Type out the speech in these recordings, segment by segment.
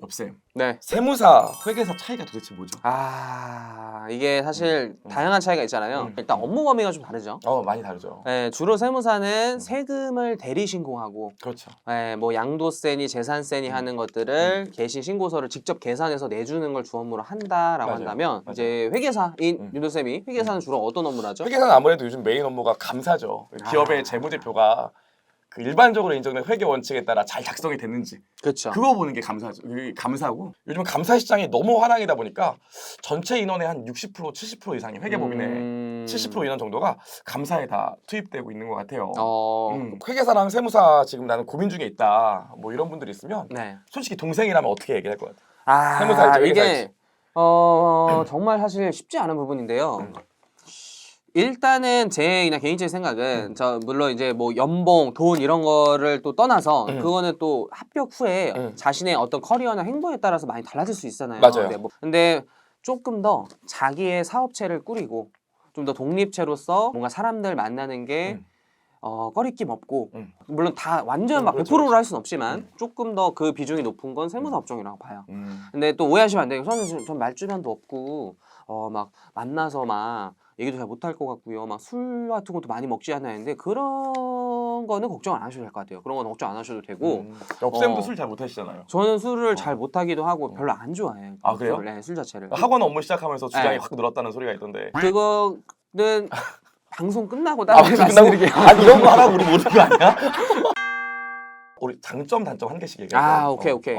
엽쌤, 네. 세무사, 회계사 차이가 도대체 뭐죠? 이게 사실 다양한 차이가 있잖아요. 일단 업무 범위가 좀 다르죠. 많이 다르죠. 네, 주로 세무사는 세금을 대리 신고하고, 그렇죠. 네, 뭐 양도세니 재산세니 하는 것들을 개시 신고서를 직접 계산해서 내주는 걸 주 업무로 한다라고 맞아요. 한다면 맞아요. 이제 회계사인 윤도쌤이 회계사는 주로 어떤 업무를 하죠? 회계사는 아무래도 요즘 메인 업무가 감사죠. 기업의 재무제표가 그 일반적으로 인정된 회계 원칙에 따라 잘 작성이 됐는지 그렇죠. 그거 보는 게 감사죠. 그게 감사고 요즘 감사 시장이 너무 화랑이다 보니까 전체 인원의 한 60% 70% 이상이 회계법인의 70% 인원 정도가 감사에 다 투입되고 있는 것 같아요. 회계사랑 세무사 지금 나는 고민 중에 있다. 뭐 이런 분들이 있으면 네. 솔직히 동생이라면 어떻게 얘기할 것 같아요? 세무사일지 이게 회계사일지. 정말 사실 쉽지 않은 부분인데요. 일단은 제 그냥 개인적인 생각은 저 물론 이제 뭐 연봉, 돈 이런 거를 또 떠나서 그거는 또 합격 후에 자신의 어떤 커리어나 행보에 따라서 많이 달라질 수 있잖아요. 맞아요. 근데 조금 더 자기의 사업체를 꾸리고 좀 더 독립체로서 뭔가 사람들 만나는 게 꺼리낌 없고 물론 다 완전 막 100%로 할 수는 없지만 조금 더 그 비중이 높은 건 세무사 업종이라고 봐요. 근데 또 오해하시면 안 돼요. 저는 전 말주변도 없고 막 만나서 막 얘기도 잘 못할 것 같고요. 막 술 같은 것도 많이 먹지 않아야 하는데 그런 거는 걱정 안 하셔도 될 것 같아요. 그런 건 걱정 안 하셔도 되고 엽쌤도 술 잘 못하시잖아요. 저는 술을 잘 못하기도 하고 별로 안 좋아해요. 아, 그래요? 네, 술 자체를. 학원 업무 시작하면서 주량이 네. 확 늘었다는 소리가 있던데. 그거는 방송 끝나고 아, 다시 끝나고 말씀드릴게요. 아니 이런 거 하라고 우리 모르는 거 아니야? 우리 장점 단점 한 개씩 얘기할게요. 오케이.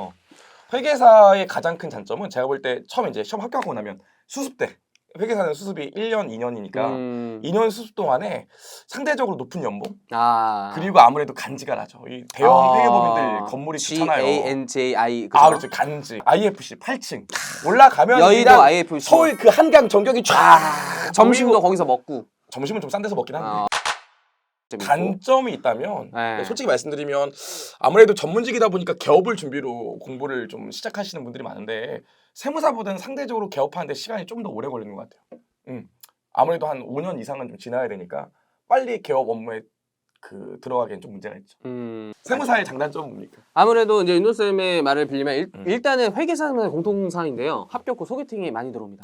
회계사의 가장 큰 장점은 제가 볼 때 처음 이제 시험 합격하고 나면 수습 때 회계사는 수습이 1년, 2년이니까 2년 수습 동안에 상대적으로 높은 연봉 그리고 아무래도 간지가 나죠. 이 대형 회계법인들 건물이 좋잖아요. GANJI 그렇죠. 간지. IFC 8층 올라가면 여의도 그냥 IFC 서울 그 한강 전경이 쫙 점심도 보이고 거기서 먹고 점심은 좀 싼 데서 먹긴 한데 재밌고. 단점이 있다면 네. 솔직히 말씀드리면 아무래도 전문직이다 보니까 개업을 준비로 공부를 좀 시작하시는 분들이 많은데 세무사보다는 상대적으로 개업하는데 시간이 좀 더 오래 걸리는 것 같아요. 아무래도 한 5년 이상은 좀 지나야 되니까 빨리 개업 업무에 들어가기엔 좀 문제가 있죠. 세무사의 장단점은 뭡니까? 아무래도 이제 윤도쌤의 말을 빌리면 일단은 회계사는 공통사항인데요. 합격 후 소개팅이 많이 들어옵니다.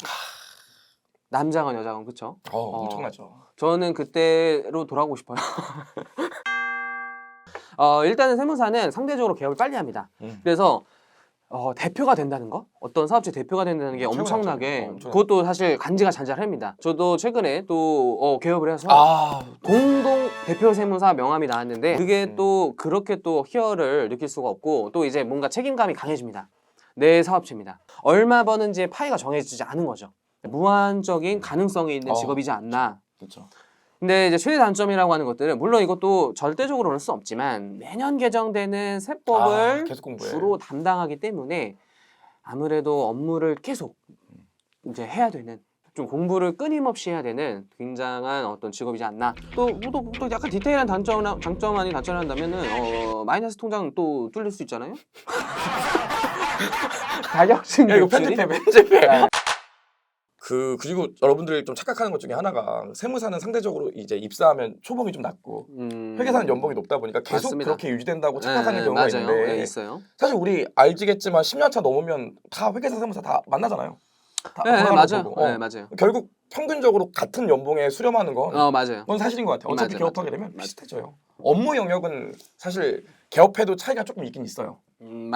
남자건 여자건 그쵸? 엄청나죠. 저는 그때로 돌아가고 싶어요. 일단은 세무사는 상대적으로 개업을 빨리 합니다. 그래서 대표가 된다는 거? 어떤 사업체 대표가 된다는 게 엄청나게 그것도 사실 간지가 잔잘합니다. 저도 최근에 또 개업을 해서 공동 대표 세무사 명함이 나왔는데 그게 또 그렇게 또 희열을 느낄 수가 없고 또 이제 뭔가 책임감이 강해집니다. 내 사업체입니다. 얼마 버는지의 파이가 정해지지 않은 거죠. 무한적인 가능성이 있는 직업이지 않나. 그렇죠. 근데 이제 최대 단점이라고 하는 것들은 물론 이것도 절대적으로 그럴 수 없지만 매년 개정되는 세법을 계속 공부해. 주로 담당하기 때문에 아무래도 업무를 계속 이제 해야 되는 좀 공부를 끊임없이 해야 되는 굉장한 어떤 직업이지 않나. 또 약간 디테일한 장점 아닌 단점을 한다면은 마이너스 통장 또 뚫릴 수 있잖아요. 자격증 야, 이거 제출이? 편집해. 네. 그리고 여러분들이 좀 착각하는 것 중에 하나가 세무사는 상대적으로 이제 입사하면 초봉이 좀 낮고 회계사는 연봉이 높다 보니까 계속 맞습니다. 그렇게 유지된다고 착각하는 경우가 맞아요. 있는데 네, 있어요. 사실 우리 알지겠지만 10년 차 넘으면 다 회계사 세무사 다 만나잖아요. 다 네, 돌아가는 맞아요. 거고. 네, 맞아요. 결국 평균적으로 같은 연봉에 수렴하는 건 맞아요. 그건 사실인 것 같아요. 어차피 맞아요, 개업하게 맞아요. 되면 비슷해져요. 업무 영역은 사실 개업해도 차이가 조금 있긴 있어요.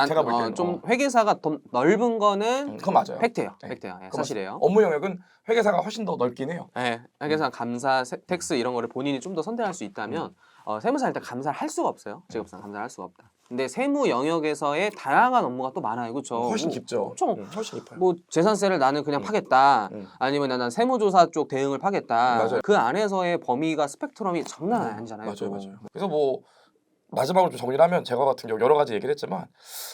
제가 볼 때는 좀 회계사가 더 넓은 거는 그건 맞아요. 팩트예요. 네. 팩트예요. 예, 그건 사실이에요. 업무 영역은 회계사가 훨씬 더 넓긴 해요. 네, 회계사 감사, 텍스 이런 거를 본인이 좀 더 선택할 수 있다면 세무사 일단 감사를 할 수가 없어요. 직업상 감사를 할 수가 없다. 근데 세무 영역에서의 다양한 업무가 또 많아요, 그렇죠? 훨씬 깊죠. 엄청 훨씬 깊어요. 뭐 재산세를 나는 그냥 파겠다, 아니면 나는 세무조사 쪽 대응을 파겠다. 맞아요. 그 안에서의 범위가 스펙트럼이 장난 아니잖아요. 맞아요. 그래서 뭐 마지막으로 좀 정리를 하면 제가 같은 경우 여러 가지 얘기를 했지만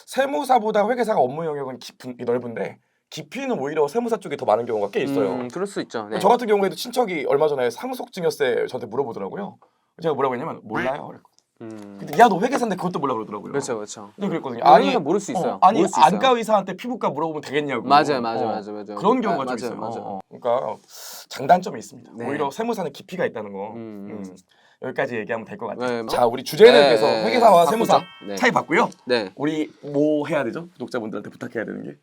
세무사보다 회계사가 업무 영역은 넓은데 깊이는 오히려 세무사 쪽이 더 많은 경우가 꽤 있어요. 그럴 수 있죠. 네. 저 같은 경우에도 친척이 얼마 전에 상속증여세 저한테 물어보더라고요. 제가 뭐라고 했냐면 몰라요. 근데 야 너 회계사인데 그것도 몰라 그러더라고요. 그렇죠, 그렇죠. 근데 그랬거든요. 아니 모를 수 있어요. 아니 모를 수 있어요. 안과 의사한테 피부과 물어보면 되겠냐고. 맞아요. 그런 경우가 좀 맞아요, 있어요. 맞아요. 그러니까 장단점이 있습니다. 네. 오히려 세무사는 깊이가 있다는 거. 여기까지 얘기하면 될 것 같아요. 네. 자, 우리 주제에 네, 대해서 네, 회계사와 바꾸죠. 세무사 네. 차이 봤고요. 네. 우리 뭐 해야 되죠? 구독자분들한테 부탁해야 되는 게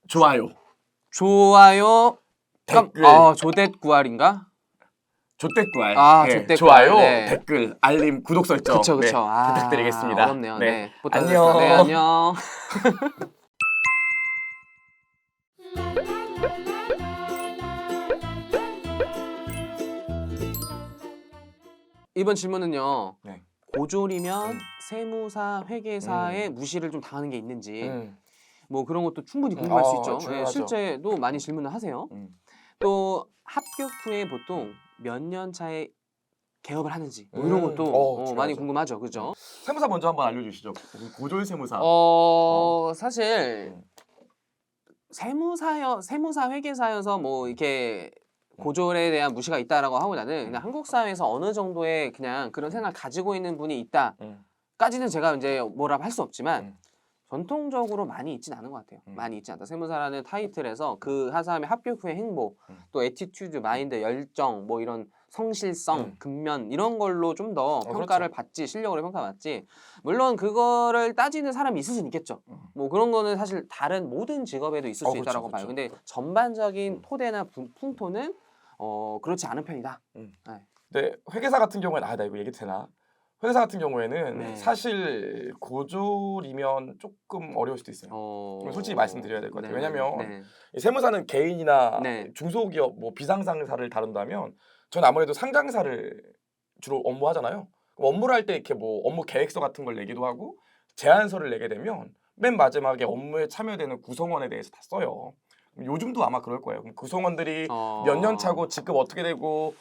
좋아요, 좋아요. 댓글, 조댓구알인가? 조댓구알, 조댓구알. 좋아요, 네. 댓글, 알림, 구독 설정. 그쵸. 네, 부탁드리겠습니다. 어렵네요. 네. 안녕. 네, 안녕. 이번 질문은요. 네. 고졸이면 세무사, 회계사의 무시를 좀 당하는 게 있는지 뭐 그런 것도 충분히 궁금할 수 있죠. 중요하죠. 실제도 많이 질문을 하세요. 또 합격 후에 보통 몇 년 차에 개업을 하는지 뭐 이런 것도 많이 중요하죠. 궁금하죠. 그죠? 세무사 먼저 한번 알려주시죠. 고졸 세무사. 사실 세무사 회계사여서 뭐 이렇게 고졸에 대한 무시가 있다라고 하고자는 그냥 한국 사회에서 어느 정도의 그냥 그런 생각을 가지고 있는 분이 있다까지는 제가 이제 뭐라 할 수 없지만 전통적으로 많이 있진 않은 것 같아요. 많이 있지 않다. 세무사라는 타이틀에서 그 사람의 합격 후의 행보, 또 애티튜드, 마인드, 열정, 뭐 이런 성실성, 근면 이런 걸로 좀 더 평가를 그렇죠. 받지, 실력으로 평가받지. 물론 그거를 따지는 사람이 있을 수는 있겠죠. 뭐 그런 거는 사실 다른 모든 직업에도 있을 수 있다라고 봐요. 근데 전반적인 토대나 풍토는 그렇지 않은 편이다. 네. 근데 회계사 같은 경우에는 나 이거 얘기 되나? 회계사 같은 경우에는 네. 사실 고졸이면 조금 어려울 수도 있어요. 솔직히 말씀드려야 될 것 같아요. 왜냐면 이 세무사는 개인이나 중소기업, 뭐 비상상사를 다룬다면 전 아무래도 상장사를 주로 업무하잖아요. 그럼 업무를 할 때 이렇게 뭐 업무 계획서 같은 걸 내기도 하고 제안서를 내게 되면 맨 마지막에 업무에 참여되는 구성원에 대해서 다 써요. 요즘도 아마 그럴 거예요. 그럼 구성원들이 몇 년 차고 직급 어떻게 되고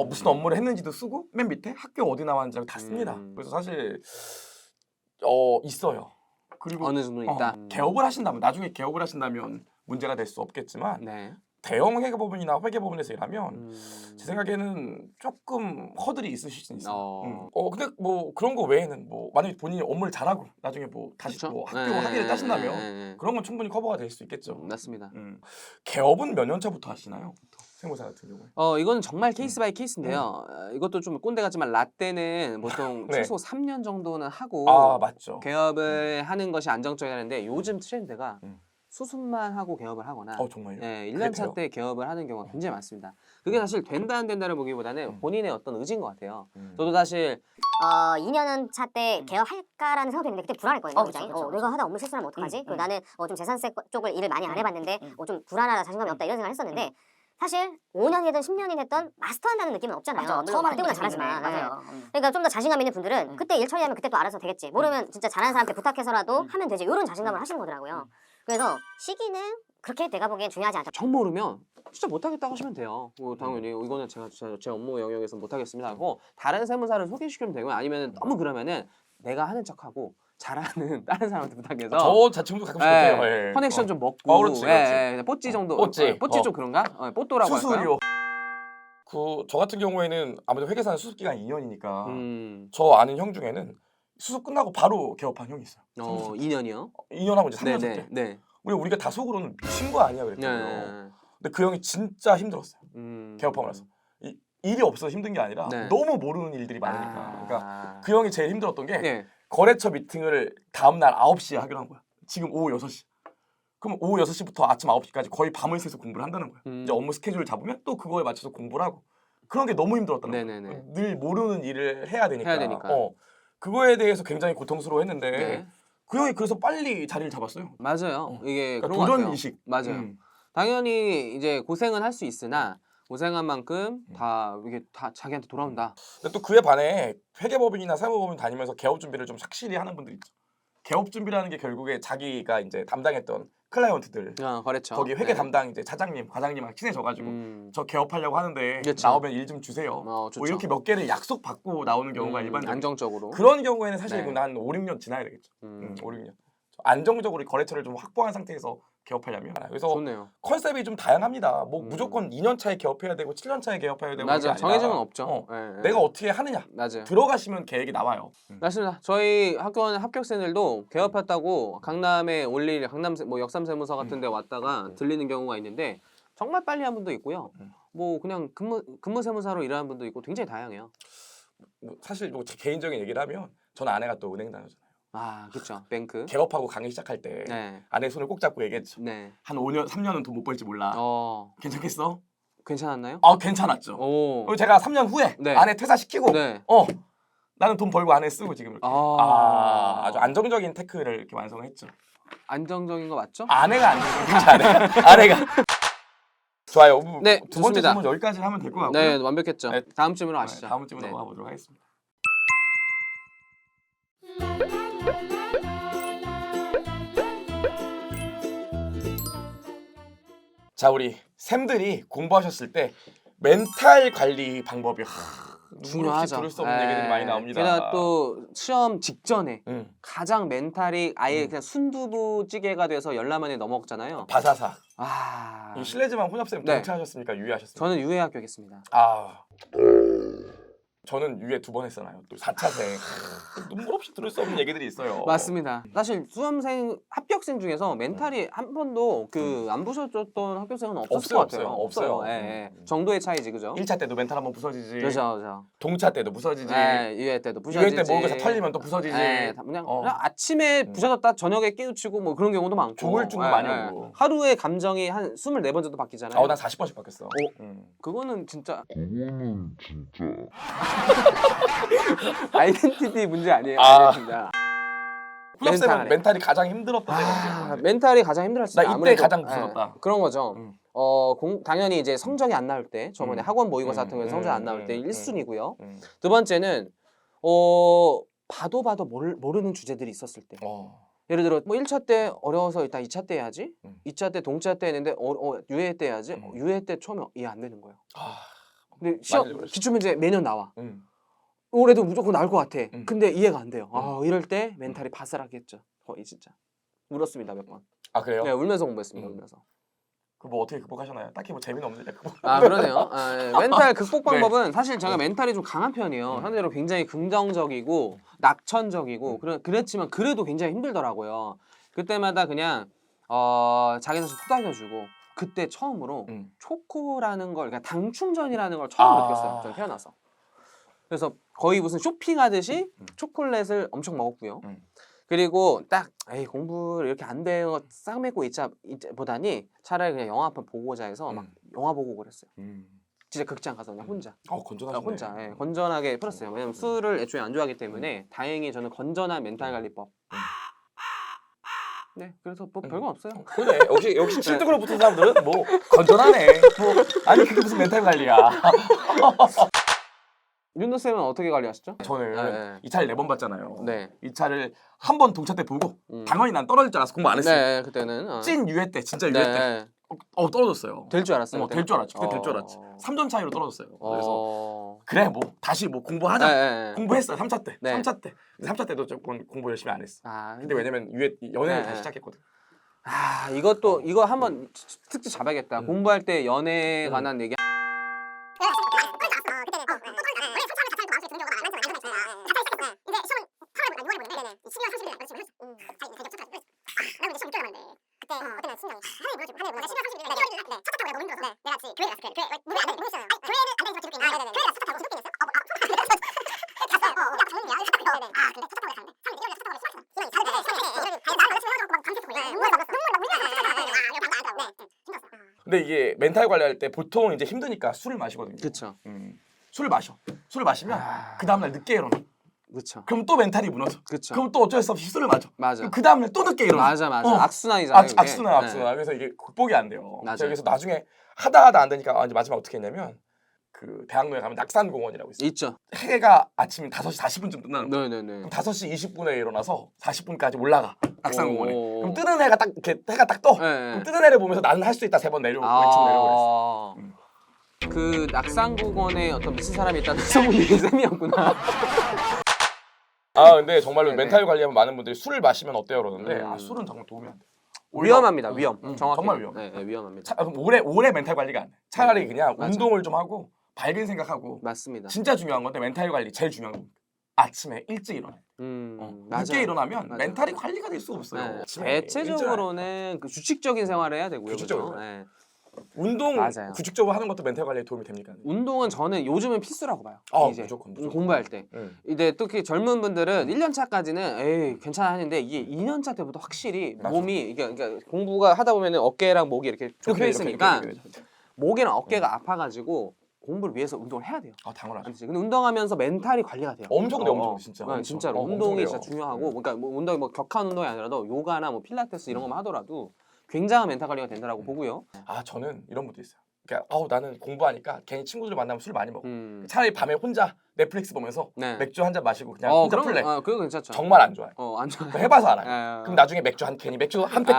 무슨 업무를 했는지도 쓰고 맨 밑에 학교 어디 나왔는지 다 씁니다. 그래서 사실 있어요. 그리고 어느 정도 있다. 개업을 하신다면 나중에 개업을 하신다면 문제가 될 수 없겠지만 대형 회계법인이나 회계법인에서 일하면 제 생각에는 조금 허들이 있으실 수 있어요. 근데 뭐 그런 거 외에는 뭐 만약에 본인이 업무를 잘하고 나중에 뭐 다시 뭐 학교 학위를 따신다면 그런 건 충분히 커버가 될 수 있겠죠. 맞습니다. 개업은 몇 년 차부터 하시나요? 세무사 같은 경우에. 이거는 정말 케이스 바이 케이스인데요. 이것도 좀 꼰대 같지만 라떼는 보통 네. 최소 3년 정도는 하고 맞죠. 개업을 하는 것이 안정적이라는데 요즘 트렌드가 수습만 하고 개업을 하거나 정말요? 1년 차 때 개업을 하는 경우가 굉장히 많습니다. 그게 사실 된다 안 된다를 보기보다는 본인의 어떤 의지인 것 같아요. 저도 사실 2년 차 때 개업할까라는 생각도 있는데 그때 불안했거든요. 굉장히. 그쵸. 내가 하다 업무 실수하면 어떡하지? 그리고 나는 좀 재산세 쪽을 일을 많이 안 해봤는데 좀 불안하다, 자신감이 없다 이런 생각을 했었는데 사실 5년이든 10년이 됐던 마스터한다는 느낌은 없잖아요. 처음 하는 그때보다 잘하지만. 맞아요. 그러니까 좀 더 자신감 있는 분들은 그때 일 처리하면 그때 또 알아서 되겠지. 모르면 진짜 잘하는 사람한테 부탁해서라도 하면 되지. 이런 자신감을 하시는 거더라고요. 그래서 시기는 그렇게 내가 보기엔 중요하지 않다. 정 모르면 진짜 못하겠다고 하시면 돼요. 뭐 당연히 이거는 제 업무 영역에서 못하겠습니다 하고 다른 세무사를 소개시키면 되고 아니면 너무 그러면은 내가 하는 척하고 잘하는 다른 사람한테 부탁해서 저 자체도 가끔씩 못해요. 커넥션 좀 먹고 그렇지. 뽀찌 정도 뽀찌. 뽀찌 좀 그런가? 뽀또라고 할까요? 수수료. 저 같은 경우에는 아무래도 회계사는 수습 기간 2년이니까 저 아는 형 중에는 수습 끝나고 바로 개업한 형이 있어요. 2년이요? 2년하고 이제 3년 차 때. 네. 우리가 다 속으로는 미친 거 아니야 그랬거든요. 근데 그 형이 진짜 힘들었어요. 개업하고 나서. 일이 없어서 힘든 게 아니라 너무 모르는 일들이 많으니까. 그러니까 그 형이 제일 힘들었던 게 거래처 미팅을 다음날 9시에 하기로 한 거야. 지금 오후 6시. 그럼 오후 6시부터 아침 9시까지 거의 밤을 새서 공부를 한다는 거야. 이제 업무 스케줄을 잡으면 또 그거에 맞춰서 공부를 하고. 그런 게 너무 힘들었다는 거야. 늘 모르는 일을 해야 되니까. 그거에 대해서 굉장히 고통스러워했는데 그 형이 그래서 빨리 자리를 잡았어요. 맞아요. 이게 그러니까 그런 것 도전 같아요. 의식. 맞아요. 당연히 이제 고생은 할 수 있으나 고생한 만큼 다 이게 다 자기한테 돌아온다. 근데 또 그에 반해 회계법인이나 사무법인 다니면서 개업 준비를 좀 착실히 하는 분들이 있죠. 개업 준비라는 게 결국에 자기가 이제 담당했던 클라이언트들 거래처. 거기 회계 담당 이제 차장님, 과장님랑 친해져가지고 저 개업하려고 하는데 그쵸. 나오면 일 좀 주세요. 좋죠. 뭐 이렇게 몇 개를 약속 받고 나오는 경우가 일반적으로. 안정적으로. 그런 경우에는 사실 네. 한 5, 6년 지나야 되겠죠. 5, 6년. 안정적으로 거래처를 좀 확보한 상태에서 개업하려면. 그래서 좋네요. 컨셉이 좀 다양합니다. 뭐 음. 무조건 2년 차에 개업해야 되고 7년 차에 개업해야 되고 맞아. 그게 아니라 정해진 건 없죠. 어, 예, 예. 내가 어떻게 하느냐. 맞아요. 들어가시면 계획이 나와요. 맞습니다. 저희 학교는 합격생들도 개업했다고 강남에 올 일 강남 뭐 역삼세무서 같은 데 왔다가 들리는 경우가 있는데 정말 빨리 한 분도 있고요. 뭐 그냥 근무 세무사로 일하는 분도 있고 굉장히 다양해요. 뭐 사실 뭐 제 개인적인 얘기를 하면 전 아내가 또 은행 다녔잖아요. 아, 그렇죠. 뱅크. 개업하고 강의 시작할 때 네. 아내 손을 꼭 잡고 얘기했죠. 네. 한 5년, 3년은 돈 못 벌지 몰라. 괜찮겠어? 괜찮았나요? 아, 괜찮았죠. 오. 그리고 제가 3년 후에 네. 아내 퇴사시키고 네. 나는 돈 벌고 아내 쓰고 지금 이렇게 아주 안정적인 테크를 이렇게 완성했죠. 안정적인 거 맞죠? 아내가 안정적이지 아내가. 좋아요. 네, 두 번째 좋습니다. 질문 여기까지 하면 될 것 같고요. 네, 완벽했죠. 네. 다음 질문으로 가시죠. 다음 질문 네. 넘어가 보도록 하겠습니다. 자, 우리 샘들이 공부하셨을 때 멘탈 관리 방법이 중요하죠. 들을 수 없는 얘기들이 많이 나옵니다. 게다가 또 시험 직전에 응. 가장 멘탈이 아예 그냥 순두부찌개가 돼서 열라면에 넘어갔잖아요. 바사사. 아, 이 실례지만 혼합쌤 네. 동체하셨습니까? 유예하셨습니까? 저는 유해 합격했습니다. 아, 저는 유예 2번 했잖아요. 또 4차생. 눈물 없이 들을 수 없는 얘기들이 있어요. 맞습니다. 사실 수험생 합격생 중에서 멘탈이 한 번도 그 안 부서졌던 합격생은 없었을 것 같아요. 없어요. 예, 예. 정도의 차이지, 그죠? 1차 때도 멘탈 한번 부서지지. 그렇죠. 동차 때도 부서지지. 예, 유해 때도 부서지지. 유예 때 모의고사 털리면 또 부서지지. 예, 그냥 어. 아침에 부서졌다 저녁에 깨우치고 뭐 그런 경우도 많고. 조울증도 많이 오고. 하루에 감정이 한 24번 정도 바뀌잖아요. 난 40번씩 바뀌었어. 그거는 진짜 아이덴티티 문제 아니에요. 아. 진짜. 훈련쌤은 멘탈이 가장 힘들었던 때가 언제예요? 멘탈이 가장 힘들었어요. 나 이때 가장 무서웠다. 그런 거죠. 당연히 이제 성적이 안 나올 때, 저번에 학원 모의고사 같은 경우에 성적이 안 나올 때 1순위고요. 두 번째는 봐도 모르는 주제들이 있었을 때. 예를 들어 뭐 1차 때 어려워서 일단 2차 때 해야지. 2차 때 동차 때 했는데 유해 때 해야지. 유해 때 처음에 이해 안 되는 거예요. 근데 시험 기출문제 매년 나와. 올해도 무조건 나올 것 같아. 근데 이해가 안 돼요. 이럴 때 멘탈이 바스락했죠. 거의 진짜. 울었습니다, 몇 번. 아, 그래요? 네, 울면서 공부했습니다. 울면서. 그 뭐 어떻게 극복하셨나요? 딱히 뭐 재미는 없는데 극복. 아, 그러네요. 예. 멘탈 극복 네. 방법은 사실 제가 멘탈이 좀 강한 편이에요. 상대적으로 굉장히 긍정적이고 낙천적이고 그랬지만 그래도 굉장히 힘들더라고요. 그때마다 그냥 자기 자신 토닥여주고 그때 처음으로 초코라는 걸, 그러니까 당 충전이라는 걸 처음 느꼈어요. 저는 태어나서. 그래서 거의 무슨 쇼핑하듯이 초콜릿을 엄청 먹었고요. 그리고 딱 공부를 이렇게 안 되는 거 싹 메고 있자 보다니 차라리 그냥 영화 한 편 보고자 해서 막 영화 보고 그랬어요. 진짜 극장 가서 그냥 혼자. 건전하시네. 혼자 건전하게 풀었어요. 왜냐면 술을 애초에 안 좋아하기 때문에 다행히 저는 건전한 멘탈 관리법. 네, 그래서 뭐 별건 없어요. 그래. 역시 7등으로 붙은 사람들은 뭐 건전하네. 뭐 아니 그게 무슨 멘탈 관리야. 윤도 쌤은 어떻게 관리하셨죠? 저는 이 차를 4번 봤잖아요. 네. 이 차를 한 번 동차 때 보고 당연히 난 떨어질 줄 알았어. 공부 안 했어. 네, 그때는 찐 유예 때, 진짜 유예 때 네. 떨어졌어요. 될 줄 알았어요. 될 줄 알았지. 그때 될 줄 알았지. 3점 차이로 떨어졌어요. 그래서 그래서 그래 뭐 다시 뭐 공부하자. 네. 공부했어요. 3차 때. 네. 3차 때. 3차 때도 조금 공부 열심히 안 했어. 아, 근데 왜냐면 연애를 네. 다시 시작했거든. 이거 한번 특집 잡아야겠다. 공부할 때 연애에 관한 얘기. 근데 이게 멘탈 관리할 때 보통 이제 힘드니까 술을 마시거든요. 그렇죠. 술을 마셔. 술을 마시면 그 다음날 늦게 일어나. 그렇죠. 그럼 또 멘탈이 무너져. 그렇죠. 그럼 또 어쩔 수 없이 술을 마셔. 맞아. 그 다음날 또 늦게 일어나. 맞아. 악순환이잖아요. 그게. 악순환. 네. 그래서 이게 극복이 안 돼요. 맞아요. 그래서 나중에 하다 안 되니까 이제 마지막 어떻게 했냐면 그 대학로에 가면 낙산공원이라고 있어요. 있죠. 해가 아침 5시 40분쯤 끝나는 거야. 네네네. 그럼 5시 20분에 일어나서 40분까지 올라가 낙산공원에. 오. 그럼 뜨는 해가 딱 이렇게 해가 딱 떠. 네. 그럼 뜨는 해를 보면서 나는 할 수 있다 3번 내려오고 외치고 내려오고 그랬어. 그 낙산국원에 어떤 미친 사람이 있다는 소문이 쌤이었구나. 근데 정말로 네네. 멘탈 관리하면 많은 분들이 술을 마시면 어때요 그러는데 음. 술은 정말 도움이 안 돼. 위험합니다. 위험. 정확히. 정말 위험. 네, 위험합니다. 오래 멘탈 관리가 안 돼. 차라리 그냥 맞아. 운동을 좀 하고 밝은 생각하고 맞습니다. 진짜 중요한 건데 멘탈 관리 제일 중요한 겁니다. 아침에 일찍 일어나. 맞아요. 늦게 일어나면 맞아요. 멘탈이 관리가 될 수가 없어요. 네. 아침에 일찍 대체적으로는 그 규칙적인 생활을 해야 되고요. 규칙적으로. 그죠? 네. 운동 맞아요. 규칙적으로 하는 것도 멘탈 관리에 도움이 됩니까? 운동은 저는 요즘은 필수라고 봐요. 이제 무조건. 공부할 때. 이제 특히 젊은 분들은 1년 차까지는 에이 괜찮아 하는데 이게 2년 차 때부터 확실히 맞아. 몸이 이게 그러니까 공부가 하다 보면은 어깨랑 목이 이렇게 좁혀 있으니까 목이랑 어깨가 아파가지고 공부를 위해서 운동을 해야 돼요. 당연하죠. 근데 운동하면서 멘탈이 관리가 돼요. 엄청 돼, 엄청 진짜. 네, 엄청. 진짜로 엄청 운동이 돼요. 진짜 중요하고, 그러니까 뭐 운동이 뭐 격한 운동이 아니라도 요가나 뭐 필라테스 이런 것만 하더라도 굉장한 멘탈 관리가 된다라고 보고요. 저는 이런 분도 있어요. 그러니까 나는 공부하니까 괜히 친구들 만나면 술 많이 먹어. 차라리 밤에 혼자 넷플릭스 보면서 네. 맥주 한 잔 마시고 그냥 혼자 풀래. 그거 괜찮죠. 정말 안 좋아요. 안 좋아요. 해봐서 알아요. 그럼 나중에 맥주 한 팩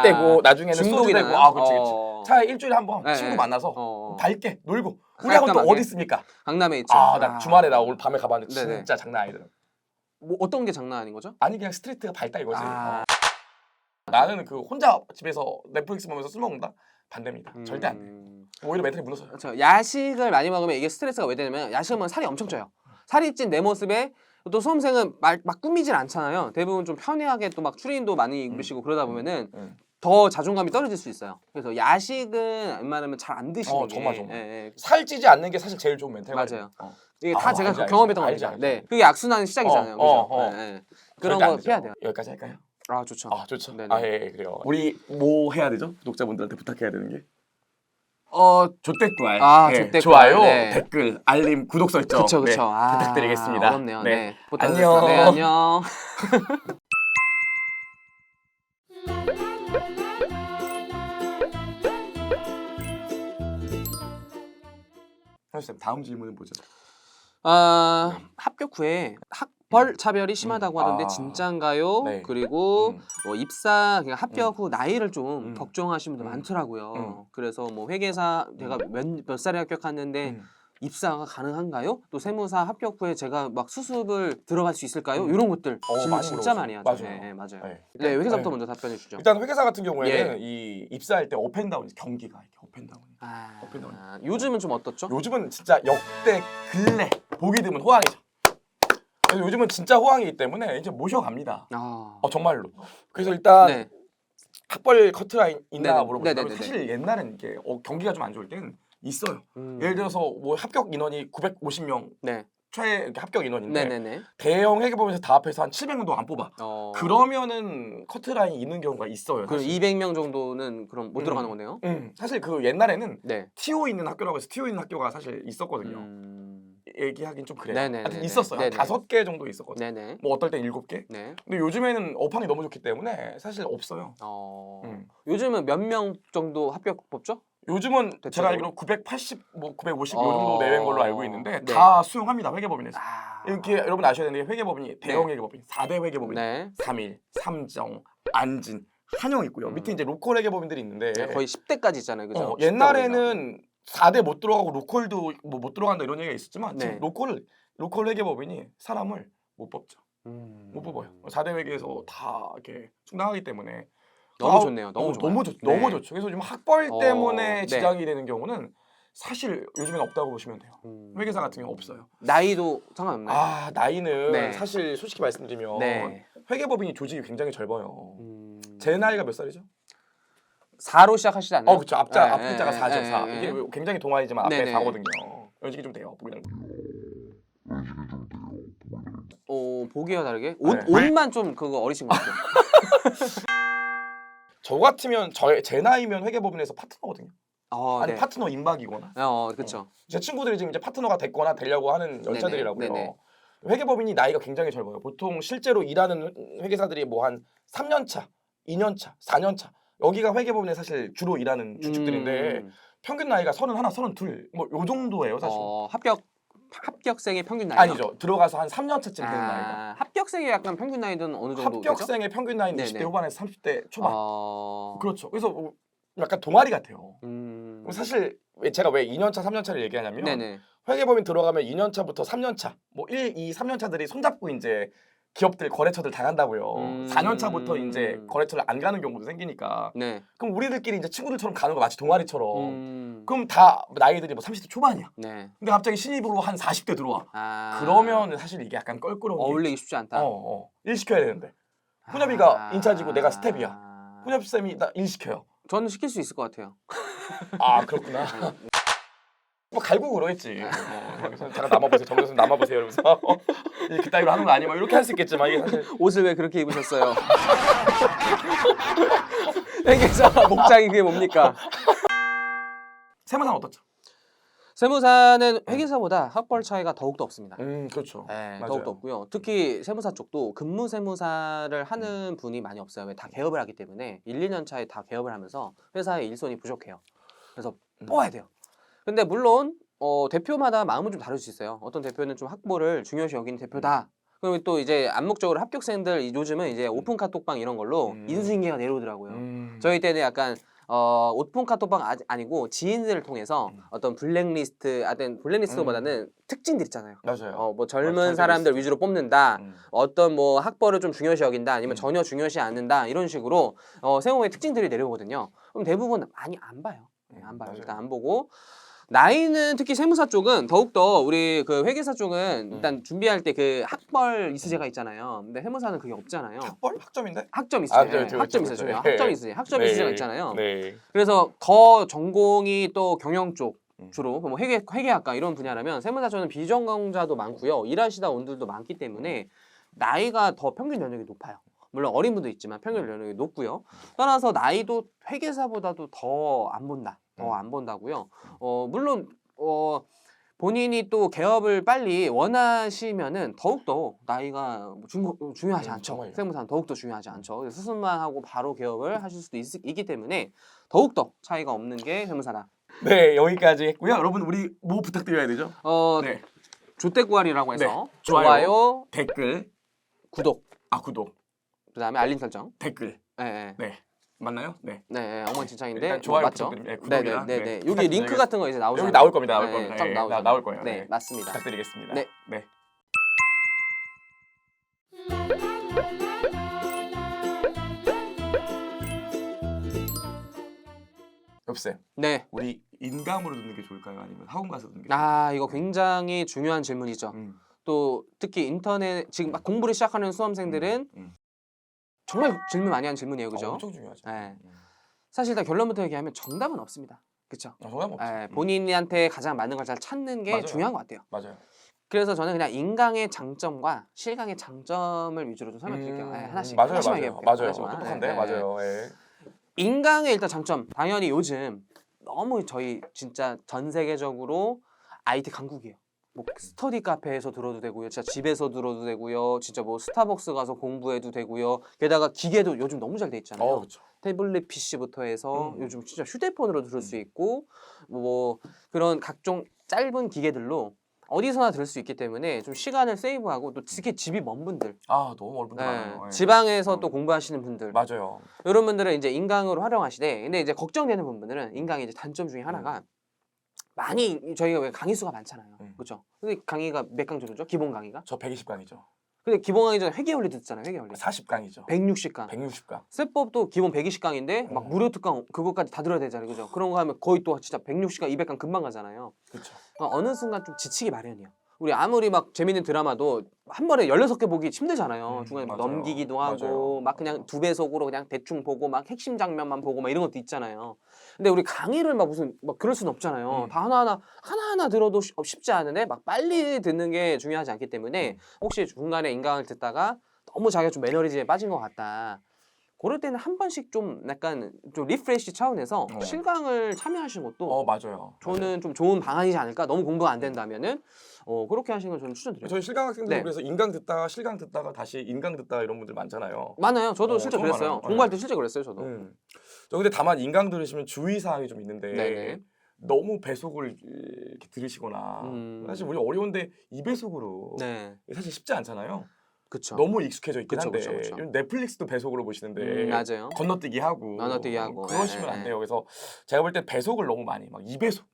떼고 나중에는 소주 중독이 떼고 나요? 그렇지. 차라리 일주일에 한 번 네, 친구 네. 만나서 밝게 놀고 우리하고는 또 깔끔하게. 어디 있습니까? 강남에 있죠. 나 주말에 나 오늘 밤에 가봤는데 네네. 진짜 장난 아니더라고. 뭐 어떤 게 장난 아닌 거죠? 아니 그냥 스트리트가 밝다 이거지. 나는 그 혼자 집에서 넷플릭스 보면서 술 먹는다? 반대입니다. 절대 안 돼. 오히려 멘탈이 무너져요. 그렇죠. 야식을 많이 먹으면 이게 스트레스가 왜 되냐면 야식을 먹으면 살이 엄청 쪄요. 살이 찐 내 모습에 또 수험생은 막 꾸미질 않잖아요. 대부분 좀 편하게 또 막 추리닝도 많이 입으시고 그러다 보면은 더 자존감이 떨어질 수 있어요. 그래서 야식은 웬만하면 잘 안 드시는 게 정말. 살찌지 않는 게 사실 제일 좋은 멘탈 맞아요. 관리예요. 이게 다 제가 알지, 경험했던 알지, 겁니다. 알지. 네, 그게 악순환 시작이잖아요. 그죠? 그런 절대 안 거 되죠. 피해야 돼요. 여기까지 할까요? 좋죠. 좋죠. 네네. 예, 그래요. 우리 뭐 해야 되죠? 구독자분들한테 부탁해야 되는 게 조댓글, 조댓글. 좋아요, 네. 댓글, 알림, 구독 설정 그쵸. 부탁드리겠습니다. 어렵네요. 네. 안녕. 네, 안녕. 선생님 다음 질문은 뭐죠? 합격 후에 학벌 차별이 심하다고 하던데 진짠가요? 네. 그리고 뭐 입사 그러니까 합격 후 나이를 좀 걱정하시는 분들 많더라고요. 그래서 뭐 회계사 제가 몇 살에 합격했는데 입사가 가능한가요? 또 세무사 합격 후에 제가 막 수습을 들어갈 수 있을까요? 이런 것들 질문 진짜 많이 하죠. 맞아요. 네, 맞아요. 네. 네, 회계사부터 먼저 답변해 주죠. 일단 회계사 같은 경우에는 이 입사할 때 업앤다운 경기가 이렇게 업앤다운. 요즘은 좀 어떻죠? 요즘은 진짜 역대 근래 보기 드문 호황이죠. 그래서 요즘은 진짜 호황이기 때문에 이제 모셔갑니다. 정말로. 그래서 일단 학벌 커트라인 있나 물어보시면 사실 옛날엔 이게 경기가 좀 안 좋을 때는 있어요. 예를 들어서 뭐 합격 인원이 950명 최 합격 인원인데 대형 회계법인에서 다 합해서 한 700명도 안 뽑아. 그러면은 커트라인이 있는 경우가 있어요. 그럼 200명 정도는 그럼 못 들어가는 거네요? 사실 그 옛날에는 TO 있는 학교라고 해서 TO 있는 학교가 사실 있었거든요. 얘기하긴 좀 그래요. 하여튼 있었어요. 한 5개 정도 있었거든요. 뭐 어떨 땐 7개. 근데 요즘에는 업황이 너무 좋기 때문에 사실 없어요. 요즘은 몇 명 정도 합격 뽑죠? 요즘은 대체적으로? 제가 알기로 980, 뭐 950 요 정도 내외인 걸로 알고 있는데 다 수용합니다. 회계법인에서. 이렇게 여러분 아셔야 되는 게 회계법인이 대형 회계법인, 4대 회계법인, 3일, 삼정, 안진, 한영 있고요. 밑에 이제 로컬 회계법인들이 있는데 거의 10대까지 있잖아요. 그죠? 옛날에는 4대 못 들어가고 로컬도 뭐 못 들어간다 이런 얘기가 있었지만 지금 로컬 회계법인이 사람을 못 뽑죠. 못 뽑아요. 4대 회계에서 다 이렇게 충당하기 때문에 너무 좋네요. 너무 좋아요. 너무 좋죠. 그래서 지금 학벌 때문에 지장이 되는 경우는 사실 요즘엔 없다고 보시면 돼요. 회계사 같은 경우 없어요. 나이도 상관없나요? 나이는 사실 솔직히 말씀드리면 회계법인이 조직이 굉장히 젊어요. 제 나이가 몇 살이죠? 4로 시작하시지 않나요? 그렇죠. 앞 글자가 4죠. 4. 이게 굉장히 동안이지만 앞에 4거든요. 연식이 좀 돼요. 보기는. 보기와 다르게 옷만 좀 그거 어리신 것 같아요. 저 같으면 제 나이면 회계법인에서 파트너거든요. 아니 파트너 임박이거나. 그렇죠. 제 친구들이 지금 이제 파트너가 됐거나 되려고 하는 연차들이라고요. 회계법인이 나이가 굉장히 젊어요. 보통 실제로 일하는 회계사들이 뭐 한 3년 차, 2년 차, 4년 차. 여기가 회계법인에 사실 주로 일하는 주축들인데 평균 나이가 31, 32. 뭐 요 정도예요, 사실. 합격생의 평균 나이가? 아니죠. 들어가서 한 3년 차쯤 되는 나이가. 합격생의 약간 평균 나이는 어느 정도 되죠? 합격생의 평균 나이는 20대 후반에서 30대 초반. 그렇죠. 그래서 약간 동아리 같아요. 사실 제가 왜 2년 차, 3년 차를 얘기하냐면 회계법인 들어가면 2년 차부터 3년 차, 뭐 1, 2, 3년 차들이 손잡고 이제 기업들 거래처들 다 간다고요. 4년 차부터 이제 거래처를 안 가는 경우도 생기니까. 네. 그럼 우리들끼리 이제 친구들처럼 가는 거 마치 동아리처럼. 그럼 다 나이들이 뭐 30대 초반이야. 네. 근데 갑자기 신입으로 한 40대 들어와. 아. 그러면 사실 이게 약간 껄끄러운 게 어울리기 쉽지 않다. 일 시켜야 되는데. 훈협이가 인차지고 내가 스텝이야. 훈협쌤이 나 일 시켜요. 저는 시킬 수 있을 것 같아요. 아 그렇구나. 뭐 갈고 그러겠지. 잠깐 남아보세요. 정선생 남아보세요. 이러면서 그따위로 하는 거 아니야? 이렇게 할 수 있겠지만 이게 사실 옷을 왜 그렇게 입으셨어요? 회계사 목장이 그게 뭡니까? 세무사는 어떻죠? 세무사는 회계사보다 학벌 차이가 더욱더 없습니다. 그렇죠. 네, 맞아요. 더욱더 없고요. 특히 세무사 쪽도 근무 세무사를 하는 분이 많이 없어요. 왜 다 개업을 하기 때문에 1, 2년 차에 다 개업을 하면서 회사의 일손이 부족해요. 그래서 뽑아야 돼요. 근데 물론 대표마다 마음은 좀 다를 수 있어요. 어떤 대표는 좀 학벌을 중요시 여기는 대표다. 그리고 또 이제 암묵적으로 합격생들 요즘은 이제 오픈 카톡방 이런 걸로 인수인계가 내려오더라고요. 저희 때는 약간 오픈 카톡방 아니고 지인들을 통해서 어떤 블랙리스트보다는 특징들 있잖아요. 맞아요. 뭐 젊은 사람들 위주로 뽑는다. 어떤 뭐 학벌을 좀 중요시 여긴다. 아니면 전혀 중요시 않는다. 이런 식으로 세무의 특징들이 내려오거든요. 그럼 대부분 많이 안 봐요. 안 봐요. 맞아요. 일단 안 보고. 나이는 특히 세무사 쪽은 더욱더 우리 그 회계사 쪽은 일단 준비할 때 그 학벌 이수제가 있잖아요. 근데 세무사는 그게 없잖아요. 학벌? 학점인데? 학점 이수제. 그렇죠, 학점 그렇죠, 이수제. 그렇죠. 학점 이수제. 학점 이수제가 있잖아요. 네. 그래서 더 전공이 또 경영 쪽 주로 뭐 회계학과 이런 분야라면 세무사 쪽은 비전공자도 많고요. 일하시다 온 분들도 많기 때문에 나이가 더 평균 연령이 높아요. 물론 어린 분도 있지만 평균 연령이 높고요. 따라서 나이도 회계사보다도 더 안 본다. 더 안 본다고요. 물론 본인이 또 개업을 빨리 원하시면은 더욱더 나이가 중요하지 않죠. 정말요. 세무사는 더욱더 중요하지 않죠. 수습만 하고 바로 개업을 하실 수도 있기 때문에 더욱더 차이가 없는 게 세무사다. 네, 여기까지 했고요. 여러분 우리 뭐 부탁드려야 되죠? 네. 조태구알이라고 해서 네. 좋아요. 좋아요, 댓글, 구독, 구독, 그다음에 알림 설정. 댓글. 네. 네. 맞나요? 네. 네, 엉망진창인데 일단 좋아요 맞죠? 부탁드립니다. 구독이랑. 네. 네. 여기 부탁드려요. 링크 같은 거 이제 나오죠. 여기 나올 겁니다. 나올 네, 겁니다. 쫙 예, 나오죠. 나올 거예요. 네, 네. 맞습니다. 부탁드리겠습니다. 네. 네. 여보세요. 네. 우리 인강으로 듣는 게 좋을까요? 아니면 학원 가서 듣는 게 좋을까요? 아, 이거 굉장히 중요한 질문이죠. 또 특히 인터넷 지금 막 공부를 시작하는 수험생들은 정말 질문 많이 하는 질문이에요, 그죠? 엄청 중요하죠. 네. 사실 다 결론부터 얘기하면 정답은 없습니다. 그렇죠? 정답 없죠. 본인한테 가장 맞는 걸 잘 찾는 게 맞아요. 중요한 것 같아요. 맞아요. 그래서 저는 그냥 인강의 장점과 실강의 장점을 위주로 좀 설명드릴게요. 하나씩 맞아요, 하나씩만 맞아요. 얘기해볼게요. 맞아요. 하나씩만. 똑똑한데, 네, 네. 맞아요. 예. 인강의 일단 장점, 당연히 요즘 너무 저희 진짜 전 세계적으로 IT 강국이에요. 뭐 스터디 카페에서 들어도 되고요, 진짜 집에서 들어도 되고요, 진짜 뭐 스타벅스 가서 공부해도 되고요. 게다가 기계도 요즘 너무 잘 돼 있잖아요. 그렇죠. 태블릿 PC부터 해서 요즘 진짜 휴대폰으로 들을 수 있고 뭐 그런 각종 짧은 기계들로 어디서나 들을 수 있기 때문에 좀 시간을 세이브하고 또 특히 집이 먼 분들, 너무 멀은 분들 많아요. 예. 지방에서 또 공부하시는 분들, 맞아요. 이런 분들은 이제 인강으로 활용하시되, 근데 이제 걱정되는 부분들은 인강의 이제 단점 중에 하나가 많이 저희가 왜 강의 수가 많잖아요, 그렇죠? 근데 강의가 몇 강 정도죠? 기본 강의가? 저 120강이죠. 근데 기본 강의 전에 회계원리 듣잖아요, 회계원리. 40강이죠. 160강. 160강. 세법도 기본 120강인데 막 무료 특강 그거까지 다 들어야 되잖아요, 그죠? 그런 거 하면 거의 또 진짜 160강, 200강 금방 가잖아요. 그렇죠. 어느 순간 좀 지치기 마련이에요. 우리 아무리 막 재밌는 드라마도 한 번에 16개 보기 힘들잖아요. 중간에 막 맞아요. 넘기기도 하고 맞아요. 막 그냥 2배속으로 그냥 대충 보고 막 핵심 장면만 보고 막 이런 것도 있잖아요. 근데 우리 강의를 막 무슨 막 그럴 순 없잖아요. 다 하나하나 들어도 쉽지 않은데 막 빨리 듣는 게 중요하지 않기 때문에 혹시 중간에 인강을 듣다가 너무 자기가 좀 매너리즘에 빠진 것 같다. 그럴 때는 한 번씩 좀 약간 좀 리프레시 차원에서 실강을 참여하시는 것도 맞아요. 저는 좀 좋은 방안이지 않을까? 너무 공부가 안 된다면은 그렇게 하시는 걸 저는 추천드려요. 저희 실강 학생들 네. 그래서 인강 듣다가 실강 듣다가 다시 인강 듣다가 이런 분들 많잖아요. 많아요. 저도 실제 정말 그랬어요. 많아요. 공부할 때 실제 그랬어요, 저도. 저 근데 다만 인강 들으시면 주의 사항이 좀 있는데 네네. 너무 배속을 이렇게 들으시거나 사실 우리 어려운데 2배속으로 네, 사실 쉽지 않잖아요. 그쵸. 너무 익숙해져 있긴 그쵸, 한데 그쵸, 그쵸. 요즘 넷플릭스도 배속으로 보시는데 맞아요. 건너뛰기 하고 건너뛰기 하고. 그러시면 네, 안 네. 돼요. 그래서 제가 볼 때 배속을 너무 많이 막 2배속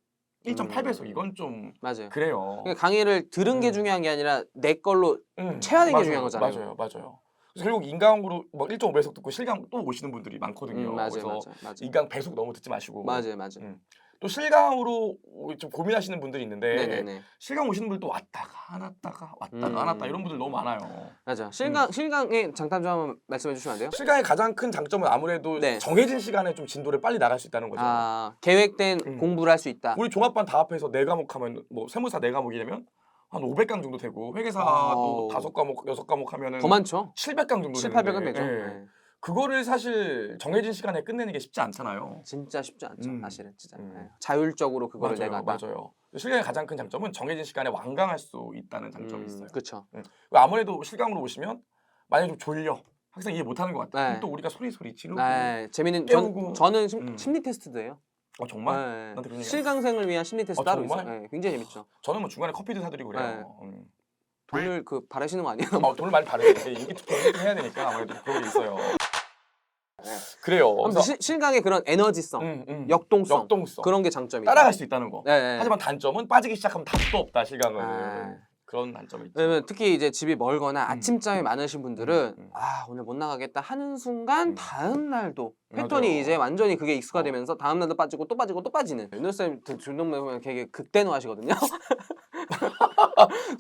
1.8배속 이건 좀 맞아요. 그래요. 그러니까 강의를 들은 게 중요한 게 아니라 내 걸로 체화된 게 맞아요. 중요한 거잖아요. 맞아요. 그래서 결국 인강으로 뭐 1.5배속 듣고 실강 또 오시는 분들이 많거든요. 맞아요, 그래서 맞아요. 인강 배속 너무 듣지 마시고. 맞아요. 또 실강으로 좀 고민하시는 분들이 있는데 네네네. 실강 오시는 분들도 왔다가 안 왔다가 왔다가 안 왔다 이런 분들 너무 많아요. 맞아. 실강의 장단 좀 한번 말씀해 주시면 안 돼요? 실강의 가장 큰 장점은 아무래도 네. 정해진 시간에 좀 진도를 빨리 나갈 수 있다는 거죠. 아, 계획된 공부를 할 수 있다. 우리 종합반 다 합해서 4과목 하면 뭐 세무사 4과목이면 한 500강 정도 되고 회계사도 5과목, 6과목 하면은 더 많죠? 700강 정도 7, 되는데 800은 되죠. 예. 네. 그거를 사실 정해진 시간에 끝내는 게 쉽지 않잖아요. 진짜 쉽지 않죠. 사실은 진짜. 음. 네. 자율적으로 그거를 내가 맞아요. 실강의 가장 큰 장점은 정해진 시간에 완강할 수 있다는 장점이 있어요. 그렇죠. 아무래도 실강으로 오시면 만약에 좀 졸려 학생 이해 못하는 것 같아. 네. 그럼 또 우리가 소리 지르고 네, 재밌는 깨우고. 저는 심리 테스트도 해요. 정말? 네. 나한테 그런 얘기 실강생을 위한 심리 테스트 따로 있어요. 정말? 네, 굉장히 재밌죠. 저는 뭐 중간에 커피도 사드리고 그래요. 돈을 바라시는 거 아니에요? 돈을 많이 바르요 인기 투표 해야 되니까 아무래도 그런 게 있어요. 그래요. 아무튼 실강의 그런 에너지성, 역동성 그런 게 장점이죠. 따라갈 수 있다는 거. 네. 하지만 단점은 빠지기 시작하면 답도 없다 실강은. 그런 단점이 있죠. 왜냐면 특히 이제 집이 멀거나 아침잠이 많으신 분들은 아 오늘 못 나가겠다 하는 순간 다음 날도 패턴이 맞아요. 이제 완전히 그게 익숙화되면서 다음 날도 빠지고 또 빠지고 또 빠지는. 윤호쌤 준동매 보면 되게 극대노하시거든요.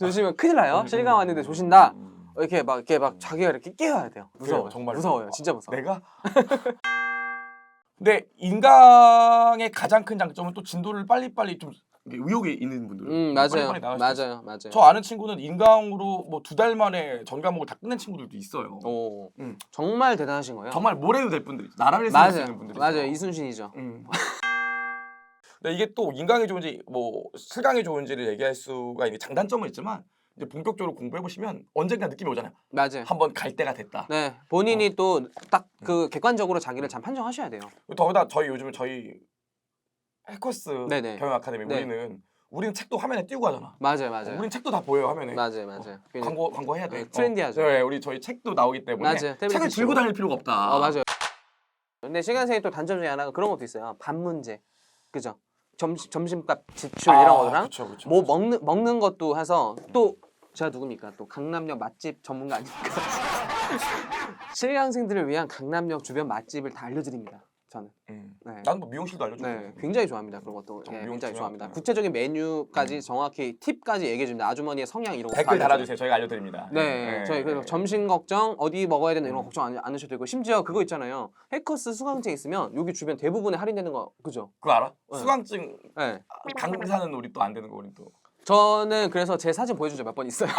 조심하면 큰일 나요. 실강 왔는데 조신다. 이렇게 막 자기가 이렇게 깨워야 돼요. 무서워요. 정말 무서워요. 진짜 무서워. 내가 근데 인강의 가장 큰 장점은 또 진도를 빨리빨리 좀 의욕이 있는 분들은 맞아요. 빨리빨리 나갈 수 있어요. 맞아요. 저 아는 친구는 인강으로 뭐 2달 만에 전 과목을 다 끝낸 친구들도 있어요. 오, 정말 대단하신 거예요. 정말 뭘 해도 될 분들이 나라를 살릴 수 있는 분들이 맞아요. 있어요. 이순신이죠. 근데 이게 또 인강이 좋은지 뭐 실강이 좋은지를 얘기할 수가 있는 장단점은 있지만 이제 본격적으로 공부해 보시면 언젠가 느낌이 오잖아요. 맞아요. 한번 갈 때가 됐다. 네, 본인이 또 딱 그 객관적으로 자기를 잘 판정하셔야 돼요. 더구나 저희 해커스 네네. 경영 아카데미 네. 우리는 책도 화면에 띄우고 하잖아. 맞아요. 우리는 책도 다 보여요 화면에. 맞아요. 광고 해야 돼. 네, 트렌디하죠. 저희 책도 나오기 때문에 맞아요. 책을 들고 다닐 필요가 없다. 맞아요. 근데 시간생이 또 단점 중에 하나가 그런 것도 있어요. 밥 문제, 그죠? 점심값 지출 이런 거랑 그쵸. 뭐 먹는 것도 해서 또 제가 누굽니까? 또 강남역 맛집 전문가 아닙니까? 실강생들을 위한 강남역 주변 맛집을 다 알려드립니다. 저는. 네. 나는 뭐 미용실도 알려주고. 네, 굉장히 좋아합니다. 그런 것도. 네, 굉장히 중요하구나. 좋아합니다. 구체적인 메뉴까지 정확히 팁까지 얘기해 줍니다. 아주머니의 성향 이런 거 댓글 달아주세요. 저희가 알려드립니다. 네, 저희 그래서 점심 걱정 어디 먹어야 되나 이런 거 걱정 안 하셔도 되고 심지어 그거 있잖아요. 해커스 수강증 있으면 여기 주변 대부분에 할인되는 거 그죠? 그거 알아? 네. 수강증 네. 강사는 우리 또 안 되는 거 우리 또. 저는 그래서 제 사진 보여준 적 몇 번 있어요.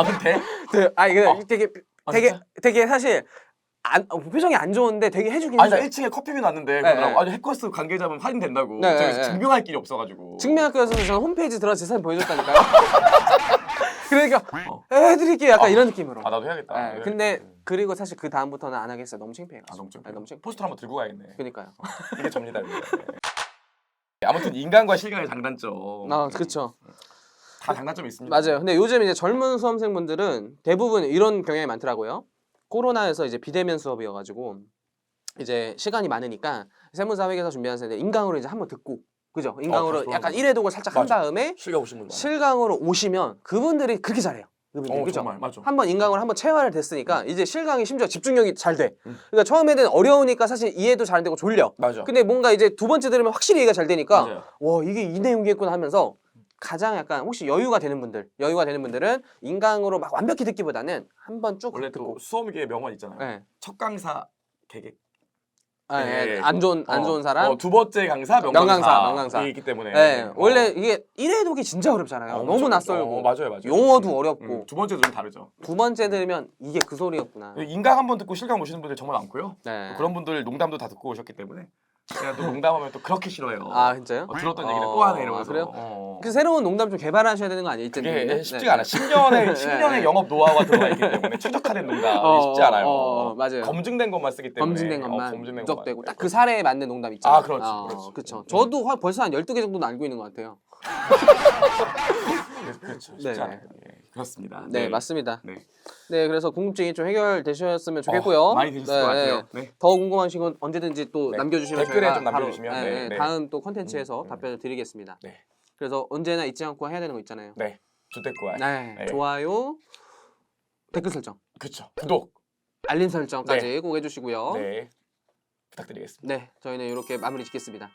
근데? 네, 아니 근데 진짜? 되게 사실 표정이 안 좋은데 되게 해주긴 아니 나 해줘요. 1층에 커피숍 났는데 네, 그러더라고. 네. 아니 해커스 관계자분 할인된다고. 네, 저기서 네. 증명할 길이 없어가지고. 증명학교에서 저는 홈페이지 들어가서 제 사진 보여줬다니까요. 그러니까 해드릴게요. 약간 이런 느낌으로. 나도 해야겠다. 네, 근데 그리고 사실 그 다음부터는 안 하겠어요. 너무 창피해요. 너무 좀. 네, 너무 창피해. 포스터 한번 들고 가야겠네. 그러니까요. 이게 접니다. 이게. 아무튼 인간과 실강의 장단점. 그렇죠. 다 장단점이 있습니다. 맞아요. 근데 요즘 이제 젊은 수험생분들은 대부분 이런 경향이 많더라고요. 코로나에서 이제 비대면 수업이어가지고 이제 시간이 많으니까 세무사 회계사 준비하는 데 인강으로 이제 한번 듣고 그죠? 인강으로 그렇죠. 약간 1회독을 살짝 한 맞아. 다음에 실강 오신 분. 실강으로 오시면 그분들이 그렇게 잘해요. 그분들이 그죠? 정말 맞아. 한번 인강으로 한번 체화를 됐으니까 이제 실강이 심지어 집중력이 잘 돼. 그러니까 처음에는 어려우니까 사실 이해도 잘 안 되고 졸려. 맞아. 근데 뭔가 이제 두 번째 들으면 확실히 이해가 잘 되니까 맞아요. 와 이게 이 내용이겠구나 하면서 가장 약간 혹시 여유가 되는 분들은 인강으로 막 완벽히 듣기보다는 한번 쭉 원래 듣고 또 수험계의 명언 있잖아요. 네. 첫 강사 개개. 안 좋은 사람 두 번째 강사 명강사. 있기 때문에. 네. 원래 이게 1회독이 진짜 어렵잖아요. 너무 낯설고 맞아요. 용어도 어렵고 두 번째도 좀 다르죠. 두 번째 들으면 이게 그 소리였구나. 인강 한번 듣고 실강 오시는 분들 정말 많고요. 네. 그런 분들 농담도 다 듣고 오셨기 때문에 제가 또 농담하면 또 그렇게 싫어해요. 아 진짜요? 들었던 얘기를 또 하네 이러면서. 그래요? 그 새로운 농담 좀 개발하셔야 되는 거 아니에요? 그게 쉽지가 않아. 10년의 영업 노하우가 들어가 있기 때문에 최적화된 농담이 쉽지 않아요. 맞아요. 검증된 것만 쓰기 때문에. 검증된 것만 검증된 누적되고 것만. 딱 그 사례에 맞는 농담 있잖아요. 그렇지. 그렇죠. 저도 벌써 한 12개 정도는 알고 있는 것 같아요. 그렇죠. 네. 쉽지 않아요. 그렇습니다. 네, 맞습니다. 네. 네, 그래서 궁금증이 좀 해결되셨으면 좋겠고요. 많이 되셨을 것 같아요. 네. 더 궁금하신 건 언제든지 또 네. 남겨주시면 댓글에 저희가 좀 남겨주시면, 바로, 네, 네. 다음 또 콘텐츠에서 답변을 드리겠습니다. 네. 그래서 언제나 잊지 않고 해야 되는 거 있잖아요. 네. 주택구알. 네, 네. 좋아요, 댓글 설정, 그렇죠. 구독. 알림 설정까지 꼭 해주시고요. 네. 부탁드리겠습니다. 네, 저희는 이렇게 마무리 짓겠습니다.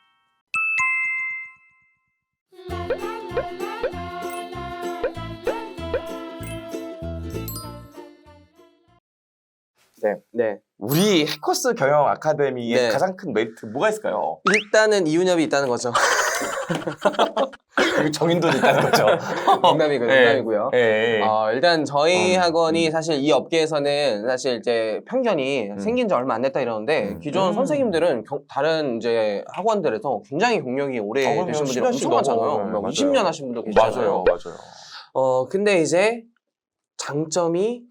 네. 네. 우리 해커스 경영 아카데미의 네. 가장 큰 메리트 뭐가 있을까요? 일단은 이윤엽이 있다는 거죠. 그리고 정인돈이 있다는 거죠. 농담이고요. 네. 일단 저희 학원이 음. 사실 이 업계에서는 사실 이제 편견이 생긴 지 얼마 안 됐다 이러는데 기존 선생님들은 다른 이제 학원들에서 굉장히 경력이 오래 되신 분들이 엄청 많잖아요. 막 20년 하신 분도 계시잖아요. 맞아요. 근데 이제 장점이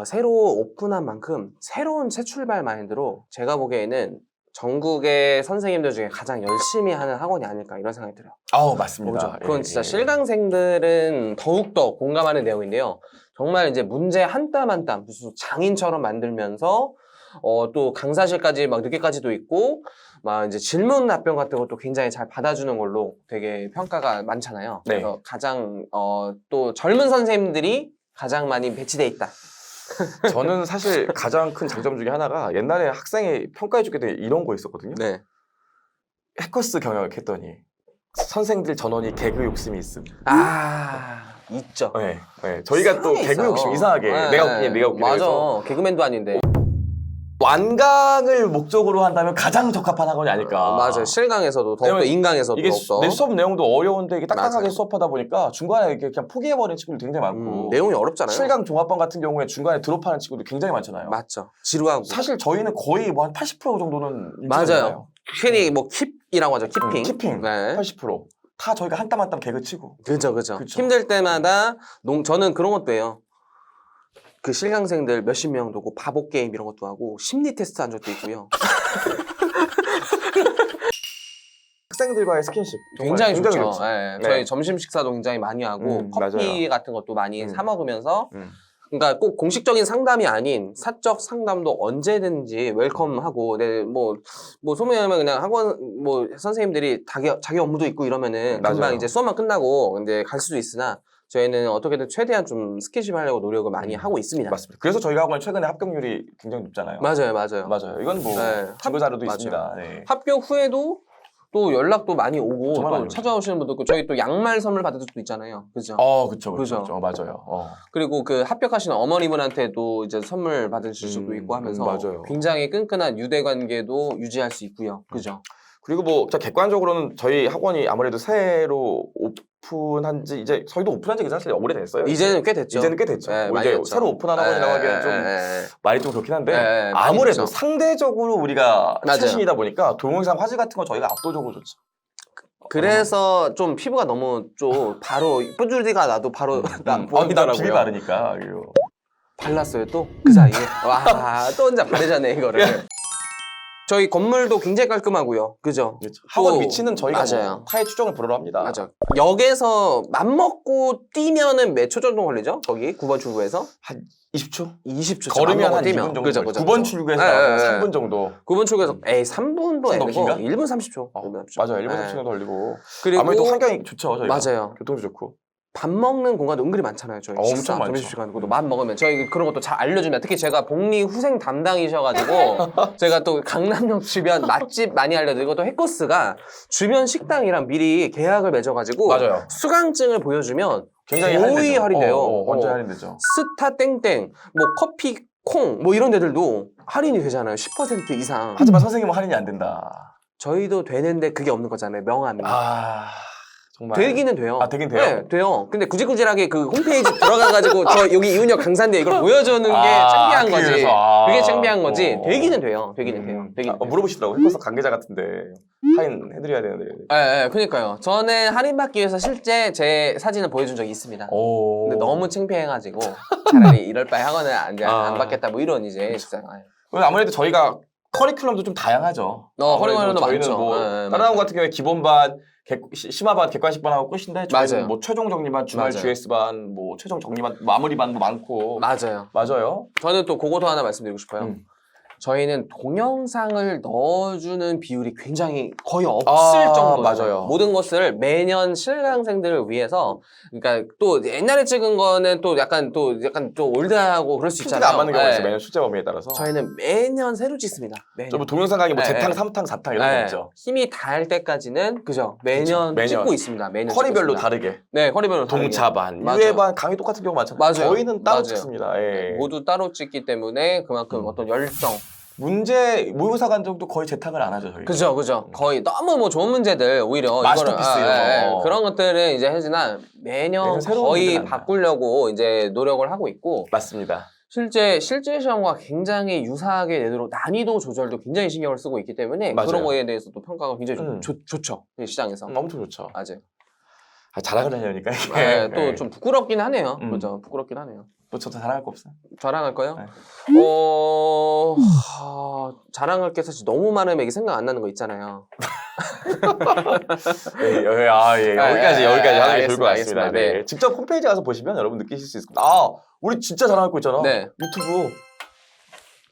새로 오픈한 만큼 새로운 새 출발 마인드로 제가 보기에는 전국의 선생님들 중에 가장 열심히 하는 학원이 아닐까 이런 생각이 들어요. 맞습니다. 그죠? 그건 진짜 예. 실강생들은 더욱더 공감하는 내용인데요. 정말 이제 문제 한 땀 한 땀 무슨 장인처럼 만들면서 또 강사실까지 막 늦게까지도 있고 막 이제 질문 답변 같은 것도 굉장히 잘 받아주는 걸로 되게 평가가 많잖아요. 네. 그래서 가장 또 젊은 선생님들이 가장 많이 배치돼 있다. 저는 사실 가장 큰 장점 중에 하나가 옛날에 학생이 평가해주게 된 이런 거 있었거든요. 네. 해커스 경영을 했더니 선생들 전원이 개그 욕심이 있음. 있죠. 네. 저희가 또 이상하게 개그 있어요. 욕심 이상하게 내가 웃기네. 맞아. 해서 개그맨도 아닌데. 완강을 목적으로 한다면 가장 적합한 학원이 아닐까. 맞아요. 실강에서도 더욱더 왜냐면 인강에서도 이게 더욱더. 내 수업 내용도 어려운데 이게 딱딱하게 맞아요. 수업하다 보니까 중간에 이렇게 그냥 포기해버리는 친구들 굉장히 많고 내용이 어렵잖아요. 실강 종합반 같은 경우에 중간에 드롭하는 친구들 굉장히 많잖아요. 맞죠. 지루하고. 사실 저희는 거의 뭐 한 80% 정도는 맞아요. 흔히 뭐 킵이라고 하죠. 키핑. 키핑 네. 80%. 다 저희가 한 땀 한 땀 개그 치고. 그죠. 그쵸. 힘들 때마다 저는 그런 것도 해요. 그 실강생들 몇십 명 두고 바보 게임 이런 것도 하고 심리 테스트 한 적도 있고요. 학생들과의 스킨십 굉장히 좋죠. 좋죠. 네. 네. 저희 점심 식사도 굉장히 많이 하고 커피 맞아요. 같은 것도 많이 사 먹으면서 음. 그러니까 꼭 공식적인 상담이 아닌 사적 상담도 언제든지 웰컴하고 뭐 소문이 나면 그냥 학원 뭐 선생님들이 자기 업무도 있고 이러면은 금방 맞아요. 이제 수업만 끝나고 이제 갈 수도 있으나 저희는 어떻게든 최대한 좀 스킨십 하려고 노력을 많이 하고 있습니다. 맞습니다. 그래서 저희가 학원 최근에 합격률이 굉장히 높잖아요. 맞아요. 이건 뭐 네. 증거 자료도 맞아요. 있습니다. 네. 합격 후에도 또 연락도 많이 오고 정말 또 많이 찾아오시는 분도 있고 저희 또 양말 선물 받을 수도 있잖아요. 그죠? 그쵸. 맞아요. 그리고 그 합격하시는 어머니분한테도 이제 선물 받으실 수도 있고 하면서 맞아요. 굉장히 끈끈한 유대 관계도 유지할 수 있고요. 그죠? 그리고 뭐 객관적으로는 저희 학원이 아무래도 새로 오픈한 지 이제 저희도 오픈한 지 사실 오래됐어요. 이제는 꽤 됐죠. 이제는 꽤 됐죠. 네, 뭐 많이 이제 됐죠. 새로 오픈한 학원이라고 하기에는 좀 말이 좀 그렇긴 한데 많이 아무래도 됐죠. 상대적으로 우리가 맞아요. 최신이다 보니까 동영상 화질 같은 건 저희가 압도적으로 좋죠. 그래서 좀 피부가 너무 좀 바로 뾰루지가 나도 바로 난 보이더라고요. 비비 바르니까 그리고 발랐어요 또? 그 사이에? 와, 또 혼자 바르잖아요 이거를. 저희 건물도 굉장히 깔끔하고요. 그죠? 학원 위치는 저희가 맞아요. 뭐 타의 추정을 불허로 합니다. 맞아. 역에서 맘먹고 뛰면은 몇 초 정도 걸리죠? 거기 9번 출구에서? 한 20초? 20초. 걸으면 한 2분 정도. 그죠. 9번 출구에서 나오면 3분 정도. 9번 출구에서 3분도 아니고 넘긴가? 1분 30초. 맞아요. 1분 30초 걸리고. 그리고 아무래도 환경이 좋죠. 저희가. 맞아요. 교통도 좋고. 밥 먹는 공간도 은근히 많잖아요. 저희 엄청 많죠. 점심시간 그것도 밥 먹으면 저희 그런 것도 잘 알려주면 특히 제가 복리 후생 담당이셔가지고 제가 또 강남역 주변 맛집 많이 알려드리고 또 해코스가 주변 식당이랑 미리 계약을 맺어가지고 맞아요. 수강증을 보여주면 굉장히 거의 할인돼요. 완전 할인되죠. 스타 땡땡 뭐 커피 콩 뭐 이런 데들도 할인이 되잖아요. 10% 이상. 하지만 선생님은 할인이 안 된다. 저희도 되는데 그게 없는 거잖아요. 명함이. 정말. 되기는 돼요. 되긴 돼요? 네, 돼요. 근데 구질구질하게 그 홈페이지 들어가가지고 저 여기 이윤혁 강사인데 이걸 보여주는 게 창피한 거지. 그게 창피한 거지. 되기는 돼요. 되기는 돼요. 물어보시더라고요. 해커스 관계자 같은데 할인 해드려야 되는데. 그러니까요. 저는 할인받기 위해서 실제 제 사진을 보여준 적이 있습니다. 근데 너무 창피해가지고 차라리 이럴 바에 학원을 안 받겠다 뭐 이런 이제 진짜. 아무래도 저희가 커리큘럼도 좀 다양하죠. 커리큘럼도 저희는 많죠. 뭐 다른 학원 같은 경우에 기본반 심화반, 객관식반 하고 끝인데 맞아요. 저희는 뭐 최종 정리반, 주말 맞아요. GS반, 뭐 최종 정리반, 마무리반도 많고. 맞아요. 맞아요. 저는 또 그것도 하나 말씀드리고 싶어요. 저희는 동영상을 넣어주는 비율이 굉장히 거의 없을 정도예요. 맞아요. 모든 것을 매년 신랑생들을 위해서, 그러니까 또 옛날에 찍은 거는 또 약간 좀 올드하고 그럴 수 있잖아요. 안 맞는 경우가 있어요. 네. 매년 출제 범위에 따라서. 저희는 매년 새로 찍습니다. 매년. 좀 동영상 강의 뭐 네, 재탕, 네. 3탕, 4탕 이런 거 있죠. 힘이 닿을 때까지는 그죠. 매년 매년. 찍고 있습니다. 매년 커리별로 찍고 있습니다. 다르게. 네, 커리별로 다르게. 동차반, 맞아요. 유해반, 강의 똑같은 경우 많잖아요. 맞아요. 저희는 따로 맞아요. 찍습니다. 예. 모두 따로 찍기 때문에 그만큼 어떤 열정. 모의고사 간정도 거의 재탕을 안 하죠, 저희. 그죠. 거의 너무 뭐 좋은 문제들 오히려 마스터피스 이런 거. 그런 것들은 이제 하지만 매년 새로운 거의 문제는 안 나요. 바꾸려고 이제 노력을 하고 있고 맞습니다. 실제 시험과 굉장히 유사하게 내도록 난이도 조절도 굉장히 신경을 쓰고 있기 때문에 맞아요. 그런 거에 대해서 또 평가가 굉장히 좋죠. 이 시장에서. 엄청 좋죠. 맞아요. 자랑을 하려니까 이게. 또 좀 부끄럽긴 하네요. 음. 그죠. 부끄럽긴 하네요. 또 저도 자랑할 거 없어요? 자랑할 거요? 네. 자랑할 게 사실 너무 많으면 이게 생각 안 나는 거 있잖아요. 여기까지 하는 게 좋을 것 알겠습니다, 같습니다. 네. 네. 직접 홈페이지 가서 보시면 여러분 느끼실 수 있습니다. 우리 진짜 자랑할 거 있잖아. 네. 유튜브.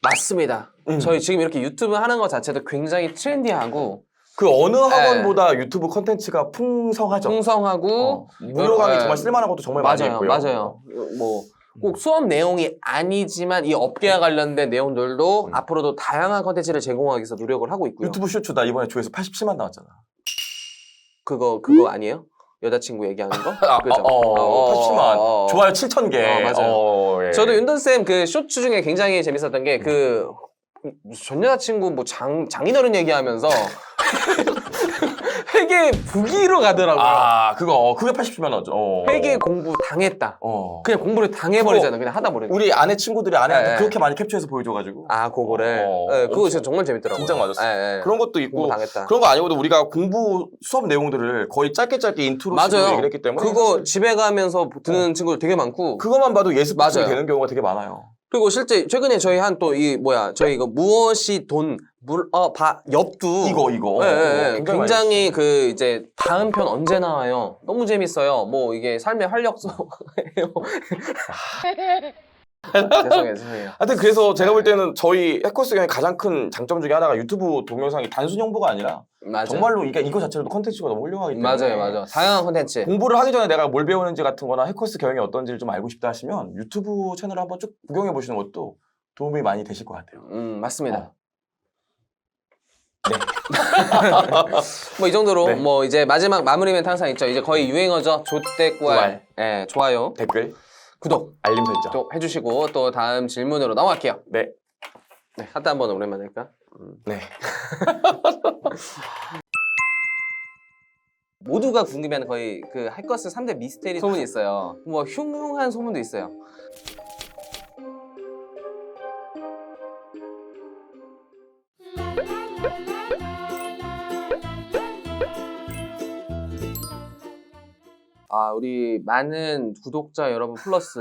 맞습니다. 저희 지금 이렇게 유튜브 하는 것 자체도 굉장히 트렌디하고 그 어느 학원보다 유튜브 컨텐츠가 풍성하죠. 풍성하고 무료 강의 정말 쓸만한 것도 정말 많이 있고요. 맞아요. 뭐 꼭 수업 내용이 아니지만 이 업계와 관련된 내용들도 앞으로도 다양한 컨텐츠를 제공하기 위해서 노력을 하고 있고요. 유튜브 쇼츠 나 이번에 조회수 87만 나왔잖아. 그거 아니에요? 여자친구 얘기하는 거? 그죠? 87만. 좋아요 7,000개. 맞아요. 예. 저도 윤돈쌤 그 쇼츠 중에 굉장히 재밌었던 게 전 여자친구 뭐 장인어른 얘기하면서 회계 부기로 가더라고요. 그게 87만 나왔죠. 회계 공부 당했다. 그냥 공부를 당해버리잖아. 그냥 하다 버리고. 우리 아내 친구들이 아내한테 네. 그렇게 많이 캡처해서 보여줘가지고. 그거를. 그거 진짜 정말 재밌더라고요. 진짜 맞았어요. 그런 것도 있고 공부 당했다. 그런 거 아니고도 우리가 공부 수업 내용들을 거의 짧게 인트로식으로 맞아요. 얘기를 했기 때문에 그거 사실 집에 가면서 듣는 친구들 되게 많고. 그것만 봐도 예습이 맞아요. 되는 경우가 되게 많아요. 그리고 실제 최근에 저희 저희 이거 무엇이 엽두 이거. 굉장히 그 이제 다음 편 언제 나와요? 너무 재밌어요. 뭐 이게 삶의 활력소예요. 죄송해요. 하여튼 그래서 제가 볼 때는 저희 해커스 경의 가장 큰 장점 중에 하나가 유튜브 동영상이 단순 홍보가 아니라 맞아요. 정말로 이거 자체로도 컨텐츠가 너무 훌륭하기 때문에 맞아요. 다양한 콘텐츠. 공부를 하기 전에 내가 뭘 배우는지 같은 거나 해커스 경영이 어떤지를 좀 알고 싶다 하시면 유튜브 채널을 한번 쭉 구경해 보시는 것도 도움이 많이 되실 것 같아요. 맞습니다. 뭐 이 정도로 네. 뭐 이제 마지막 마무리 멘트 항상 있죠. 이제 거의 유행어죠. 조댓구알. 네, 좋아요, 댓글, 구독 알림 설정. 또 해주시고 또 다음 질문으로 넘어갈게요. 네. 하트 한번 오랜만에 할까? 네. 모두가 궁금해하는 거의 그 할거스 3대 미스테리 소문이 있어요. 뭐 흉흉한 소문도 있어요. 우리 많은 구독자 여러분 플러스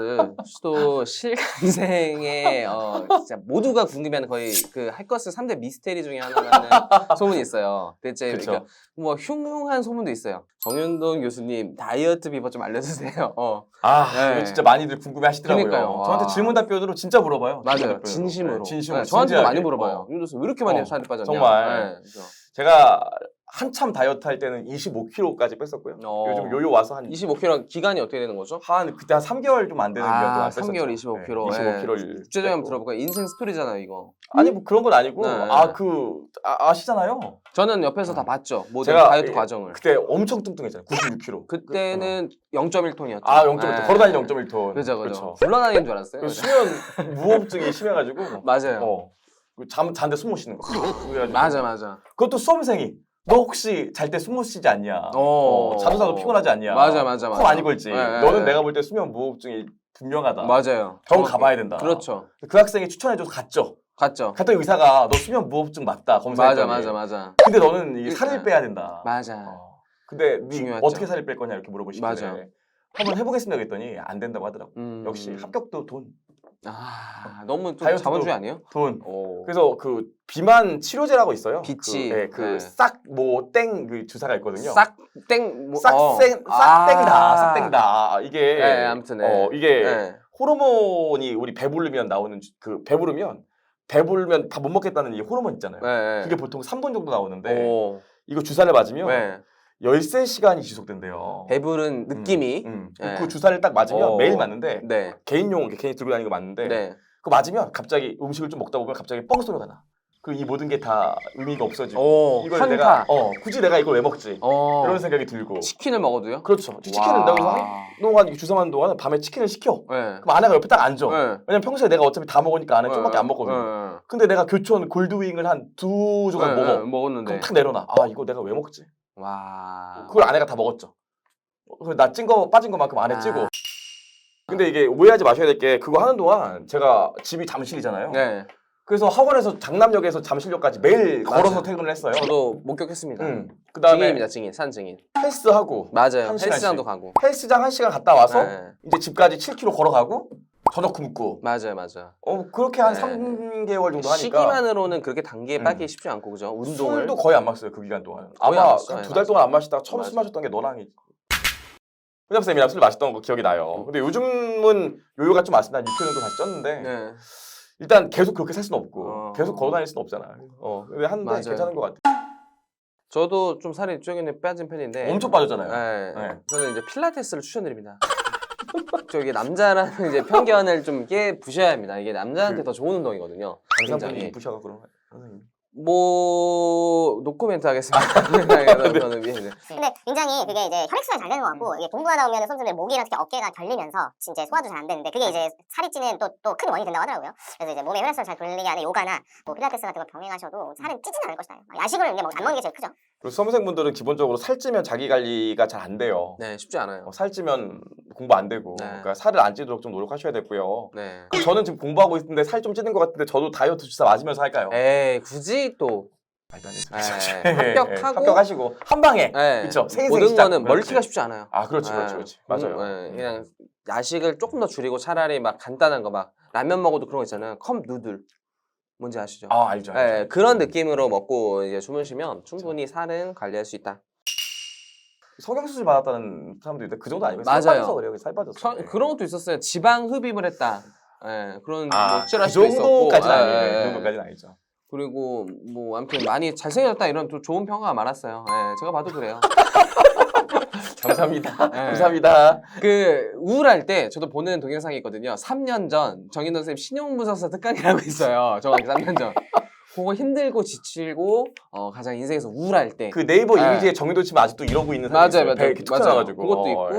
또 실감생의 진짜 모두가 궁금해하는 거의 그 할거스 3대 미스테리 중에 하나라는 소문이 있어요. 대체 그쵸. 그러니까 뭐 흉흉한 소문도 있어요. 정윤돈 교수님 다이어트 비법 좀 알려주세요. 네. 이거 진짜 많이들 궁금해 하시더라고요. 그러니까요. 저한테 질문 답변으로 진짜 물어봐요. 맞아요. 질문 답변으로. 진심으로. 네, 진심으로. 네, 저한테도 진지하게. 많이 물어봐요. 윤 교수 왜 이렇게 많이 살이 빠졌냐. 정말. 네, 그죠. 제가 한참 다이어트 할 때는 25kg까지 뺐었고요. 요즘 요요 와서 한 25kg 기간이 어떻게 되는 거죠? 그때 한 3개월 좀 안 되는 기간 동안 뺐었죠. 3개월 25kg. 25kg를 구체적으로 한번 들어볼까요? 인생 스토리잖아요, 이거. 아니 뭐 그런 건 아니고 네. 아시잖아요. 저는 옆에서 다 봤죠. 모든 제가 다이어트 과정을. 그때 엄청 뚱뚱했잖아요. 96kg. 그때는 0.1톤이었죠. 0.1톤. 걸어다니는 0.1톤. 그죠. 굴러다니는 줄 알았어요. 수면 무호흡증이 심해가지고 맞아요. 잔데 숨 못 쉬는 거. 그래가지고 맞아. 그것도 수험생이 너 혹시 잘 때 숨 못 쉬지 않냐? 자도 피곤하지 않냐? 맞아. 코 많이 걸지. 네, 너는 네. 내가 볼 때 수면 무호흡증이 분명하다. 맞아요. 병원 가봐야 된다. 그렇죠. 그 학생이 추천해줘서 갔죠. 갔더니 의사가 너 수면 무호흡증 맞다 검사했더니. 맞아. 근데 너는 이게 살을 빼야 된다. 맞아. 근데 네 중요하죠. 어떻게 살을 뺄 거냐 이렇게 물어보시길래 맞아. 한번 해보겠습니다 그랬더니 안 된다고 하더라고. 음. 역시 합격도 돈. 너무 좀 다이어트도 자본주의 아니에요? 돈. 오. 그래서 그 비만 치료제라고 있어요. 비치. 그, 네, 그 싹 뭐 땡 그 주사가 있거든요. 싹땡 싹땡다. 이게 네, 아무튼 네. 이게 네. 호르몬이 우리 배부르면 나오는 그 배부르면 다 못 먹겠다는 이 호르몬 있잖아요. 네. 그게 보통 3분 정도 나오는데 오. 이거 주사를 맞으면 네. 13시간이 지속된대요. 배부른 느낌이. 그 주사를 딱 맞으면 매일 맞는데 네. 개인용 개인이 들고 다니는 거 맞는데 네. 그거 맞으면 갑자기 음식을 좀 먹다 보면 갑자기 뻥 소리가 나. 그리고 이 모든 게 다 의미가 없어지고 이걸 내가 굳이 내가 이걸 왜 먹지? 이런 생각이 들고. 치킨을 먹어도요? 그렇죠. 치킨은 내가 한동안 주사만 동안 밤에 치킨을 시켜. 네. 그럼 아내가 옆에 딱 앉아. 네. 왜냐면 평소에 내가 어차피 다 먹으니까 아내 좀밖에 안 먹거든요. 근데 내가 교촌 골드윙을 한 2조각 먹었는데. 그럼 탁 내려놔. 아 이거 내가 왜 먹지? 와. 그걸 아내가 다 먹었죠. 나 찐 거 빠진 것만큼 아내 찌고. 근데 이게 오해하지 마셔야 될 게 그거 하는 동안 제가 집이 잠실이잖아요. 네. 그래서 학원에서 장남역에서 잠실역까지 매일 걸어서 퇴근을 했어요. 저도 목격했습니다. 그다음에 증인입니다, 증인. 산 증인. 헬스하고 맞아요. 한 헬스장도 시간씩. 가고. 헬스장 1시간 갔다 와서 네. 이제 집까지 7km 걸어가고 저녁 굶고 맞아요. 그렇게 한 네. 3개월 정도 하니까 시기만으로는 그렇게 단계에 빠지기 쉽지 않고 그죠? 운동을. 술도 거의 안 마셨어요 그 기간 동안. 거의 안 아마 마셨어요. 한 2달 동안 안 마시다가 처음 맞아. 술 마셨던 게 너랑이. 훈남쌤이랑 술 마셨던 거 기억이 나요. 근데 요즘은 요요가 좀 왔습니다. 한 6kg 정도 다시 쪘는데 네. 일단 계속 그렇게 살 수는 없고 계속 걸어 다닐 수는 없잖아요. 근데 하는데 맞아요. 괜찮은 것 같아요. 저도 좀 살이 최근에 빠진 편인데. 엄청 빠졌잖아요. 네. 네. 저는 이제 필라테스를 추천드립니다. 저기 남자라는 이제 편견을 좀 깨부셔야 합니다. 이게 남자한테 더 좋은 운동이거든요. 강사분이 굉장히. 이쁘셔서 그런 거예요. 선생님. 뭐 노코멘트 하겠습니다. 저는 네. 근데 굉장히 그게 이제 혈액순환이 잘 되는 것 같고 이게 공부하다 보면 선수들 목이랑 특히 어깨가 결리면서 진짜 소화도 잘 안 되는데 그게 이제 살이 찌는 또 큰 원인이 된다고 하더라고요. 그래서 이제 몸의 혈액순환 잘 돌리게 하는 요가나 뭐 필라테스 같은 거 병행하셔도 살은 찌지는 않을 것이다. 야식을 이제 뭐 안 먹는 게 제일 크죠. 그리고 수험생분들은 기본적으로 살찌면 자기 관리가 잘 안 돼요. 네, 쉽지 않아요. 살찌면 공부 안 되고 네. 그러니까 살을 안 찌도록 좀 노력하셔야 되고요. 네. 저는 지금 공부하고 있는데 살 좀 찌는 것 같은데 저도 다이어트 주사 맞으면서 할까요? 에이, 굳이 또 말도 안 네. 되죠. 합격하고 합격하시고 한 방에 네. 그렇죠. 모든 거는 멀티가 쉽지 않아요. 아 그렇지. 맞아요. 네. 그냥 야식을 조금 더 줄이고 차라리 막 간단한 거 막 라면 먹어도 그런 거 있잖아요. 컵 누들. 뭔지 아시죠? 아 알죠. 네, 그런 느낌으로 먹고 이제 주무시면 충분히 살은 관리할 수 있다. 성형수술 받았다는 사람도 있는데 그 정도 아니고 맞아요. 살 빠져서 그래요. 살 빠졌어. 그런 것도 있었어요. 지방 흡입을 했다. 네, 그런 녹취를 할 그 수도 있었고. 정도까지는 아니에요. 네, 그 정도까지는 아니죠. 그리고 뭐 아무튼 많이 잘생겼다 이런 또 좋은 평가가 많았어요. 네, 제가 봐도 그래요. 감사합니다. 네. 감사합니다. 그 우울할 때 저도 보는 동영상이 있거든요. 3년 전 정인호 선생님 신용무서사 특강이라고 있어요. 정확히 3년 전. 그거 힘들고 지치고 가장 인생에서 우울할 때. 그 네이버 네. 이미지에 정의도 치면 아직도 이러고 있는 맞아요, 사람이 있어요. 맞아요. 이렇게 툭 쳐놔가지고. 그것도 있고.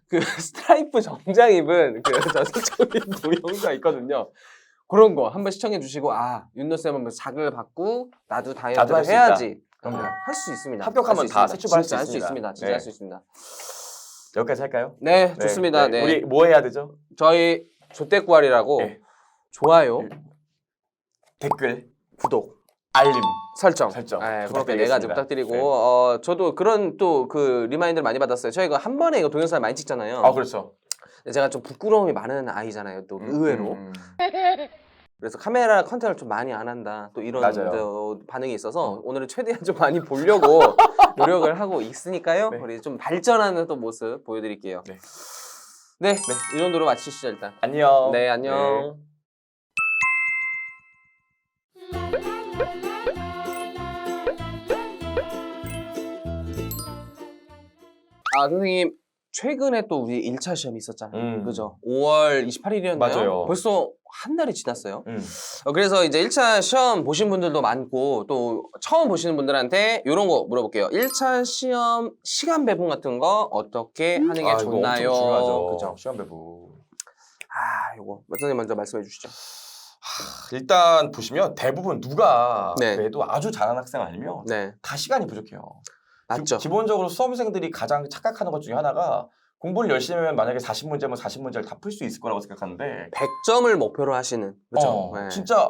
그 스트라이프 정장 입은 그 전설적인 동영상 있거든요. 그런 거 한번 시청해 주시고 윤노쌤 한번 자극을 받고 나도 나도 다이어트를 할수 해야지. 그럼요. 할 수 있습니다. 합격하면 할수 다 있습니다. 세출받을 진짜 수 할 수 있습니다. 있습니다. 진짜 네. 할 수 있습니다. 여기까지 할까요? 네, 좋습니다. 네. 우리 뭐 해야 되죠? 저희 조떼꾸알이라고 네. 좋아요, 댓글, 구독, 알림. 설정. 네, 그렇게 네 가지 부탁드리겠습니다. 부탁드리고 저도 그런 또 그 리마인드를 많이 받았어요. 저희가 한 번에 이거 동영상을 많이 찍잖아요. 아 그렇죠. 제가 좀 부끄러움이 많은 아이잖아요. 또 의외로. 그래서 카메라 컨택을 좀 많이 안 한다. 또 이런 맞아요. 반응이 있어서 오늘은 최대한 좀 많이 보려고 노력을 하고 있으니까요. 네. 우리 좀 발전하는 또 모습 보여드릴게요. 네, 이 정도로 마치시죠 일단. 안녕. 네, 안녕. 선생님 최근에 또 우리 1차 시험이 있었잖아요. 그죠? 5월 28일이었나요? 맞아요. 벌써 한 달이 지났어요. 그래서 이제 1차 시험 보신 분들도 많고 또 처음 보시는 분들한테 이런 거 물어볼게요. 1차 시험 시간 배분 같은 거 어떻게 하는 게 좋나요? 이거 엄청 중요하죠. 그죠? 시간 배분. 이거 선생님 먼저 말씀해 주시죠. 일단 보시면 대부분 누가 네. 그래도 아주 잘하는 학생 아니면 네, 다 시간이 부족해요. 맞죠? 기본적으로 수험생들이 가장 착각하는 것 중에 하나가 공부를 열심히 하면 만약에 40문제면 40문제를 다 풀 수 있을 거라고 생각하는데 100점을 목표로 하시는 그죠? 네. 진짜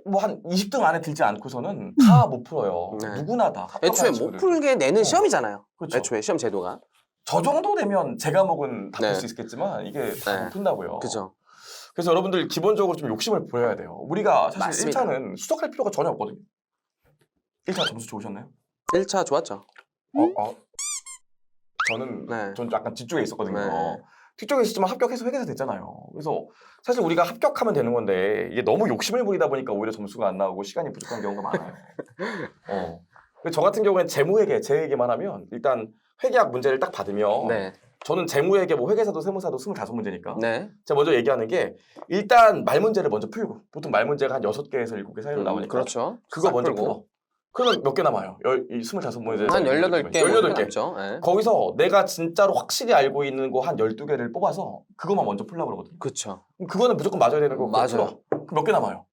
뭐 한 20등 안에 들지 않고서는 다 못 풀어요. 네. 누구나 다. 애초에 합격하는 못 친구들. 풀게 내는 시험이잖아요. 그렇죠. 애초에 시험 제도가. 저 정도 되면 제 과목은 다 풀 네. 수 있겠지만 이게 다 네. 못 푼다고요. 그죠? 그래서 여러분들 기본적으로 좀 욕심을 부려야 돼요. 우리가 사실 맞습니다. 1차는 수석할 필요가 전혀 없거든요. 1차 점수 좋으셨나요? 1차 좋았죠. 저는 네. 전 약간 뒤쪽에 있었거든요. 네. 뒤쪽에 있었지만 합격해서 회계사 됐잖아요. 그래서 사실 우리가 합격하면 되는 건데 이게 너무 욕심을 부리다 보니까 오히려 점수가 안 나오고 시간이 부족한 경우가 많아요. 저 같은 경우에는 재무회계, 제 얘기만 하면 일단 회계학 문제를 딱 받으면 네. 저는 재무회계, 뭐 회계사도 세무사도 25문제니까 네. 제가 먼저 얘기하는 게 일단 말 문제를 먼저 풀고 보통 말 문제가 한 6개에서 7개 사이로 나오니까 그렇죠. 그거 싹 먼저 풀고. 풀어. 그러면 몇 개 남아요? 이 25문제에서 한 18개 18개. 남죠. 네. 거기서 내가 진짜로 확실히 알고 있는 거 한 12개를 뽑아서 그것만 먼저 풀려고 그러거든요. 그렇죠. 그럼 그거는 무조건 맞아야 되는 거고 맞아요. 풀어. 그럼 몇 개 남아요?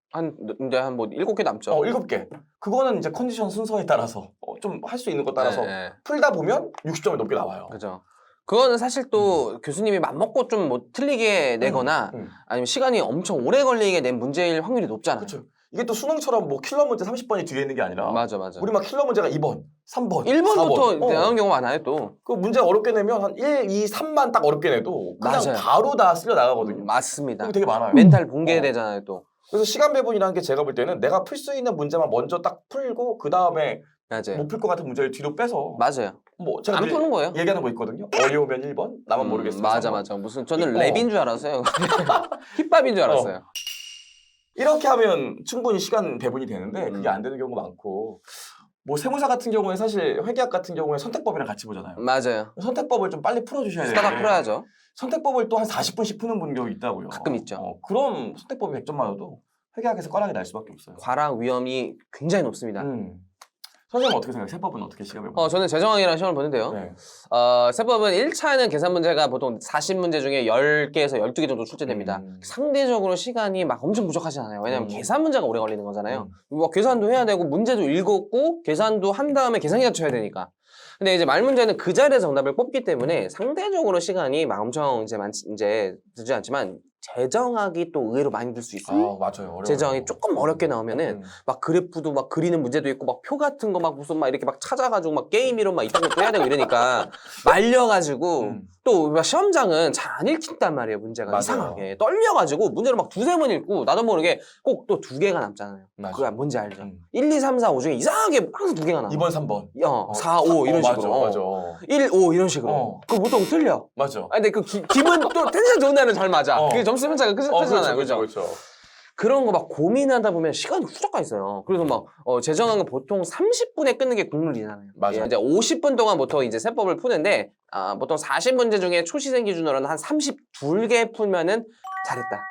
근데 한 뭐 7개 남죠. 7개. 그거는 이제 컨디션 순서에 따라서 좀 할 수 있는 것 따라서 네. 풀다 보면 60점이 넘게 나와요. 그죠. 그거는 사실 또 교수님이 맘먹고 좀 뭐 틀리게 내거나 아니면 시간이 엄청 오래 걸리게 낸 문제일 확률이 높잖아요. 그렇죠. 이게 또 수능처럼 뭐 킬러 문제 30번이 뒤에 있는 게 아니라 맞아. 우리 막 킬러 문제가 2번, 3번, 1번부터 4번. 나오는 경우가 많아요 또. 그 문제 어렵게 내면 한 1, 2, 3만 딱 어렵게 내도 그냥 맞아요. 바로 다 쓸려 나가거든요. 맞습니다. 그게 되게 많아요. 멘탈 붕괴되잖아요 또. 그래서 시간 배분이라는 게 제가 볼 때는 내가 풀 수 있는 문제만 먼저 딱 풀고 그 다음에 맞아요. 못 풀 것 같은 문제를 뒤로 빼서 맞아요. 뭐 제가 안 늘 푸는 거예요. 얘기하는 거 있거든요. 어려우면 1번, 나만 모르겠으면 맞아 3번. 무슨 저는 어. 랩인 줄 알았어요. 힙합인 줄 알았어요. 이렇게 하면 충분히 시간 배분이 되는데 그게 안 되는 경우가 많고 뭐 세무사 같은 경우에 사실 회계학 같은 경우에 선택법이랑 같이 보잖아요. 맞아요. 선택법을 좀 빨리 풀어주셔야 돼요. 쓰다가 풀어야죠. 선택법을 또 한 40분씩 푸는 분도 있다고요. 가끔 있죠. 그럼 선택법이 100점 맞아도 회계학에서 꽈락이 날 수밖에 없어요. 과락 위험이 굉장히 높습니다. 선생님은 어떻게 생각해요? 세법은 어떻게 시간 배분? 저는 재정학이라는 시험을 보는데요. 네. 세법은 1차는 계산 문제가 보통 40문제 중에 10개에서 12개 정도 출제됩니다. 상대적으로 시간이 막 엄청 부족하지 않아요. 왜냐면 계산 문제가 오래 걸리는 거잖아요. 막 계산도 해야 되고 문제도 읽었고 계산도 한 다음에 계산기가 쳐야 되니까. 근데 이제 말 문제는 그 자리에서 정답을 뽑기 때문에 상대적으로 시간이 막 엄청 이제 들지 않지만 재정학이 또 의외로 많이 들 수 있어요. 맞아요. 어려워요. 재정이 조금 어렵게 나오면은 막 그래프도 막 그리는 문제도 있고 막 표 같은 거 막 무슨 막 이렇게 막 찾아가지고 막 게임 이론 막 이딴 것도 해야 되고 이러니까 말려가지고 또 막 시험장은 잘 안 읽힌단 말이에요. 문제가 맞아요. 이상하게 떨려가지고 문제를 막 두세 번 읽고 나도 모르게 꼭 또 2개가 남잖아요. 맞아. 그거 뭔지 알죠? 1, 2, 3, 4, 5 중에 이상하게 항상 2개가 남아. 2번, 3번. 4, 5 이런 식으로. 맞아. 1, 5 이런 식으로. 그거 보통 틀려. 맞아. 근데 그 기분 또 텐션 좋은 날은 잘 맞아. 그게 점수 편차가 크잖아요. 그렇죠. 그런 거 막 고민하다 보면 시간이 후적 가 있어요. 그래서 막 재정학은 보통 30분에 끊는 게 국룰이잖아요. 맞아요. 이제 50분 동안부터 이제 세법을 푸는데 보통 40문제 중에 초시생 기준으로는 한 32개 풀면은 잘했다.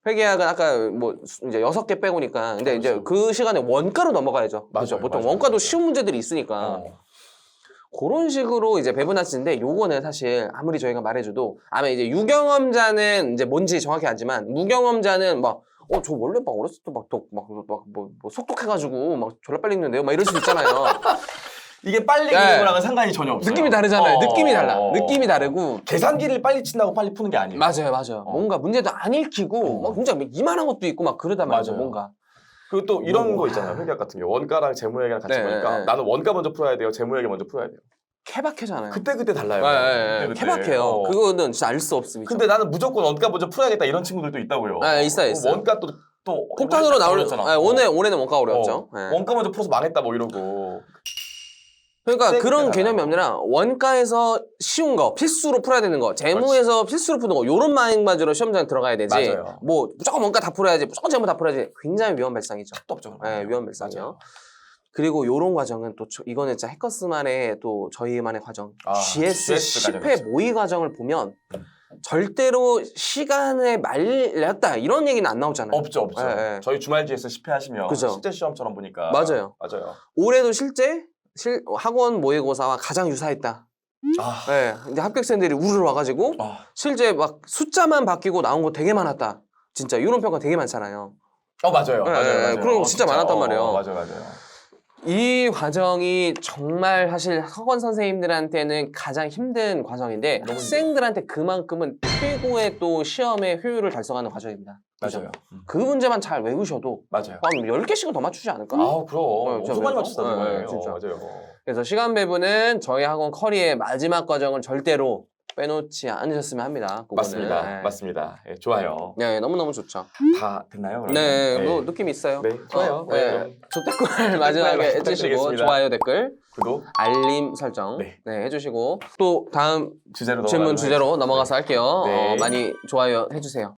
회계학은 아까 뭐 이제 6개 빼고니까 근데 이제 그 시간에 원가로 넘어가야죠. 그렇죠. 보통 맞아요. 원가도 쉬운 문제들이 있으니까. 그런 식으로 이제 배분하시는데 요거는 사실 아무리 저희가 말해줘도 아마 이제 유경험자는 이제 뭔지 정확히 알지만 무경험자는 막 저 원래 막 어렸을 때 막 뭐 속독해가지고 막 졸라 빨리 읽는데요 막 이럴 수도 있잖아요. 이게 빨리 읽는 거랑은 상관이 전혀 없어요. 느낌이 다르잖아요. 느낌이 달라. 느낌이 다르고 계산기를 빨리 친다고 빨리 푸는 게 아니에요. 맞아요. 뭔가 문제도 안 읽히고 막 진짜 이만한 것도 있고 막 그러단 말이죠. 맞아요. 뭔가. 그리고 또 이런 거 있잖아요. 회계학 같은 경우 원가랑 재무회계랑 같이 보니까 나는 원가 먼저 풀어야 돼요. 재무회계 먼저 풀어야 돼요. 케바케잖아요. 그때 달라요. 그때. 케바케요. 그거는 진짜 알 수 없습니다. 근데 나는 무조건 원가 먼저 풀어야겠다 이런 친구들도 있다고요. 있어요. 원가 또 폭탄으로 나올 어렵잖아. 올해는 원가 어려웠죠. 원가 먼저 풀어서 망했다 뭐 이러고. 그러니까 그런 개념이 아니라 원가에서 쉬운 거, 필수로 풀어야 되는 거, 재무에서 필수로 푸는 거 요런 마인드로 시험장에 들어가야 되지. 맞아요. 뭐 무조건 원가 다 풀어야지, 무조건 재무 다 풀어야지. 굉장히 위험 발상이죠. 또 없죠. 위험 발상이요. 그리고 요런 과정은 또 이거는 진짜 해커스만의 또 저희만의 과정. GS 10회 모의 과정을 보면 절대로 시간에 말렸다 이런 얘기는 안 나오잖아요. 없죠. 저희 주말 GS 10회 하시면 그죠. 실제 시험처럼 보니까 맞아요. 올해도 실제 학원 모의고사와 가장 유사했다. 이제 합격생들이 우르르 와가지고 실제 막 숫자만 바뀌고 나온 거 되게 많았다. 진짜 이런 평가 되게 많잖아요. 맞아요. 그런 거 진짜 많았단 말이에요. 맞아요. 이 과정이 정말 사실 학원 선생님들한테는 가장 힘든 과정인데 학생들한테 그만큼은 최고의 또 시험의 효율을 달성하는 과정입니다. 맞아요. 그 문제만 잘 외우셔도 맞아요. 한 10개씩은 더 맞추지 않을까? 그럼. 엄청 많이 맞추시더라고요. 진짜. 맞아요. 그래서 시간 배분은 저희 학원 커리의 마지막 과정을 절대로 빼놓지 않으셨으면 합니다. 그거는. 맞습니다. 네. 맞습니다. 예, 좋아요. 네, 너무너무 좋죠. 다 됐나요? 그러면? 네, 뭐 느낌 있어요. 네, 좋아요. 네. 저 댓글 마지막에 해주시고 부탁드리겠습니다. 좋아요 댓글, 구독 알림 설정 네. 해주시고 또 다음 주제로 질문 넘어가도록 주제로 하겠습니다. 넘어가서 할게요. 네. 많이 좋아요 해주세요.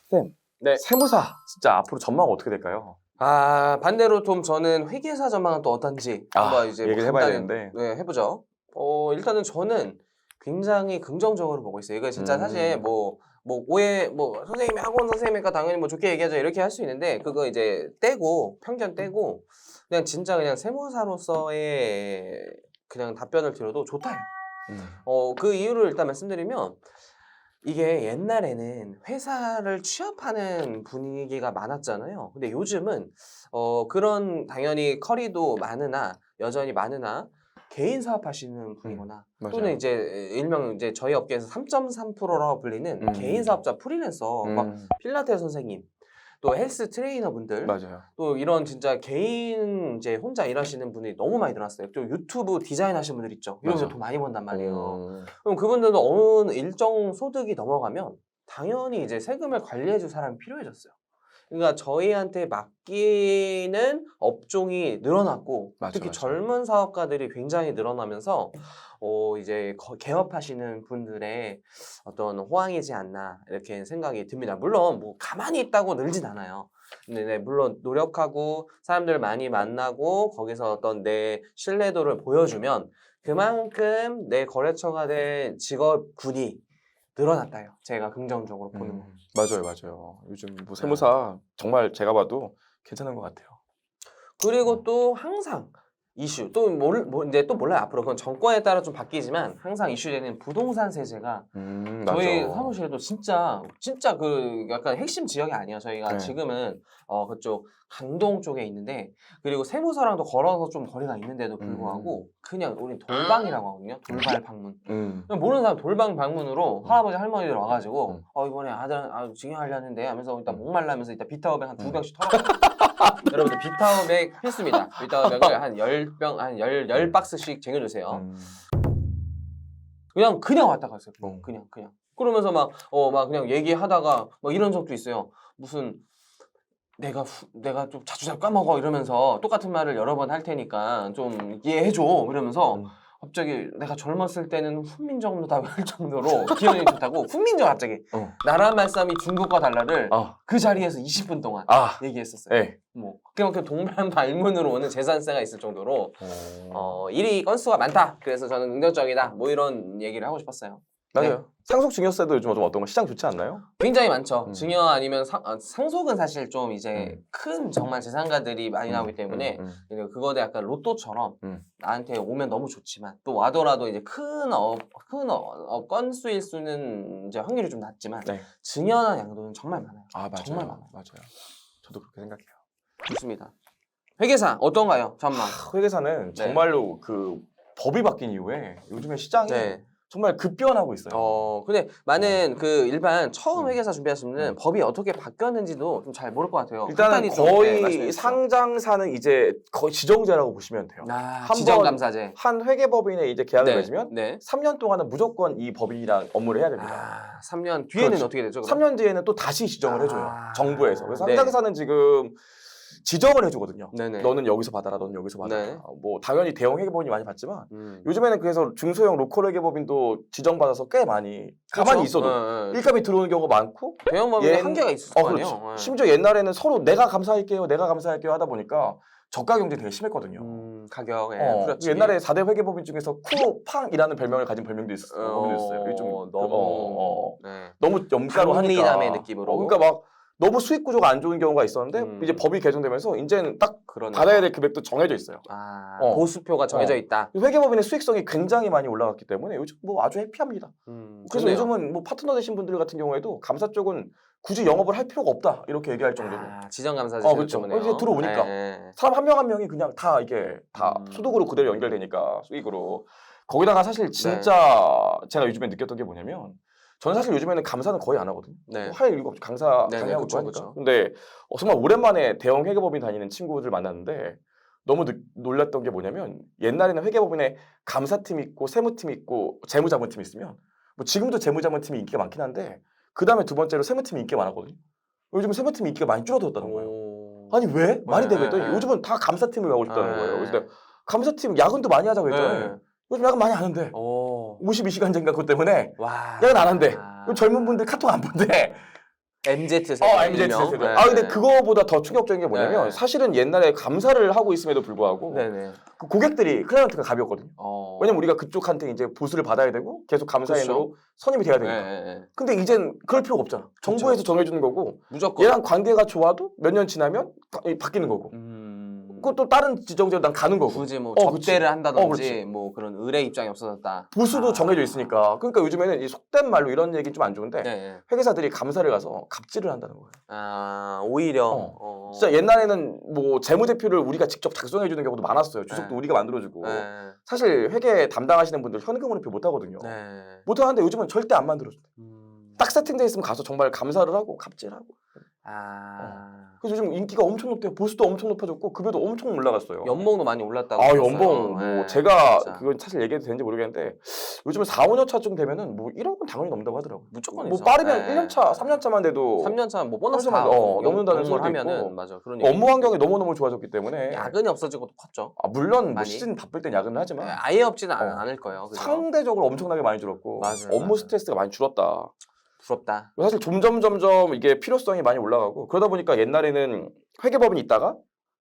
쌤, 네. 세무사 진짜 앞으로 전망 어떻게 될까요? 반대로 좀 저는 회계사 전망은 또 어떤지 한번 이제 얘기를 해봐야 되는데. 네, 해보죠. 일단은 저는 굉장히 긍정적으로 보고 있어요. 이거 진짜 사실 오해 선생님이 학원 선생님이니까 당연히 뭐 좋게 얘기하죠 이렇게 할 수 있는데 그거 이제 떼고 편견 떼고 그냥 진짜 그냥 세무사로서의 그냥 답변을 드려도 좋다. 그 이유를 일단 말씀드리면 이게 옛날에는 회사를 취업하는 분위기가 많았잖아요. 근데 요즘은 그런 당연히 커리도 많으나 여전히 많으나 개인 사업하시는 분이거나 맞아요. 또는 이제 일명 이제 저희 업계에서 3.3%라고 불리는 개인 사업자 프리랜서 막 필라테스 선생님 또 헬스 트레이너 분들 맞아요. 또 이런 진짜 개인 이제 혼자 일하시는 분이 너무 많이 늘었어요. 또 유튜브 디자인 하시는 분들 있죠. 이러면서 맞아. 돈 많이 번단 말이에요. 그럼 그분들도 어느 일정 소득이 넘어가면 당연히 이제 세금을 관리해줄 사람이 필요해졌어요. 그러니까 저희한테 맡기는 업종이 늘어났고 맞아, 특히 맞아. 젊은 사업가들이 굉장히 늘어나면서 이제 개업하시는 분들의 어떤 호황이지 않나 이렇게 생각이 듭니다. 물론 뭐 가만히 있다고 늘진 않아요. 근데 네, 물론 노력하고 사람들 많이 만나고 거기서 어떤 내 신뢰도를 보여주면 그만큼 내 거래처가 된 직업군이 늘어났다요. 제가 긍정적으로 보는 거. 맞아요. 요즘 뭐 세무사 정말 제가 봐도 괜찮은 것 같아요. 그리고 또 항상 이슈 이제 또 몰라요. 앞으로 그건 정권에 따라 좀 바뀌지만 항상 이슈되는 부동산 세제가 저희 맞아. 사무실에도 진짜 그 약간 핵심 지역이 아니에요. 저희가 네. 지금은 그쪽 강동 쪽에 있는데 그리고 세무서랑도 걸어서 좀 거리가 있는데도 불구하고 그냥 우린 돌방이라고 하거든요. 돌발 방문. 그냥 모르는 사람 돌방 방문으로 할아버지 할머니들 와가지고 이번에 아들 증여하려는데 하면서 일단 목말라면서 일단 비타오백 한 2병씩 털어가요. 여러분들 비타오백 필수입니다. 비타오백을 한 10병 한 10박스씩 쟁여주세요. 그냥 왔다 갔어요. 그냥 그러면서 막 그냥 얘기하다가 막 이런 적도 있어요. 무슨 내가 좀 자주 까먹어 이러면서 똑같은 말을 여러 번 할 테니까 좀 이해해줘 이러면서 갑자기 내가 젊었을 때는 훈민정음도 할 정도로 기억이 좋다고 훈민정 갑자기 나라 말싸움이 중국과 달라를 그 자리에서 20분 동안 얘기했었어요. 네. 뭐 그만큼 동반발문으로 오는 재산세가 있을 정도로 일이 건수가 많다. 그래서 저는 긍정적이다. 뭐 이런 얘기를 하고 싶었어요. 맞아요. 네. 상속증여세도 요즘 좀 어떤 거 시장 좋지 않나요? 굉장히 많죠. 증여 아니면 상속은 사실 좀 이제 큰 정말 재산가들이 많이 나오기 때문에 그거에 약간 로또처럼 나한테 오면 너무 좋지만 또 와더라도 이제 큰 건수일 수는 이제 확률이 좀 낮지만 증여나 양도는 정말 많아요. 맞아요. 정말 많아요. 맞아요. 저도 그렇게 생각해요. 좋습니다. 회계사 어떤가요? 전망. 회계사는 정말로 그 법이 바뀐 이후에 요즘에 시장이 정말 급변하고 있어요. 근데 많은 그 일반 처음 회계사 준비하시는 분은 법이 어떻게 바뀌었는지도 좀 잘 모를 것 같아요. 일단은 거의 상장사는 이제 거의 지정제라고 보시면 돼요. 지정감사제. 한 회계법인에 이제 계약을 맺으면 3년 3년 동안은 무조건 이 법인이랑 업무를 해야 됩니다. 3년 뒤에는 그렇죠. 어떻게 되죠? 그럼? 3년 뒤에는 또 다시 지정을 해줘요. 정부에서. 그래서 상장사는 지금 지정을 해주거든요. 너는 여기서 받아라, 너는 여기서 받아라. 뭐 당연히 대형 회계법인이 많이 받지만 요즘에는 그래서 중소형 로컬 회계법인도 지정받아서 꽤 많이 가만히 있어도 일감이 들어오는 경우가 많고 대형 법인에 한계가 있을 거 아니에요. 심지어 옛날에는 서로 내가 감사할게요 하다 보니까 저가 경쟁이 되게 심했거든요. 가격. 옛날에 4대 회계법인 중에서 쿠팡이라는 별명을 가진 별명도 있었어요. 좀 너무 염가로 하니까. 한리남의 느낌으로. 그러니까 막 너무 수익 구조가 안 좋은 경우가 있었는데 이제 법이 개정되면서 이제는 딱 받아야 될 금액도 정해져 있어요. 보수표가 정해져 있다. 회계법인의 수익성이 굉장히 많이 올라갔기 때문에 요즘 뭐 아주 해피합니다. 그래서 요즘은 뭐 파트너 되신 분들 같은 경우에도 감사 쪽은 굳이 영업을 할 필요가 없다 이렇게 얘기할 정도로. 지정감사제 그렇죠. 때문에요. 이제 들어오니까 사람 한 명 한 명이 그냥 다 이게 다 소득으로 그대로 연결되니까 수익으로. 거기다가 사실 진짜 제가 요즘에 느꼈던 게 뭐냐면 저는 사실 요즘에는 감사는 거의 안 하거든요. 네. 할 이유가 없죠. 강사 네네, 강의하고 그쵸, 하니까. 그쵸. 근데 정말 오랜만에 대형 회계법인 다니는 친구들 만났는데 너무 놀랐던 게 뭐냐면 옛날에는 회계법인에 감사팀 있고 세무팀 있고 재무자문팀 있으면 뭐 지금도 재무자문팀이 인기가 많긴 한데 그 다음에 두 번째로 세무팀이 인기가 많았거든요. 요즘 세무팀이 인기가 많이 줄어들었다는 거예요. 오. 아니 왜? 말이 네, 되겠더니 네. 요즘은 다 감사팀을 가고 싶다는 네. 거예요. 그래서 내가 감사팀 야근도 많이 하자고 했더니 네. 요즘 야근 많이 안 한대. 오. 52시간제인가 그것 때문에 와. 야근 안 한대. 젊은 분들 카톡 안 본대. MZ 세대. MZ 일명. 세대. 네. 근데 그거보다 더 충격적인 게 뭐냐면 네. 사실은 옛날에 감사를 하고 있음에도 불구하고 네네. 그 고객들이 클라이언트가 갑이었거든요. 어. 왜냐면 우리가 그쪽한테 이제 보수를 받아야 되고 계속 감사인으로 그쵸. 선임이 돼야 되니까. 네. 근데 이젠 그럴 필요가 없잖아. 정부에서 정해주는 거고 무조건. 얘랑 관계가 좋아도 몇 년 지나면 바뀌는 거고. 그것도 다른 지정제로 난 가는 거고. 굳이 뭐 그치. 접대를 한다든지 그렇지. 뭐 그런 의뢰 입장이 없어졌다. 보수도 정해져 있으니까. 그러니까 요즘에는 이 속된 말로 이런 얘기는 좀 안 좋은데 네. 회계사들이 감사를 가서 갑질을 한다는 거예요. 아 오히려. 진짜 옛날에는 뭐 재무제표를 우리가 직접 작성해 주는 경우도 많았어요. 주석도 네. 우리가 만들어주고. 네. 사실 회계 담당하시는 분들 현금으로 표 못 하거든요. 네. 못 하는데 요즘은 절대 안 만들어줘. 딱 세팅돼 있으면 가서 정말 감사를 하고 갑질하고. 그래서 요즘 인기가 엄청 높대요. 보수도 엄청 높아졌고 급여도 엄청 올라갔어요. 연봉도 많이 올랐다고. 연봉 들었어요. 뭐 네, 제가 진짜. 그건 사실 얘기해도 되는지 모르겠는데 요즘은 4, 5년 차쯤 되면은 뭐 1억은 당연히 넘는다고 하더라고요. 무조건이죠. 뭐 빠르면 네. 1년 차, 3년 차만 돼도 3년 차 뭐 보너스 보너스만, 다 넘는다는 소리도 하면은 있고. 맞아. 그런 업무 환경이 너무너무 좋아졌기 때문에 야근이 없어진 것도 컸죠. 물론 뭐 많이. 시즌 바쁠 땐 야근을 하지만 네, 아예 없지는 않을 거예요. 그죠? 상대적으로 엄청나게 많이 줄었고 맞아요, 업무 맞아요. 스트레스가 많이 줄었다. 부럽다. 사실 점점 이게 필요성이 많이 올라가고 그러다 보니까 옛날에는 회계법인이 있다가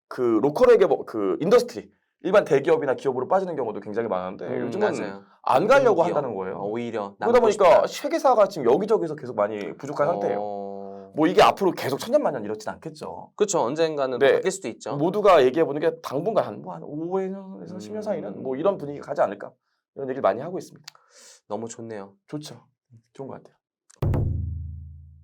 그 로컬 회계법 그 인더스트리 일반 대기업이나 기업으로 빠지는 경우도 굉장히 많은데 요즘은 맞아요. 안 가려고 기업. 한다는 거예요. 오히려 그러다 남고 보니까 싶다. 회계사가 지금 여기저기서 계속 많이 부족한 상태예요. 뭐 이게 앞으로 계속 천년만년 이렇진 않겠죠. 그렇죠. 언젠가는 네. 또 바뀔 수도 있죠. 모두가 얘기해 보는 게 당분간 한 5년에서 10년 사이는 뭐 이런 분위기가 가지 않을까 이런 얘기를 많이 하고 있습니다. 너무 좋네요. 좋죠. 좋은 것 같아요.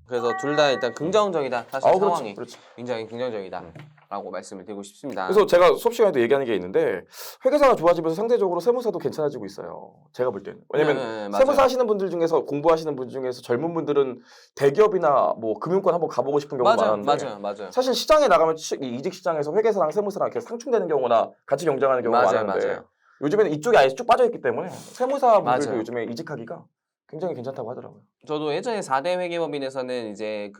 그래서 둘 다 일단 긍정적이다. 사실 상황이 그렇죠. 굉장히 긍정적이다라고 말씀을 드리고 싶습니다. 그래서 제가 수업 시간에도 얘기하는 게 있는데 회계사가 좋아지면서 상대적으로 세무사도 괜찮아지고 있어요. 제가 볼 때는. 왜냐면 네, 세무사 맞아요. 하시는 분들 중에서 공부하시는 분 중에서 젊은 분들은 대기업이나 뭐 금융권 한번 가보고 싶은 경우가 많은데 맞아요. 사실 시장에 나가면 이 이직 시장에서 회계사랑 세무사랑 이렇게 상충되는 경우나 같이 경쟁하는 경우가 많은데 요즘에는 이쪽에 아예 쭉 빠져있기 때문에 세무사 분들도 맞아요. 요즘에 이직하기가 굉장히 괜찮다고 하더라고요. 저도 예전에 4대 회계법인에서는 이제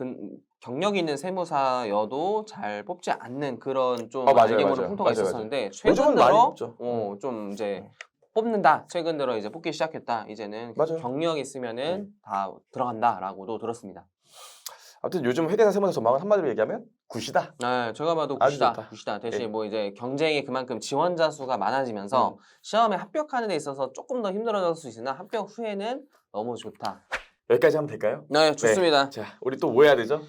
경력 있는 세무사여도 잘 뽑지 않는 그런 좀 알게 모르는 풍토가 있었었는데 최근 요즘은 많이 들어 뽑죠. 좀 이제 뽑는다. 최근 들어 이제 뽑기 시작했다. 이제는 맞아요. 경력 있으면은 다 들어간다라고도 들었습니다. 아무튼 요즘 회계사 세무사 전망은 한마디로 얘기하면 굿이다. 네, 제가 봐도 아주 굿이다. 좋다. 대신 네. 뭐 이제 경쟁이 그만큼 지원자 수가 많아지면서 시험에 합격하는 데 있어서 조금 더 힘들어질 수 있으나 합격 후에는 너무 좋다. 여기까지 하면 될까요? 네, 좋습니다. 네. 자, 우리 또 뭐 해야 되죠?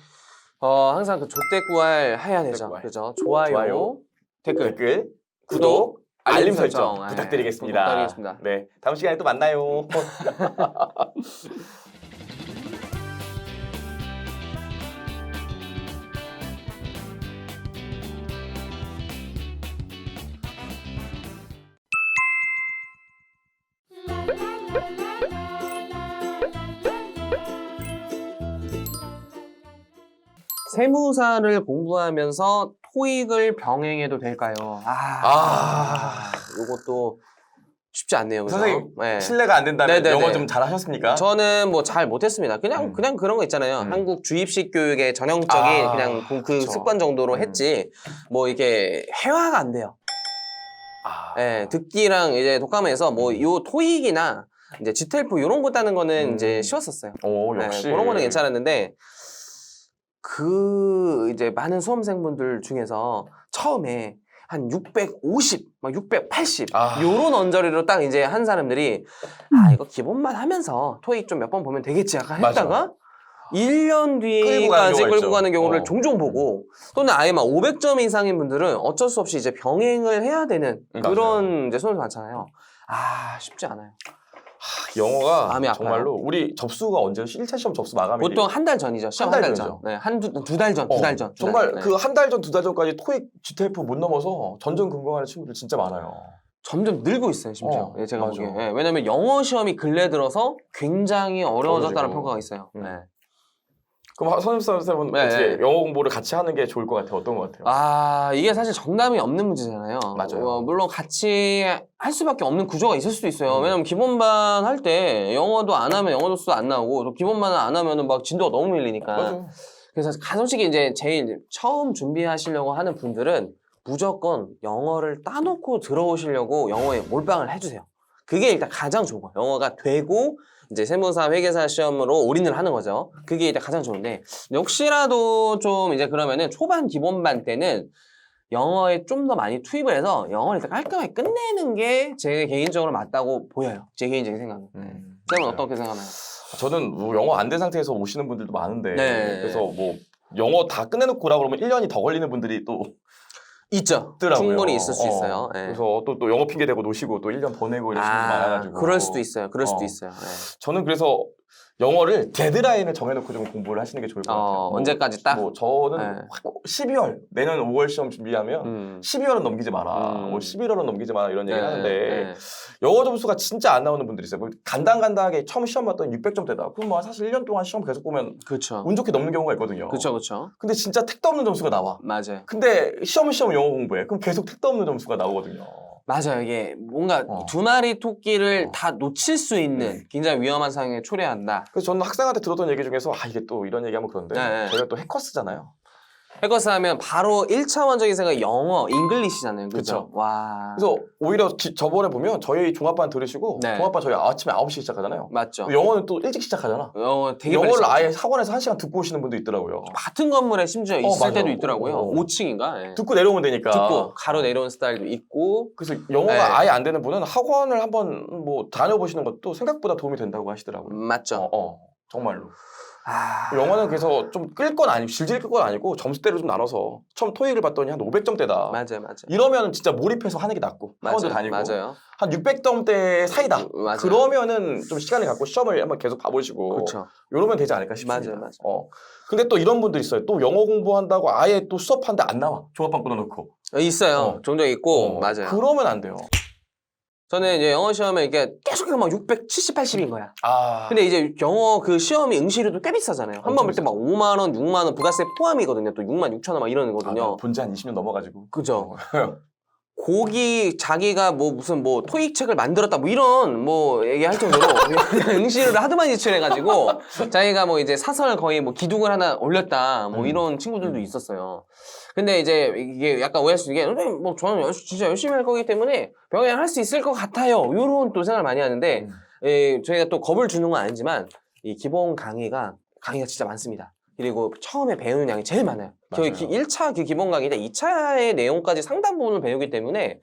항상 그 족대구알 해야 되죠. 족대구알. 그죠? 좋아요, 댓글, 구독, 알림 설정 네, 부탁드리겠습니다. 부탁드리겠습니다. 네, 다음 시간에 또 만나요. 세무사를 공부하면서 토익을 병행해도 될까요? 요것도 쉽지 않네요. 그죠? 선생님, 네. 신뢰가 안 된다면 네네네. 영어 좀 잘하셨습니까? 저는 뭐 잘 못했습니다. 그냥 그런 거 있잖아요. 한국 주입식 교육의 전형적인 그냥 그 그쵸. 습관 정도로 했지. 뭐 이게 회화가 안 돼요. 예, 듣기랑 이제 독감에서 뭐 요 토익이나 이제 지텔프 이런 거 따는 거는 이제 쉬웠었어요. 오, 역시. 그런 거는 괜찮았는데 그 이제 많은 수험생분들 중에서 처음에 한 650, 막 680 요런 언저리로 딱 이제 한 사람들이 이거 기본만 하면서 토익 좀 몇 번 보면 되겠지 약간 했다가 1년 뒤까지 끌고 가는 경우를 종종 보고 또는 아예 막 500점 이상인 분들은 어쩔 수 없이 이제 병행을 해야 되는 그런 이제 수험생 많잖아요. 쉽지 않아요. 영어가 마음이 아파요. 정말로 우리 접수가 언제죠? 1차 시험 접수 마감일이 보통 한 달 전이죠. 시험 한 달 전. 네, 두 달 전, 두 달 전. 정말 그 한 달 전, 두 달 전까지 토익 GTF 못 넘어서 전전긍긍하는 친구들 진짜 많아요. 점점 늘고 있어요, 심지어. 어, 예, 제가 맞아. 보기에. 예, 왜냐면 영어 시험이 근래 들어서 굉장히 어려워졌다는 어려워지고. 평가가 있어요. 음. 네. 그럼 선생님은 네. 어떻게 영어 공부를 같이 하는 게 좋을 것 같아요? 어떤 것 같아요? 아, 이게 사실 정답이 없는 문제잖아요. 맞아요. 물론 같이 할 수밖에 없는 구조가 있을 수도 있어요. 음. 왜냐면 기본반 할 때 영어도 안 하면 영어 도수도 안 나오고 또 기본반을 안 하면은 막 진도가 너무 밀리니까. 맞아요. 그래서 솔직히 이제 제일 처음 준비하시려고 하는 분들은 무조건 영어를 따놓고 들어오시려고 영어에 몰빵을 해주세요. 그게 일단 가장 좋은 거예요. 영어가 되고 이제 세무사 회계사 시험으로 올인을 하는 거죠. 그게 일단 가장 좋은데 혹시라도 좀 이제 그러면은 초반 기본반 때는 영어에 좀 더 많이 투입을 해서 영어를 일단 깔끔하게 끝내는 게 제 개인적으로 맞다고 보여요. 제 개인적인 생각은. 쌤은 어떻게 생각하나요? 저는 뭐 영어 안 된 상태에서 오시는 분들도 많은데 네. 그래서 뭐 영어 다 끝내놓고 오라 그러면 1년이 더 걸리는 분들이 또 있죠. 있더라고요. 충분히 있을 수 있어요. 네. 그래서 또 영어 핑계 대고 노시고 또 1년 보내고 이러시는 분들 많아가지고 그럴 수도 있어요. 그럴 수도 있어요. 네. 저는 그래서 영어를 데드라인을 정해놓고 좀 공부를 하시는 게 좋을 것 같아요. 뭐, 언제까지 딱? 뭐 저는 네. 12월 내년 5월 시험 준비하면 12월은 넘기지 마라. 뭐 11월은 넘기지 마라 이런 얘기를 하는데 영어 점수가 진짜 안 나오는 분들이 있어요. 뭐 간단하게 처음 시험 봤더니 600점대다. 그럼 뭐 사실 1년 동안 시험 계속 보면 그렇죠. 운 좋게 넘는 경우가 있거든요. 그렇죠. 근데 진짜 택도 없는 점수가 나와. 맞아요. 근데 시험 영어 공부해. 그럼 계속 택도 없는 점수가 나오거든요. 맞아요. 이게 뭔가 두 마리 토끼를 다 놓칠 수 있는 굉장히 위험한 상황에 초래한다. 그래서 저는 학생한테 들었던 얘기 중에서 이게 또 이런 얘기하면 그런데 저희가 또 해커스잖아요. 해커스 하면 바로 1차원적인 생각이 영어, 잉글리시잖아요. 그렇죠? 그쵸. 와. 그래서 오히려 저번에 보면 저희 종합반 들으시고 종합반 저희 아침에 9시 시작하잖아요. 맞죠. 영어는 또 일찍 시작하잖아. 되게 영어를 아예 학원에서 1시간 듣고 오시는 분도 있더라고요. 같은 건물에 심지어 있을 맞아. 때도 있더라고요. 5층인가? 듣고 내려오면 되니까. 듣고 가로 내려온 스타일도 있고. 그래서 영어가 아예 안 되는 분은 학원을 한번 뭐 다녀보시는 것도 생각보다 도움이 된다고 하시더라고요. 맞죠. 정말로. 영어는 그래서 좀 끌 건 아니고 질질 끌 건 아니고 점수대로 좀 나눠서 처음 토익을 봤더니 한 500점대다. 맞아요. 이러면 진짜 몰입해서 하는 게 낫고 학원도 다니고 맞아요. 한 600점대 사이다. 맞아요. 그러면은 좀 시간을 갖고 시험을 한번 계속 봐보시고 그렇죠. 이러면 되지 않을까 싶습니다. 맞아요. 근데 또 이런 분들 있어요. 또 영어 공부한다고 아예 또 수업하는데 안 나와. 종합반 끊어놓고. 있어요. 종종 있고 맞아요. 그러면 안 돼요. 저는 이제 영어 시험에 이게 계속 막 670, 80인 거야. 아. 근데 이제 영어 그 시험이 응시료도 꽤 비싸잖아요. 한 번 볼 때 막 5만 원, 6만 원 부가세 포함이거든요. 또 6만 6천 원 막 이러거든요. 본지 한 20년 넘어가지고. 그죠. 고기 자기가 뭐 무슨 뭐 토익 책을 만들었다 뭐 이런 뭐 얘기할 정도로 응시료를 하도 많이 지출해가지고 자기가 뭐 이제 사설 거의 뭐 기둥을 하나 올렸다 뭐 이런 친구들도 있었어요. 근데 이제 이게 약간 오해할 수 있는 게 선생님 뭐 저는 진짜 열심히 할 거기 때문에 병행할 수 있을 것 같아요. 이런 또 생각을 많이 하는데 저희가 또 겁을 주는 건 아니지만 이 기본 강의가 진짜 많습니다. 그리고 처음에 배우는 양이 제일 많아요. 저희 1차 그 기본 강의인데 2차의 내용까지 상당 부분을 배우기 때문에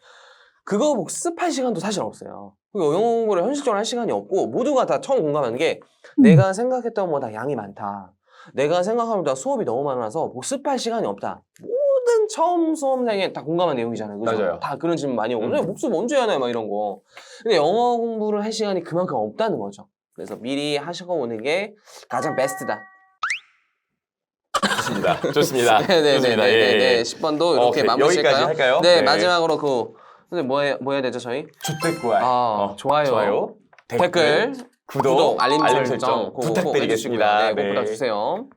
그거 복습할 시간도 사실 없어요. 영어 공부를 현실적으로 할 시간이 없고 모두가 다 처음 공감하는 게 내가 생각했던 것보다 양이 많다. 내가 생각한 것보다 수업이 너무 많아서 복습할 시간이 없다. 모든 처음 수험생에 다 공감한 내용이잖아요. 그죠? 맞아요. 다 그런 질문 많이 오고 복습 언제 하나요? 막 이런 거. 근데 영어 공부를 할 시간이 그만큼 없다는 거죠. 그래서 미리 하시고 오는 게 가장 베스트다. 좋습니다. 네네네. 10번도 이렇게 마무리할까요? 여기까지 할까요? 네, 마지막으로 근데 뭐 해야 되죠, 저희? 주택구알. 좋아요. 댓글, 구독, 알림 설정 부탁드리겠습니다. 꼭 부탁주세요.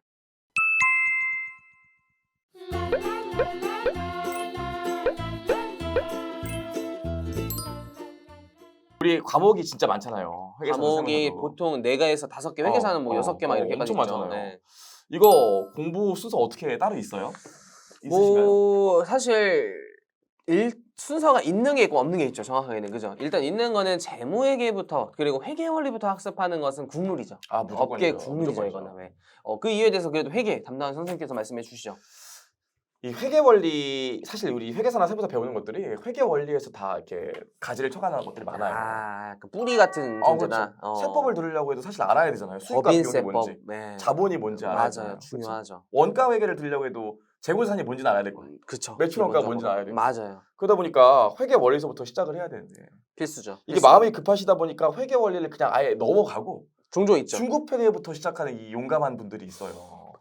우리 과목이 진짜 많잖아요. 과목이 보통 4개에서 5개, 회계사는 뭐 6개 막 이렇게까지 엄청 있죠. 많잖아요. 네. 이거 공부 순서 어떻게 따로 있어요? 있으신가요? 뭐 사실 순서가 있는 게 있고 없는 게 있죠. 정확하게는 그죠. 일단 있는 거는 재무회계부터 그리고 회계원리부터 학습하는 것은 국룰이죠. 업계 국룰이죠 이거는. 왜? 그 이유에 대해서 그래도 회계 담당하는 선생님께서 말씀해 주시죠. 이 회계원리 사실 우리 회계사나 세무사 배우는 것들이 회계원리에서 다 이렇게 가지를 쳐가는 것들이 많아요. 그 뿌리 같은 존재다. 그렇죠. 세법을 들으려고 해도 사실 알아야 되잖아요. 수익과 비용이 뭔지, 자본이 뭔지 알아야 되잖아요. 중요하죠. 원가 회계를 들으려고 해도 재고자산이 뭔지는 알아야 되고, 그렇죠. 매출원가가 뭔지는 알아야 되고. 맞아요. 그러다 보니까 회계원리에서부터 시작을 해야 되는데 필수죠. 이게 마음이 급하시다 보니까 회계원리를 그냥 아예 넘어가고 종종 있죠. 중급회계부터 시작하는 이 용감한 분들이 있어요.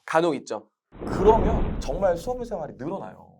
간혹 있죠. 그러면 정말 수험 생활이 늘어나요.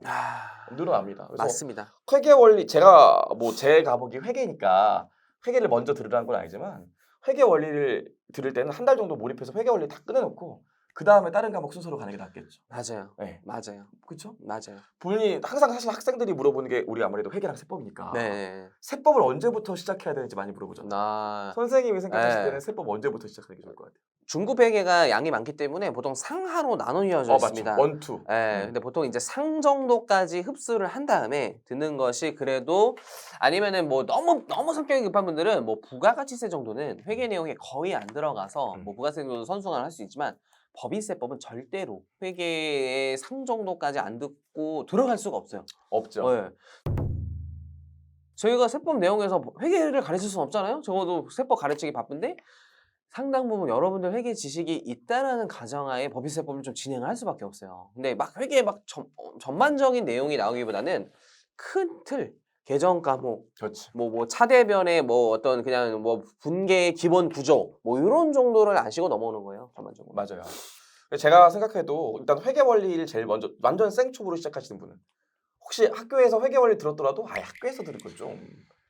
늘어납니다. 그래서 맞습니다. 회계 원리 제가 뭐 제 과목이 회계니까 회계를 먼저 들으라는 건 아니지만 회계 원리를 들을 때는 한 달 정도 몰입해서 회계 원리 다 꺼내놓고 그 다음에 다른 과목 순서로 가는 게 낫겠죠. 맞아요. 네. 맞아요. 그렇죠? 맞아요. 본인이 항상 사실 학생들이 물어보는 게 우리 아무래도 회계랑 세법이니까 네. 세법을 언제부터 시작해야 되는지 많이 물어보잖아요. 나 선생님이 생각하실 네. 때는 세법 언제부터 시작하는 게 좋을 것 같아요? 중급 회계가 양이 많기 때문에 보통 상하로 나눠져 있습니다. 맞죠. 원투. 예, 근데 보통 이제 상 정도까지 흡수를 한 다음에 듣는 것이 그래도 아니면은 뭐 너무 성격이 급한 분들은 뭐 부가가치세 정도는 회계 내용에 거의 안 들어가서 뭐 부가세 정도 선순환을 할 수 있지만 법인세법은 절대로 회계의 상 정도까지 안 듣고 들어갈 수가 없어요. 없죠. 예. 저희가 세법 내용에서 회계를 가르칠 수는 없잖아요. 적어도 세법 가르치기 바쁜데 상당 부분 여러분들 회계 지식이 있다라는 가정하에 법인세법을 좀 진행을 할 수밖에 없어요. 근데 막 회계 막 전반적인 내용이 나오기보다는 큰 틀, 계정 과목, 그렇지. 뭐 차대변의 뭐 어떤 그냥 뭐 분계의 기본 구조 뭐 이런 정도를 아시고 넘어오는 거예요. 전반적으로. 맞아요. 제가 생각해도 일단 회계 원리를 제일 먼저 완전 생초보로 시작하시는 분은 혹시 학교에서 회계 원리 들었더라도 아예 학교에서 들을 걸 좀.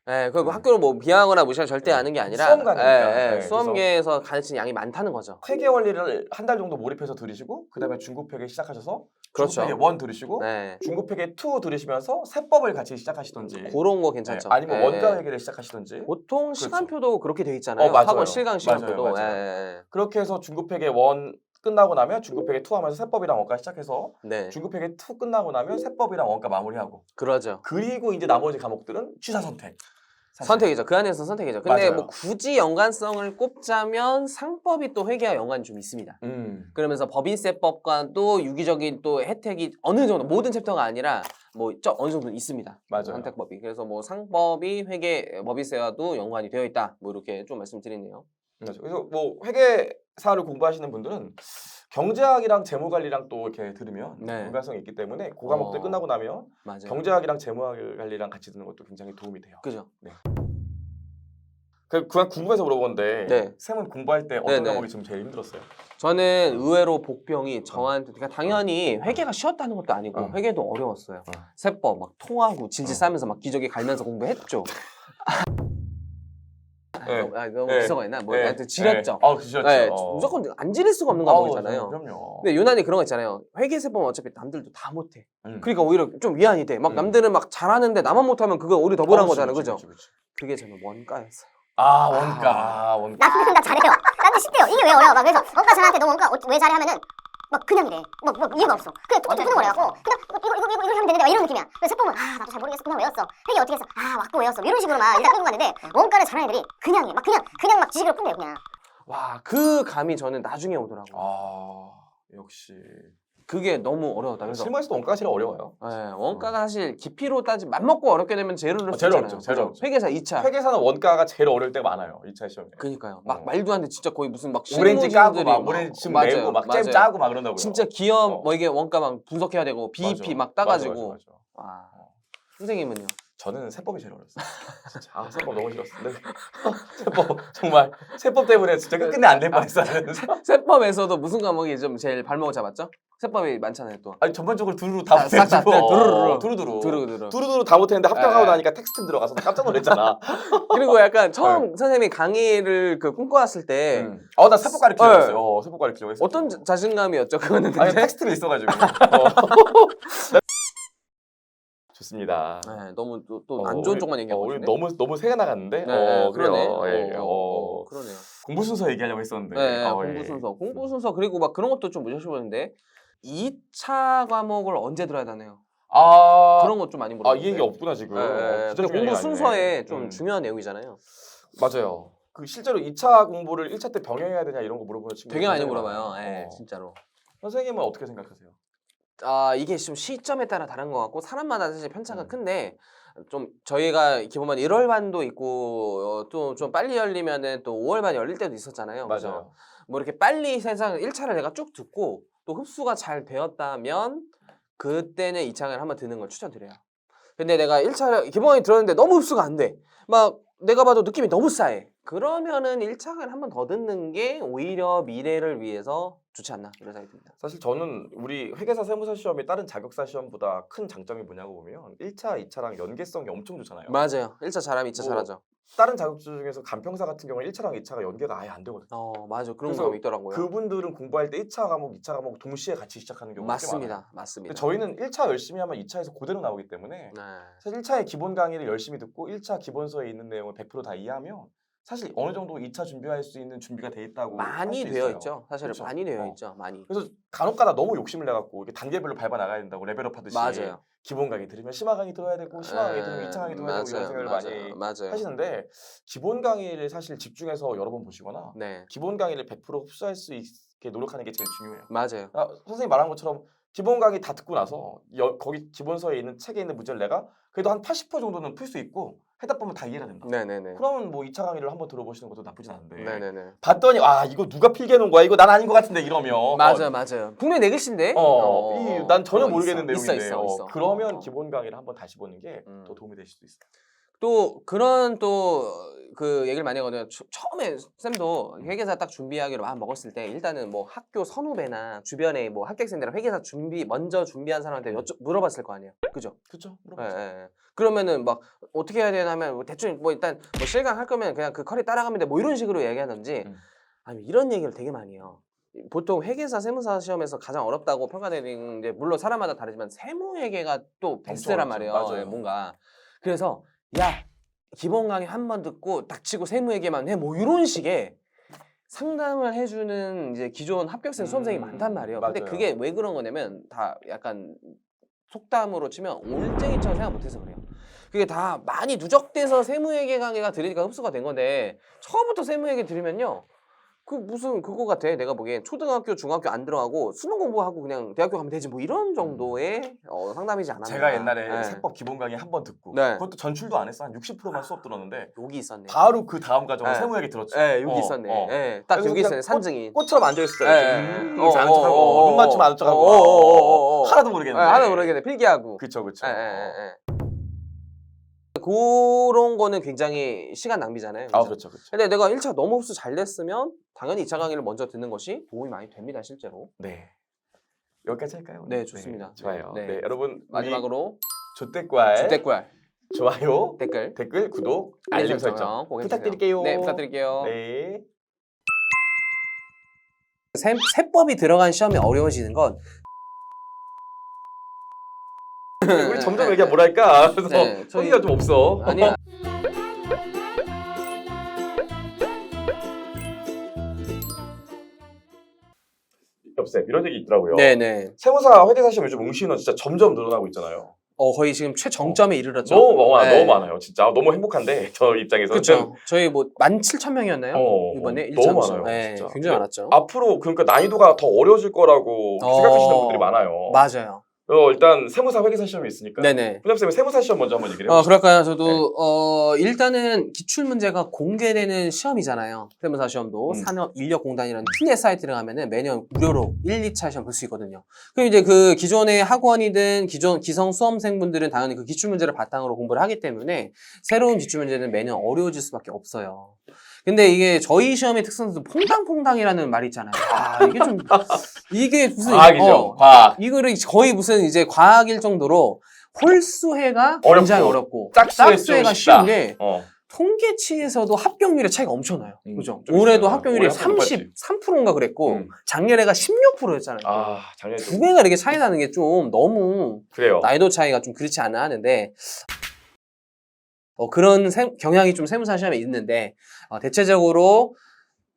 네, 그리고 학교를 뭐 비하하거나 무시하거나 절대 하는 게 아니라 수험가니까. 네, 수험계에서 가르치는 양이 많다는 거죠. 회계 원리를 한 달 정도 몰입해서 들으시고 그다음에 중급 회계 시작하셔서 그렇죠. 중급 회계 1 들으시고 네, 중급 회계 2 들으시면서 세법을 같이 시작하시던지 그런 거 괜찮죠. 네, 아니면 네. 원가 회계를 시작하시던지 보통 시간표도 그렇게 돼 있잖아요. 맞아요. 학원 실강 시간표도. 맞아요, 맞아요. 예. 그렇게 해서 중급 회계 1 끝나고 나면 중급 회계 2 하면서 세법이랑 원가 시작해서 네, 중급 회계 2 끝나고 나면 세법이랑 원가 마무리하고 그러죠. 그리고 이제 나머지 과목들은 취사 선택. 사실. 선택이죠. 그 안에서 선택이죠. 근데 맞아요. 뭐 굳이 연관성을 꼽자면 상법이 또 회계와 연관이 좀 있습니다. 그러면서 법인세법과 또 유기적인 또 혜택이 어느 정도 모든 챕터가 아니라 뭐 어느 정도 있습니다. 맞아요. 선택법이. 그래서 뭐 상법이 회계 법인세와도 연관이 되어 있다. 뭐 이렇게 좀 말씀드리네요. 맞아요. 그래서 뭐 회계사를 공부하시는 분들은 경제학이랑 재무관리랑 또 이렇게 들으면 네. 연관성이 있기 때문에 그 과목들 끝나고 나면 맞아요. 경제학이랑 재무관리랑 같이 듣는 것도 굉장히 도움이 돼요. 그죠? 그냥 궁금해서 물어보는데 네. 쌤은 공부할 때 어떤 네네. 과목이 좀 제일 힘들었어요? 저는 의외로 복병이 저한테 그러니까 당연히 회계가 쉬웠다는 것도 아니고 어. 회계도 어려웠어요. 어. 세법 막 통하고 질질 싸면서 막 기저귀 갈면서 공부했죠. 네. 너무 네. 비서가 있나? 뭐 네. 하여튼 지렸죠. 네. 지렸죠. 네, 무조건 안 지릴 수가 없는 과목이잖아요. 그럼요. 근데 유난히 그런 거 있잖아요. 회계세법은 어차피 남들도 다 못해. 음. 그러니까 오히려 좀 위안이 돼. 막 남들은 막 잘하는데 나만 못하면 그거 오히려 더 불안한 거잖아요. 그죠? 그치. 그게 저는 원가였어요. 아 원가. 나 근데 나 잘해요. 나한테 쉽대요. 이게 왜 어려워? 막 그래서 원가 잘한테 너 원가 왜 잘해 하면은 막 그냥 이래. 막 이해가 없어. 그냥 똑같이 푸는 거래갖고 그냥 이거 하면 되는데 막 이런 느낌이야. 그래서 세법은 나도 잘 모르겠어. 그냥 외웠어. 회계 어떻게 했어? 왔고 외웠어. 이런 식으로 막 일단 끌고 갔는데 원가를 잘하는 애들이 그냥 해. 막 그냥 막 지식으로 끝내요 그냥. 와, 그 감이 저는 나중에 오더라고요. 아 역시. 그게 너무 어려웠다. 그래서 실무에서도 원가가 제일 어려워요. 네, 원가가 사실 깊이로 따지면 맘먹고 어렵게 되면 제일 어려울 수 제일 있잖아요. 어렵죠, 제일 그죠? 어렵죠. 회계사 2차. 회계사는 원가가 제일 어려울 때가 많아요. 2차 시험에. 그니까요. 막 말도 안 돼. 진짜 거의 무슨 막 오렌지 까고 실무진들이 막 오렌지 침 맞아요, 내고 막 잼 맞아요. 짜고 막 그런다고요. 진짜 기업 뭐 이게 원가 막 분석해야 되고 BEP 막 따가지고. 맞아. 와. 선생님은요? 저는 세법이 제일 어렸어요. 진짜 세법 너무 싫었는데 세법 정말 세법 때문에 진짜 끝내 안 될 뻔했어요. 세법에서도 무슨 과목이 좀 제일 발목을 잡았죠? 세법이 많잖아요 또. 아니 전반적으로 두루루 다 싹 다, 못해가지고 두루루루. 두루두루. 두루두루 다 못했는데 합격하고 네. 나니까 텍스트 들어가서 나 깜짝 놀랐잖아. 그리고 약간 처음 선생님이 강의를 꿈꿔왔을 때 나 세법 가르치려고 했어요. 세법 가르치려고 했어요. 어떤 자신감이었죠? 그거는 아니 근데? 텍스트가 있어가지고. 좋습니다. 네, 너무 또 안 좋은 쪽만 얘기하고 우리 있는데. 너무 새가 나갔는데. 네, 그래요. 그러네. 예, 그러네요. 공부 순서 얘기하려고 했었는데. 네, 공부 순서 그리고 막 그런 것도 좀 모셔보는데 2차 과목을 언제 들어야 되나요? 그런 것 좀 많이 물어보는데. 이 얘기 없구나 지금. 네, 진짜 중요한 공부 얘기 순서에 아니네. 좀 중요한 내용이잖아요. 맞아요. 그 실제로 2차 공부를 1차 때 병행해야 되냐 이런 거 물어보는 친구 되게 많이 물어봐요. 네, 진짜로. 선생님은 어떻게 생각하세요? 이게 좀 시점에 따라 다른 것 같고 사람마다 사실 편차가 음. 큰데 좀 저희가 기본반 1월 반도 있고 또 좀 빨리 열리면은 또 5월 반이 열릴 때도 있었잖아요. 그죠? 맞아요. 뭐 이렇게 빨리 세상 1차를 내가 쭉 듣고 또 흡수가 잘 되었다면 그때는 2차를 한번 듣는 걸 추천드려요. 근데 내가 1차를 기본반이 들었는데 너무 흡수가 안 돼. 막 내가 봐도 느낌이 너무 싸해. 그러면은 1차를 한번 더 듣는 게 오히려 미래를 위해서 좋지 않나 이런 생각이 듭니다. 사실 저는 우리 회계사 세무사 시험이 다른 자격사 시험보다 큰 장점이 뭐냐고 보면 1차, 2차랑 연계성이 엄청 좋잖아요. 맞아요. 1차 잘하면 2차 뭐, 잘하죠. 다른 자격증 중에서 간평사 같은 경우는 1차랑 2차가 연계가 아예 안 되거든요. 맞아. 그런 그래서 경우 있더라고요. 그분들은 공부할 때 1차 과목, 2차 과목 동시에 같이 시작하는 경우가 꽤 많아요. 맞습니다. 맞습니다. 근데 저희는 1차 열심히 하면 2차에서 그대로 나오기 때문에 네. 사실 1차의 기본 강의를 열심히 듣고 1차 기본서에 있는 내용을 100% 다 이해하면 사실 어느 정도 2차 준비할 수 있는 준비가 돼 있다고 많이 할수 되어 있어요. 있죠. 사실 그렇죠. 많이 되어 있죠. 많이. 그래서 간혹가다 너무 욕심을 내갖고 이게 단계별로 밟아 나가야 된다고 레벨업 하듯이 맞아요. 기본 강의 들으면 심화 강의 들어야 되고 심화 강의 들으면 2차 강의 들어야 되고 이런 생각을 많이 맞아요. 하시는데 기본 강의를 사실 집중해서 여러 번 보시거나 네. 기본 강의를 100% 흡수할 수 있게 노력하는 게 제일 중요해요. 맞아요. 선생님 말한 것처럼 기본 강의 다 듣고 나서 거기 기본서에 있는 책에 있는 문제를 내가 그래도 한 80% 정도는 풀 수 있고 해다 보면 다 이해가 된다. 네네네. 그러면 뭐 2차 강의를 한번 들어보시는 것도 나쁘진 않은데 네네네. 봤더니 이거 누가 필기해 놓은 거야? 이거 난 아닌 것 같은데 이러면 맞아요. 분명히 내 글씨인데. 난 전혀 그거 모르겠는 있어. 내용인데 있어. 그러면 기본 강의를 한번 다시 보는 게 더 도움이 되실 수도 있어요. 또 그런 그 얘기를 많이 하거든요. 처음에 쌤도 회계사 딱 준비하기로 마음 먹었을 때 일단은 뭐 학교 선후배나 주변에 뭐 합격생들이랑 회계사 먼저 준비한 사람한테 물어봤을 거 아니에요. 그죠? 그렇죠. 예. 그러면은 막 어떻게 해야 되나 하면 뭐 대충 뭐 일단 뭐 실강 할 거면 그냥 그 커리 따라가면 돼 뭐 이런 식으로 얘기하든지 아니면 이런 얘기를 되게 많이 해요. 보통 회계사 세무사 시험에서 가장 어렵다고 평가되는 게 물론 사람마다 다르지만 세무회계가 또 베스트란 말이에요. 맞아요. 뭔가 그래서 야 기본 강의 한 번 듣고 닥치고 세무회계만 해 뭐 이런 식의 상담을 해주는 이제 기존 합격생 수험생이 많단 말이에요. 근데 맞아요. 그게 왜 그런 거냐면 다 약간 속담으로 치면 올챙이처럼 생각 못해서 그래요. 그게 다 많이 누적돼서 세무회계 강의가 들으니까 흡수가 된 건데 처음부터 세무회계 들으면요. 그 무슨 그거 같아. 내가 보기엔 초등학교, 중학교 안 들어가고 수능 공부하고 그냥 대학교 가면 되지 뭐 이런 정도의 상담이지 않았나. 제가 옛날에 네. 세법 기본 강의 한 번 듣고 네. 그것도 전출도 안 했어. 한 60%만 수업 들었는데 여기 있었네. 바로 그 다음 과정은 네. 세무회계 들었죠. 네, 여기 있었네. 네, 딱 그래서 여기 그냥 있었네. 산증인. 꽃처럼 앉아있어요. 네. 이렇게 아는 척하고 눈 맞추면 아는 척하고 하나도 모르겠는데. 하나도 모르겠네. 필기하고. 그쵸. 그런 거는 굉장히 시간 낭비잖아요. 그렇죠. 근데 내가 1차 너무 흡수 잘 됐으면 당연히 2차 강의를 먼저 듣는 것이 도움이 많이 됩니다, 실제로. 네. 여기까지 할까요? 네, 좋습니다. 네, 좋아요. 네. 네, 여러분 마지막으로 조댓말, 주댓글, 좋아요, 댓글, 구독, 알림 설정 꼭 해주세요. 부탁드릴게요. 네, 부탁드릴게요. 네. 세법이 들어간 시험이 어려워지는 건 우리 점점 얘기가 뭐랄까 그래서 네, 성의가 좀 없어. 아니야. 옆쌤 이런 얘기 있더라고요. 네네. 세무사 회계사 시험 요즘 응시인원 진짜 점점 늘어나고 있잖아요. 거의 지금 최정점에 이르렀죠. 너무 네. 많아요. 진짜 너무 행복한데 저 입장에서 그렇죠. 저희 뭐 17,000명이었나요? 이번에 너무 1차 많아요. 네, 진짜. 굉장히 많았죠. 앞으로 그러니까 난이도가 더 어려워질 거라고 생각하시는 분들이 많아요. 맞아요. 일단 세무사 회계사 시험이 있으니까. 네네. 부장쌤 세무사 시험 먼저 한번 얘기를 해보시죠. 그럴까요? 저도 일단은 기출 문제가 공개되는 시험이잖아요. 세무사 시험도 산업인력공단이라는 특례 사이트를 가면은 매년 무료로 1, 2차 시험 볼 수 있거든요. 그럼 이제 그 기존의 학원이든 기존 기성 수험생분들은 당연히 그 기출 문제를 바탕으로 공부를 하기 때문에 새로운 기출 문제는 매년 어려워질 수밖에 없어요. 근데 이게 저희 시험의 특성도 퐁당퐁당이라는 말이 있잖아요. 이게 무슨 과학이죠. 과학. 이거를 거의 무슨 이제 과학일 정도로 홀수해가 굉장히 어렵고 짝수해가 쉬운 게 통계치에서도 합격률의 차이가 엄청 나요. 그죠? 올해도 합격률이 33%인가 그랬고 작년에가 16%였잖아요. 작년에 두 배가 이렇게 차이 나는 게 좀 너무 그래요. 난이도 차이가 좀 그렇지 않아 하는데 그런 경향이 좀 세무사 시험에 있는데 대체적으로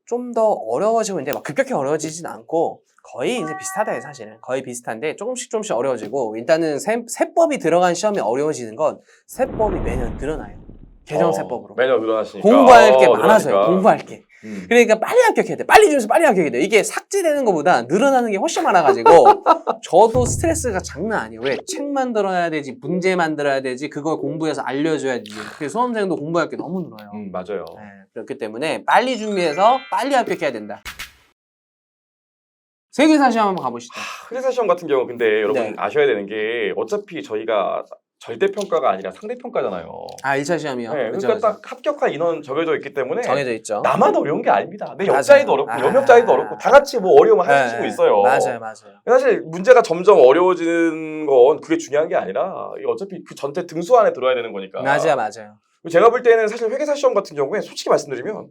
좀 더 어려워지고 있는데 막 급격히 어려워지진 않고 거의 이제 비슷하다 사실은 거의 비슷한데 조금씩 어려워지고 일단은 세법이 들어간 시험이 어려워지는 건 세법이 매년 늘어나요. 개정 세법으로 매년 늘어나시니까 공부할 게 많아서요. 공부할 게. 그러니까 빨리 합격해야 돼. 빨리 주면서 빨리 합격해야 돼. 이게 삭제되는 것보다 늘어나는 게 훨씬 많아가지고 저도 스트레스가 장난 아니에요. 왜? 책 만들어야 되지, 문제 만들어야 되지, 그걸 공부해서 알려줘야지. 그래서 수험생도 공부할 게 너무 늘어요. 맞아요. 네, 그렇기 때문에 빨리 준비해서 빨리 합격해야 된다. 세계사 시험 한번 가보시죠. 회계사 시험 같은 경우 근데 여러분 네. 아셔야 되는 게 어차피 저희가 절대평가가 아니라 상대평가잖아요. 아 1차 시험이요? 네, 그쵸, 그러니까 그쵸. 딱 합격할 인원 정해져 있기 때문에 정해져 있죠. 나만 어려운 게 아닙니다. 내 맞아요. 옆자리도 어렵고 옆자리도 어렵고 다 같이 뭐 어려움을 하시고 있어요. 맞아요. 사실 문제가 점점 어려워지는 건 그게 중요한 게 아니라 어차피 그 전체 등수 안에 들어야 되는 거니까. 맞아요. 제가 볼 때는 사실 회계사 시험 같은 경우에 솔직히 말씀드리면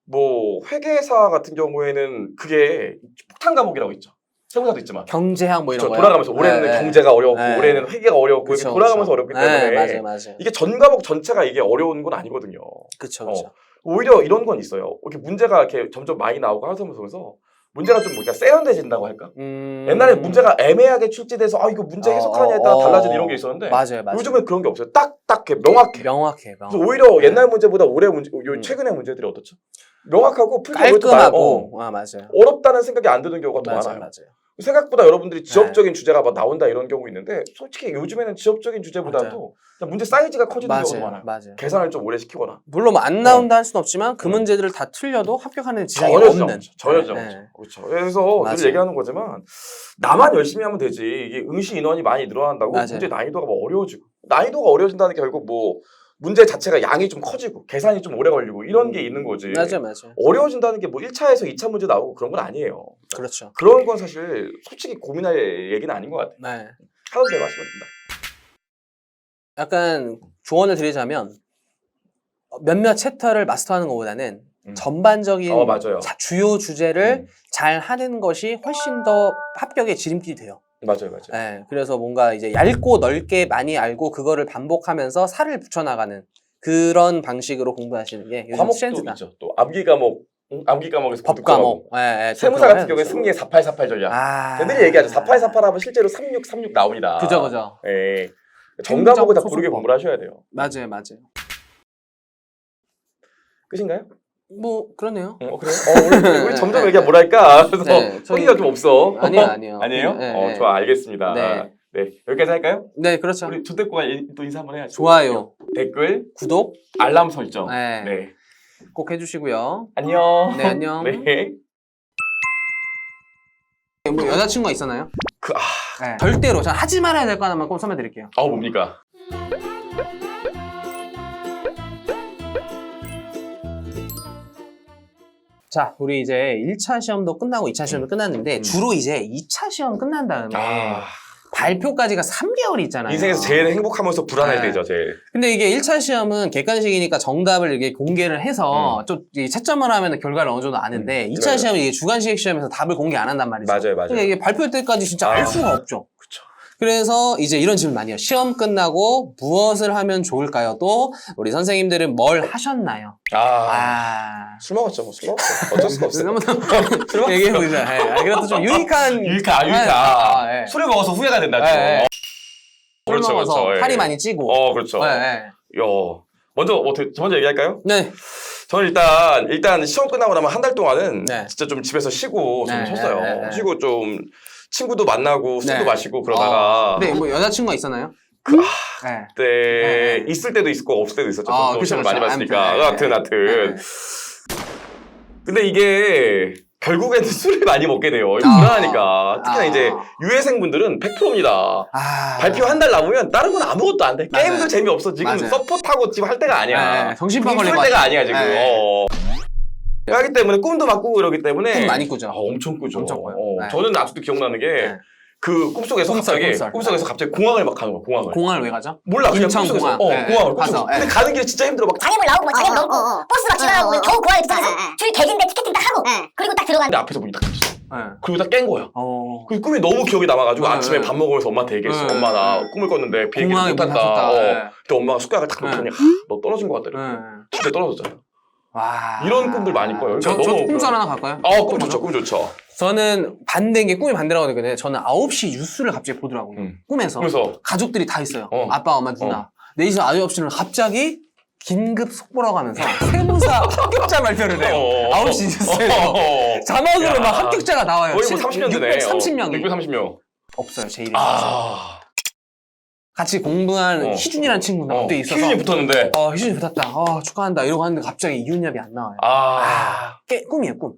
뭐 회계사 같은 경우에는 그게 폭탄 과목이라고 있죠. 세무사도 있지만. 경제학 뭐 이런 거 돌아가면서 올해는 경제가 어려웠고 올해는 회계가 어려웠고 이렇게 돌아가면서 어렵기 때문에 맞아요. 이게 전 과목 전체가 이게 어려운 건 아니거든요. 그쵸. 오히려 이런 건 있어요. 이렇게 문제가 이렇게 점점 많이 나오고 하면서 문제가 좀 뭔가 세련돼진다고 할까? 옛날에 문제가 애매하게 출제돼서 이거 문제 해석하냐에 따라 달라지는 이런 게 있었는데 맞아요. 요즘은 그런 게 없어요. 딱 명확해. 명확해. 오히려 옛날 문제보다 올해 문제, 최근의 문제들이 어떻죠? 명확하고 깔끔하고 맞아요. 어렵다는 생각이 안 드는 경우가 더 많아요. 생각보다 여러분들이 지역적인 주제가 막 나온다 이런 경우 있는데 솔직히 요즘에는 지역적인 주제보다도 그냥 문제 사이즈가 커지는 경우가 많아요. 계산을 좀 오래 시키거나. 물론 안 나온다 할 수는 없지만 그 문제들을 다 틀려도 합격하는 지장이 전혀죠. 없는. 전혀죠. 그렇죠. 그래서 늘 얘기하는 거지만 나만 열심히 하면 되지. 이게 응시 인원이 많이 늘어난다고 문제 난이도가 막 어려워지고 난이도가 어려워진다는 게 결국 뭐 문제 자체가 양이 좀 커지고 계산이 좀 오래 걸리고 이런 게 있는 거지. 맞아요. 어려워진다는 게 뭐 1차에서 2차 문제 나오고 그런 건 아니에요. 그렇죠. 그런 건 사실 솔직히 고민할 얘기는 아닌 것 같아요. 하던 대로 하시면 됩니다. 약간 조언을 드리자면 몇몇 챕터를 마스터하는 것보다는 전반적인 주요 주제를 잘 하는 것이 훨씬 더 합격의 지름길이 돼요. 맞아요. 네, 그래서 뭔가 이제 얇고 넓게 많이 알고 그거를 반복하면서 살을 붙여나가는 그런 방식으로 공부하시는 게 요즘 트렌드다. 있죠. 또 암기 과목에서 법 과목. 세무사 같은 경우에 승리의 4848 전략. 걔들이 얘기하죠. 4848 하면 실제로 3636 나옵니다. 그죠. 예. 전 과목을 다 고르게 공부를 하셔야 돼요. 맞아요. 끝인가요? 뭐 그러네요. 그래요? 우리 점점 얘기가 뭐랄까. 그래서 소리가 좀 없어. 아니에요. 아니에요? 좋아, 알겠습니다. 네, 여기까지 할까요? 네, 그렇죠. 우리 조태구가 또 인사 한번 해야죠. 좋아요. 댓글, 구독, 알람 설정. 네. 꼭 해주시고요. 안녕. 네, 안녕. 네. 뭐 여자친구가 있었나요? 절대로 전 하지 말아야 될 거 하나만 꼭 설명드릴게요. 뭡니까? 자, 우리 이제 1차 시험도 끝나고 2차 시험도 끝났는데 주로 이제 2차 시험 끝난 다음에 발표까지가 3개월이 있잖아요. 인생에서 제일 행복하면서 불안할 때죠, 제일. 근데 이게 1차 시험은 객관식이니까 정답을 이렇게 공개를 해서 좀 채점을 하면 결과를 어느 정도 아는데 2차 시험은 이게 주관식 시험에서 답을 공개 안 한단 말이죠. 맞아요. 그러니까 이게 발표할 때까지 진짜 알 수가 없죠. 그쵸. 그래서 이제 이런 질문 많이 해요. 시험 끝나고 무엇을 하면 좋을까요? 또 우리 선생님들은 뭘 하셨나요? 술 먹었죠. 술 먹었죠. 어쩔 수가 없어요. 술 얘기해보자. 그래도 좀 유익한. 술을 먹어서 후회가 된다죠. 술 먹어서 살이 많이 찌고. 그렇죠. 먼저 얘기할까요? 네. 저는 일단 시험 끝나고 나면 한 달 동안은 진짜 좀 집에서 쉬고 좀 쉬었어요. 쉬고 좀 친구도 만나고 술도 마시고 그러다가. 네, 뭐 여자친구가 있었나요? 그때 있을 때도 있었고 없을 때도 있었죠. 그쵸. 많이 봤으니까. 하여튼. 근데 이게 결국에는 술을 많이 먹게 돼요. 불안하니까. 특히나 이제 유해생분들은 100%입니다. 발표 한 달 남으면 다른 건 아무것도 안 돼. 게임도 재미없어. 지금 서포트하고 지금 할 때가 아니야. 정신병 걸릴 때가 아니야 지금. 하기 때문에 꿈도 막 꾸고 이러기 때문에 꿈 많이 꾸죠. 엄청 꾸죠. 엄청 꿔요. 저는 아직도 기억나는 게 그 꿈속에서 갑자기 공항을 막 가는 거야. 공항을 왜 가죠? 몰라. 그냥 인천공항. 공항을 가서. 근데 가는 길에 진짜 힘들어. 막 장애물 나오고 막 장애물 넘고 버스 막 지나가고 겨우 공항에 도착해서 줄 개긴데 티켓팅 딱 하고 그리고 딱 들어가는데 앞에서 문이 딱 닫혔어. 그리고 딱 깬 거야. 그 꿈이 너무 기억이 남아가지고 아침에 밥 먹으면서 엄마한테 얘기했어. 엄마 나 꿈을 꿨는데 비행기를 못 탔다. 그때 엄마가 숟가락을 딱 놓더니 너 떨어진 것 같다. 진짜 떨어졌잖아요. 이런 꿈들 많이 꿔요. 저 꿈살 하나 갈까요? 꿈 좋죠. 꿈 좋죠. 저는 반대인 게 꿈이 반대라고 하거든요. 저는 9시 뉴스를 갑자기 보더라고요. 꿈에서. 가족들이 다 있어요. 아빠, 엄마, 누나. 4시, 9시는 갑자기 긴급 속보라고 하면서 세무사 합격자 발표를 해요. 9시 뉴스에서. 자막으로 막 합격자가 나와요. 거의 뭐 30년 되네. 630명이. 630명. 없어요. 제 이름이. 같이 공부한 희준이라는 친구가 그때 있어서. 희준이 붙었는데. 희준이 붙었다. 축하한다. 이러고 하는데 갑자기 이윤엽이 안 나와요. 꿈이에요, 꿈.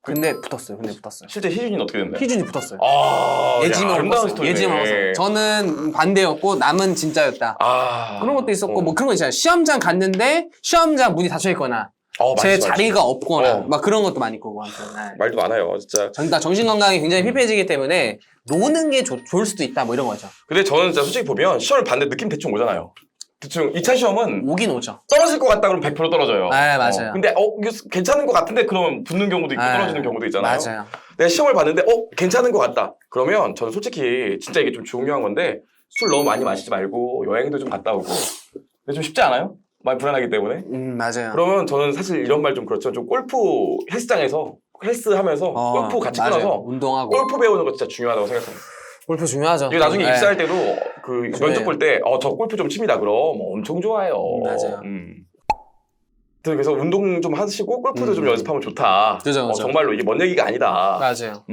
근데 붙었어요. 실제 희준이는 어떻게 됐나요? 희준이 붙었어요. 아, 예지만 아름다운 먹었어요. 스토리네. 예지만 먹었어요. 저는 반대였고 남은 진짜였다. 아, 그런 것도 있었고 뭐 그런 거 있잖아요. 시험장 갔는데 시험장 문이 닫혀 있거나 제 맞지. 자리가 없거나 어. 막 그런 것도 많이 있고 뭐 아무튼. 네. 말도 많아요, 진짜. 다 정신 건강이 굉장히 피폐해지기 때문에 노는 게 좋을 수도 있다 뭐 이런 거죠. 근데 저는 진짜 솔직히 보면 시험을 봤는데 느낌 대충 오잖아요. 대충 2차 시험은 오긴 오죠. 떨어질 것 같다 그러면 100% 떨어져요. 네, 맞아요. 근데 이거 괜찮은 것 같은데 그러면 붙는 경우도 있고 네, 떨어지는 경우도 있잖아요. 맞아요. 내가 시험을 봤는데 괜찮은 것 같다. 그러면 저는 솔직히 진짜 이게 좀 중요한 건데 술 너무 많이 마시지 말고 여행도 좀 갔다 오고. 근데 좀 쉽지 않아요? 많이 불안하기 때문에. 맞아요. 그러면 저는 사실 이런 말 좀 그렇죠. 좀 골프 헬스장에서 헬스하면서 골프 같이 맞아요. 끊어서 운동하고 골프 배우는 거 진짜 중요하다고 생각합니다. 골프 중요하죠. 이게 나중에 네. 입사할 때도 그 중요해요. 면접 볼 때 저 골프 좀 칩니다. 그럼 엄청 좋아요. 맞아요. 그래서 운동 좀 하시고 골프도 좀 연습하면 좋다. 그죠. 정말로 이게 먼 얘기가 아니다. 맞아요.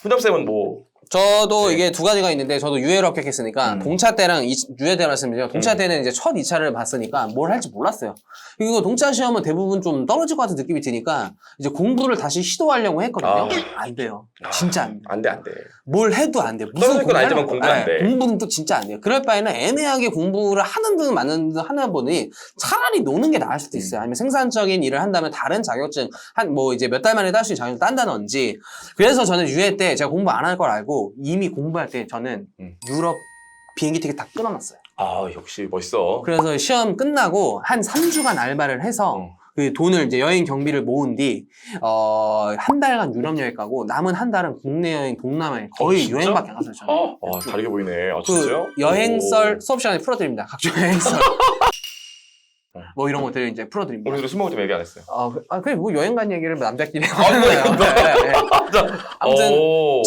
훈잡쌤은 뭐 저도 네. 이게 두 가지가 있는데 저도 유예로 합격했으니까 동차 때랑 유예 때 말씀드리면 동차 때는 이제 첫 2차를 봤으니까 뭘 할지 몰랐어요. 그리고 동차 시험은 대부분 좀 떨어질 것 같은 느낌이 드니까 이제 공부를 다시 시도하려고 했거든요. 안 돼요. 진짜 안 돼. 안 돼. 뭘 해도 안 돼. 떨어질 건 알지만 공부는 안 돼. 공부는 또 진짜 안 돼요. 그럴 바에는 애매하게 공부를 하는 듯 마는 듯 하는 분이 차라리 노는 게 나을 수도 있어요. 아니면 생산적인 일을 한다면 다른 자격증 뭐 이제 몇 달 만에 딸 수 있는 자격증 딴다든지. 그래서 저는 유예 때 제가 공부 안 할 걸 알고 이미 공부할 때 저는 유럽 비행기 티켓 다 끊어놨어요. 아, 역시 멋있어. 그래서 시험 끝나고 한 3주간 알바를 해서 그 돈을 이제 여행 경비를 모은 뒤, 한 달간 유럽 여행 가고 남은 한 달은 국내 여행, 동남아에 거의 진짜? 여행밖에 안 갔어요, 저는. 다르게 보이네. 그 진짜요? 여행썰 수업 시간에 풀어드립니다. 각종 여행썰. 뭐 이런 것들 이제 풀어드립니다. 우리도 술 먹을 때 얘기 안 했어요. 그래, 뭐 여행 간 얘기를 남자끼리. 네. 아무튼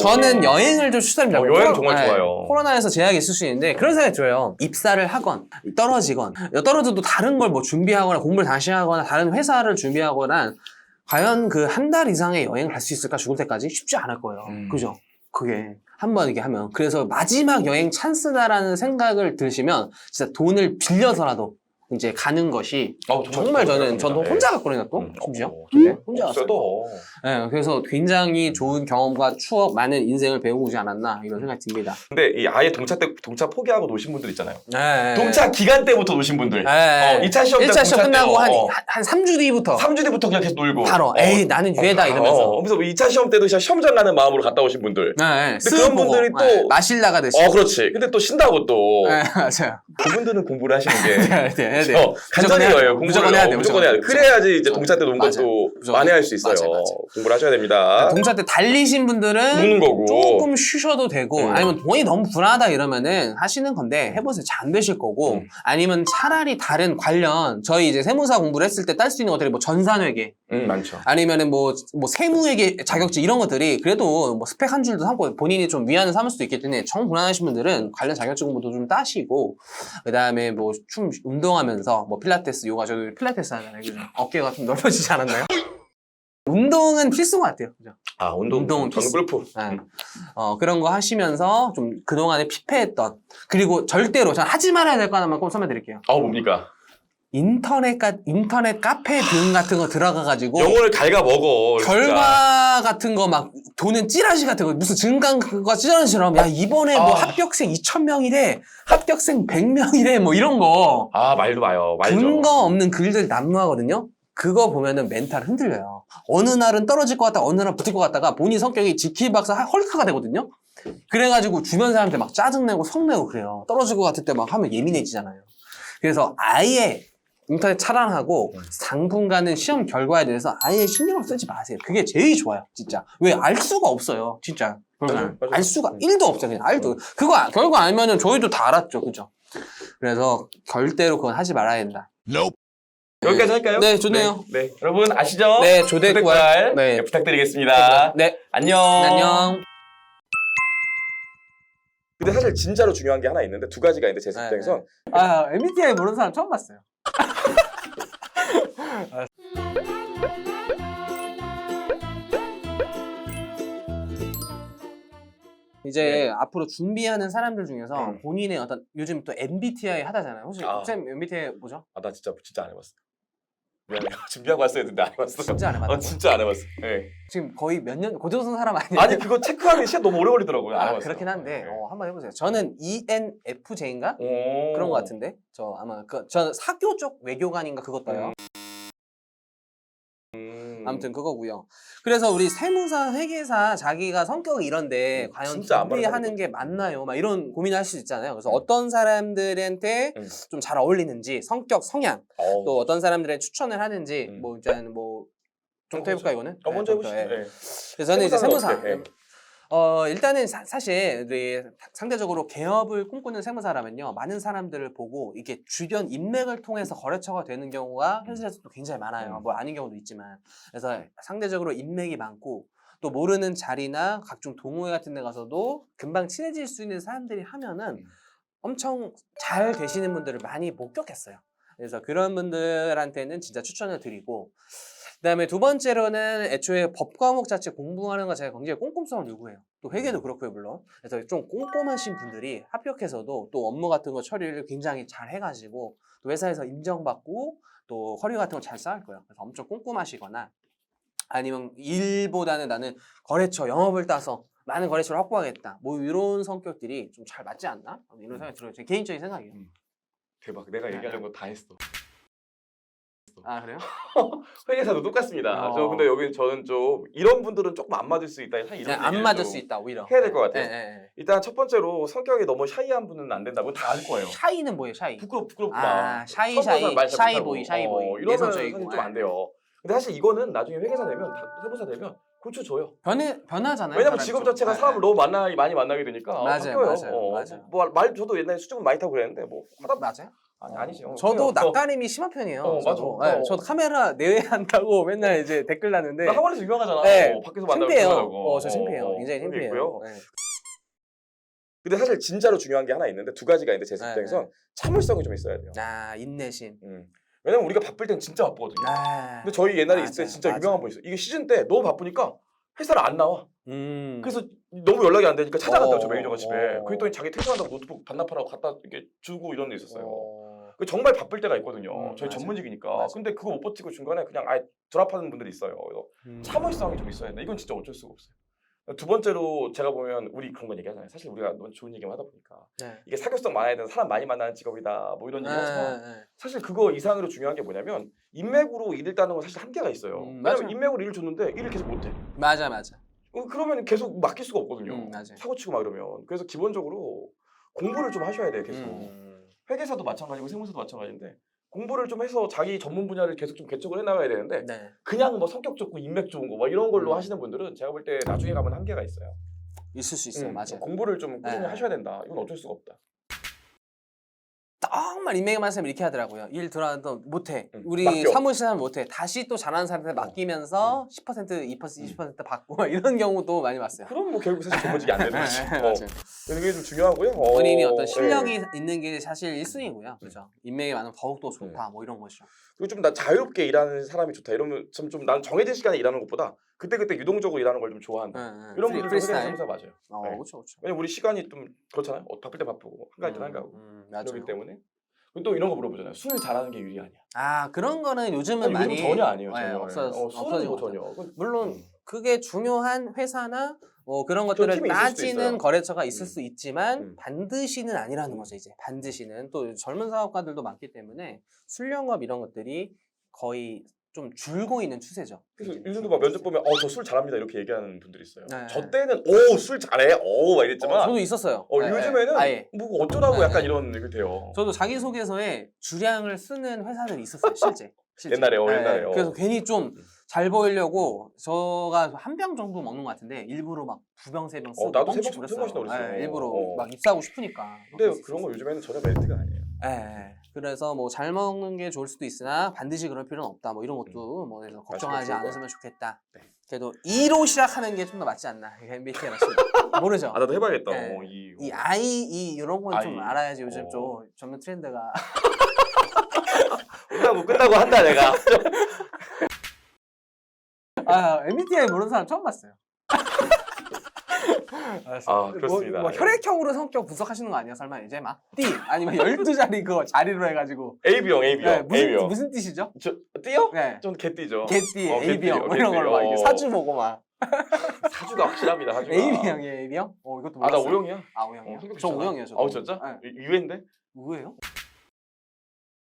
저는 여행을 좀 추천합니다. 여행 정말 좋아요. 코로나에서 제약이 있을 수 있는데 그런 생각이 들어요. 입사를 하건 떨어지건 떨어져도 다른 걸 뭐 준비하거나 공부를 다시 하거나 다른 회사를 준비하거나 과연 그 한 달 이상의 여행을 갈 수 있을까 죽을 때까지 쉽지 않을 거예요. 그죠? 그게 한번 이게 하면 그래서 마지막 여행 찬스다라는 생각을 드시면 진짜 돈을 빌려서라도 이제 가는 것이 정말 저도 혼자 갔거든요 또 심지어 혼자 갔어요. 네, 그래서 굉장히 좋은 경험과 추억 많은 인생을 배우지 않았나 이런 생각이 듭니다. 근데 이 아예 동차 포기하고 노신 분들 있잖아요. 네, 동차 기간 때부터 노신 분들. 네. 2차 시험 때 1차 시험 끝나고 때도, 한 3주 뒤부터 3주 뒤부터 그냥 계속 놀고 바로 에이 나는 유예다 이러면서 그래서 2차 시험 때도 그냥 시험장 가는 마음으로 갔다 오신 분들. 네, 근데 그런 분들이 또 마실 나가듯이 그렇지. 근데 또 쉰다고 또 네, 맞아요. 그분들은 공부를 하시는 게 해야 돼. 간절히 해요. 무조건 해야 돼. 무조건 해야 돼. 그래야지 이제 동차 때 논 것도 많이 할 수 있어요. 맞아요. 공부를 하셔야 됩니다. 동차 때 달리신 분들은 노는 거고. 조금 쉬셔도 되고 아니면 돈이 너무 불안하다 이러면은 하시는 건데 해보세요. 잘 안 되실 거고 아니면 차라리 다른 관련 저희 이제 세무사 공부를 했을 때 딸 수 있는 것들이 뭐 전산회계 많죠. 아니면은 뭐 세무회계 자격증 이런 것들이 그래도 뭐 스펙 한 줄도 삼고 본인이 좀 위안을 삼을 수도 있기 때문에 정 불안하신 분들은 관련 자격증 공부도 좀 따시고 그다음에 뭐 운동하면서 뭐 필라테스 요가 저도 필라테스 하잖아요. 그죠? 어깨가 좀 넓어지지 않았나요? 운동은 필수인 것 같아요. 그죠? 운동은 저는 골프. 네. 그런 거 하시면서 좀 그동안에 피폐했던 그리고 절대로 전 하지 말아야 될 거 하나만 꼭 설명드릴게요. 뭡니까? 인터넷 카페 등 같은 거 들어가가지고 영어를 갉아먹어. 결과 같은 거 막 돈은 찌라시 같은 거 무슨 증강 그거 찌라시처럼 야 이번에 뭐 합격생 2,000명이래 합격생 100명이래 뭐 이런 거 말도 마요. 말죠. 근거 없는 글들 난무하거든요. 그거 보면은 멘탈 흔들려요. 어느 날은 떨어질 것 같다, 어느 날은 붙을 것 같다가 본인 성격이 지킬박사 헐크가 되거든요. 그래가지고 주변 사람한테 막 짜증내고 성내고 그래요. 떨어질 것 같을 때 막 하면 예민해지잖아요. 그래서 아예 인터넷 차단하고 당분간은 시험 결과에 대해서 아예 신경을 쓰지 마세요. 그게 제일 좋아요, 진짜. 왜 알 수가 없어요, 진짜. 맞아요. 알 수가 1도 없어요, 그냥 알도. 그거 결과 알면은 저희도 다 알았죠, 그죠? 그래서 절대로 그건 하지 말아야 된다. 여기까지 할까요? 네, 좋네요. 네. 여러분 아시죠? 네, 조대구알. 네. 부탁드리겠습니다. 네, 안녕. 안녕. 근데 사실 진짜로 중요한 게 하나 있는데 두 가지가 있는데 제 입장에선 MBTI 모르는 사람 처음 봤어요. 이제 앞으로 준비하는 사람들 중에서 본인의 어떤 요즘 또 MBTI 하다잖아요. 혹시 쌤 MBTI 뭐죠? 나 진짜 안 해봤어. 미안해요. 준비하고 왔어야 했는데 안 해봤어. 진짜 안 해봤다고? 진짜 안 해봤어. 네. 지금 거의 몇 년 고등학생 사람 아니에요? 아니 그거 체크하기 시간 너무 오래 걸리더라고요. 안 아, 해봤어요. 그렇긴 한데 네. 한번 해보세요. 저는 ENFJ인가? 오. 그런 것 같은데 저 아마 저 사교 쪽 외교관인가 그것도요. 아무튼 그거고요. 그래서 우리 세무사, 회계사 자기가 성격이 이런데 과연 진짜 안 준비하는 맞는 게 맞나요? 막 이런 고민을 할 수 있잖아요. 그래서 어떤 사람들한테 좀 잘 어울리는지 성격, 성향 또 어떤 사람들의 추천을 하는지 뭐 일단 뭐 좀 더 해볼까 이거는? 먼저 좀 더, 해보시죠. 예. 네. 그래서 저는 이제 세무사. 어떻게 해? 일단은 사실 우리 상대적으로 개업을 꿈꾸는 세무사라면요. 많은 사람들을 보고 이게 주변 인맥을 통해서 거래처가 되는 경우가 현실에서도 굉장히 많아요. 뭐 아닌 경우도 있지만. 그래서 상대적으로 인맥이 많고 또 모르는 자리나 각종 동호회 같은 데 가서도 금방 친해질 수 있는 사람들이 하면은 엄청 잘 되시는 분들을 많이 목격했어요. 그래서 그런 분들한테는 진짜 추천을 드리고 그다음에 두 번째로는 애초에 법 과목 자체 공부하는 거 제가 굉장히 꼼꼼성을 요구해요. 또 회계도 그렇고요, 물론. 그래서 좀 꼼꼼하신 분들이 합격해서도 또 업무 같은 거 처리를 굉장히 잘 해가지고 또 회사에서 인정받고 또 커리어 같은 거 잘 쌓을 거예요. 그래서 엄청 꼼꼼하시거나 아니면 일보다는 나는 거래처 영업을 따서 많은 거래처를 확보하겠다. 뭐 이런 성격들이 좀 잘 맞지 않나? 이런 생각이 들어요. 제 개인적인 생각이에요. 대박. 내가 얘기하려는 거 다 했어. 아 그래요? 회계사도 똑같습니다. 어. 저 근데 여기 저는 좀 이런 분들은 조금 안 맞을 수 있다. 사실 이런 안 얘기를 맞을 좀 수 있다 오히려. 해야 될 것 같아요. 예, 예. 일단 첫 번째로 성격이 너무 샤이한 분은 안 된다고 다 알 거예요. 샤이는 뭐예요, 샤이? 부끄럽구나. 아, 샤이, 처음 보는 사람 말 잘 샤이 못하고. 보이, 샤이 보이. 이러면 내성적이고. 사실 좀 안 돼요. 근데 사실 이거는 나중에 회계사 되면 세무사 되면 고쳐줘요. 변하잖아요. 왜냐면 사람이 직업 좀. 자체가 네, 사람을 네. 너무 많이 만나게 되니까 맞아요, 바뀌어요. 맞아요, 맞아요. 말 저도 옛날에 수줍음 많이 타고 그랬는데 뭐 하다 맞아요? 아니죠. 저도 그래요. 낯가림이 심한 편이에요. 맞아. 저도. 네, 저도 카메라 내외한다고 맨날 이제 댓글 났는데. 나 학원에서 유명하잖아. 네, 밖에서 만나면 창피해요. 유명하다고. 저 창피해요. 굉장히 그런 게 창피해요. 있고요. 네. 근데 사실 진짜로 중요한 게 하나 있는데 두 가지가 있는데 제 입장에선 네. 참을성이 좀 있어야 돼요. 아, 인내심. 왜냐면 우리가 바쁠 땐 진짜 바쁘거든요. 아, 근데 저희 옛날에 있을 때 맞아요, 진짜 맞아요. 유명한 분 있어요. 이게 시즌 때 너무 바쁘니까 회사를 안 나와. 그래서 그래서 너무 연락이 안 되니까 찾아갔다고 저 매니저가 집에. 어. 그랬더니 자기 퇴근한다고 노트북 반납하라고 갖다 이렇게 주고 이런 데 있었어요. 어. 정말 바쁠 때가 있거든요. 저희 맞아요. 전문직이니까. 맞아요. 근데 그거 못 버티고 중간에 그냥 아예 드랍하는 분들이 있어요. 그래서 참을성이 좀 있어야 돼. 이건 진짜 어쩔 수가 없어요. 두 번째로 제가 보면 우리 그런 건 얘기하잖아요. 사실 우리가 너무 좋은 얘기만 하다 보니까 네. 이게 사교성 많아야 되는 사람 많이 만나는 직업이다. 뭐 이런 얘기 하지만 네. 사실 그거 이상으로 중요한 게 뭐냐면 인맥으로 일을 따는 건 사실 한계가 있어요. 왜냐면 맞아요. 인맥으로 일을 줬는데 일을 계속 못해. 맞아. 그러면 계속 맡길 수가 없거든요. 맞아요. 사고치고 막 이러면. 그래서 기본적으로 공부를 좀 하셔야 돼요. 계속. 회계사도 마찬가지고 세무사도 마찬가지인데 공부를 좀 해서 자기 전문 분야를 계속 좀 개척을 해나가야 되는데 네. 그냥 뭐 성격 좋고 인맥 좋은 거 막 이런 걸로 하시는 분들은 제가 볼 때 나중에 가면 한계가 있어요. 있을 수 있어요. 맞아요. 공부를 좀 꾸준히 네. 하셔야 된다. 이건 어쩔 수가 없다. 정말 인맥이 많은 사람이 이렇게 하더라고요. 일 들어와도 못해. 우리 맡겨. 사무실 하면 못해. 다시 또 잘하는 사람한테 맡기면서 10%, 2%, 20% 받고 막 이런 경우도 많이 봤어요. 그럼 뭐 결국 사실 전문직이 안 되는 거지. 맞아요. 그래서 그게 좀 중요하고요. 본인이 어떤 네. 실력이 있는 게 사실 1순위고요. 그죠? 인맥이 많으면 더욱더 좋다. 뭐 이런 거죠. 그리고 좀 나 자유롭게 일하는 사람이 좋다. 이러면 좀 난 정해진 시간에 일하는 것보다 그때그때 유동적으로 일하는 걸 좀 좋아한다. 이런 분들 프리스타일. 회계사 맞아요. 네. 그렇죠. 왜냐면 우리 시간이 좀 그렇잖아요. 바쁠 때 바쁘고 한가할 때 한가하고 맞아요. 그렇기 때문에 그리고 또 이런 거 물어보잖아요. 술 잘하는 게 유리 아니야. 아 그런 거는 요즘은 많이 요즘 전혀 아니에요. 네, 전혀. 술은 없어지고 뭐 전혀. 물론 그게 중요한 회사나 뭐 그런 것들을 팀이 있을 수도 따지는 있어요. 거래처가 있을 수 있지만 음. 반드시는 아니라는 거죠. 이제 반드시는 또 젊은 사업가들도 많기 때문에 술 영업 이런 것들이 거의 좀 줄고 있는 추세죠. 그래서 요즘도 막 면접 보면 저 술 잘합니다 이렇게 얘기하는 분들이 있어요. 네. 저 때는 술 잘해 막 이랬지만 저도 있었어요. 네, 요즘에는 아예. 뭐 어쩌라고 네, 약간 네. 이런 얘기 돼요. 저도 자기소개서에 주량을 쓰는 회사들이 있었어요. 실제. 옛날에, 옛날에. 그래서 괜히 좀 잘 보이려고 저가 한 병 정도 먹는 것 같은데 일부러 막 2병, 3병 쓰고 나도 세 뻥치고 병, 세 병씩 그랬어요. 넣었어요. 일부러 어. 막 입사하고 싶으니까. 근데 그런 거 요즘에는 전혀 메리트가 아니에요. 그래서 뭐 잘 먹는 게 좋을 수도 있으나 반드시 그럴 필요는 없다. 뭐 이런 것도 뭐 그래서 걱정하지 좋을 않으시면 좋겠다. 네. 그래도 2로 시작하는 게 좀 더 맞지 않나. MBTI 맞습니다. 모르죠. 나도 해봐야겠다. 네. 이 이런 건 좀 I. 알아야지 요즘 좀 전문 트렌드가. 끝나고 한다 내가. MBTI 모르는 사람 처음 봤어요. 아, 그렇습니다. 뭐 혈액형으로 성격 분석하시는 거 아니야? 설마 이제 막 띠 아니면 12자리 그거 자리로 해가지고 AB형, 네, AB형. 무슨 띠시죠? 저 띠요? 네. 전 개띠죠. 개띠, 개띠, AB형 뭐 이런 걸로 막 이렇게 사주 보고 막 사주가 확실합니다. 사주가. AB형이에요, AB형? 이것도 아, 나 몰랐어요. O형이야. 아, O형이요? 성격 저 좋잖아. O형이요, 저도. 진짜? 네. 유해인데? 뭐예요?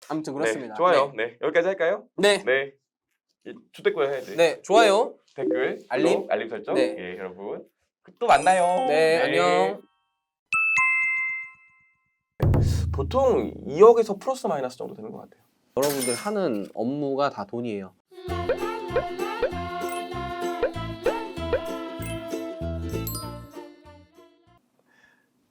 아무튼 그렇습니다. 네, 좋아요. 네. 여기까지 할까요? 네. 네. 주택구야 해야지. 네, 좋아요. 댓글, 알림. 구독, 알림 설정. 네. 예, 여러분. 또 만나요. 네, 안녕. 보통 2억에서 플러스 마이너스 정도 되는 것 같아요. 여러분들 하는 업무가 다 돈이에요.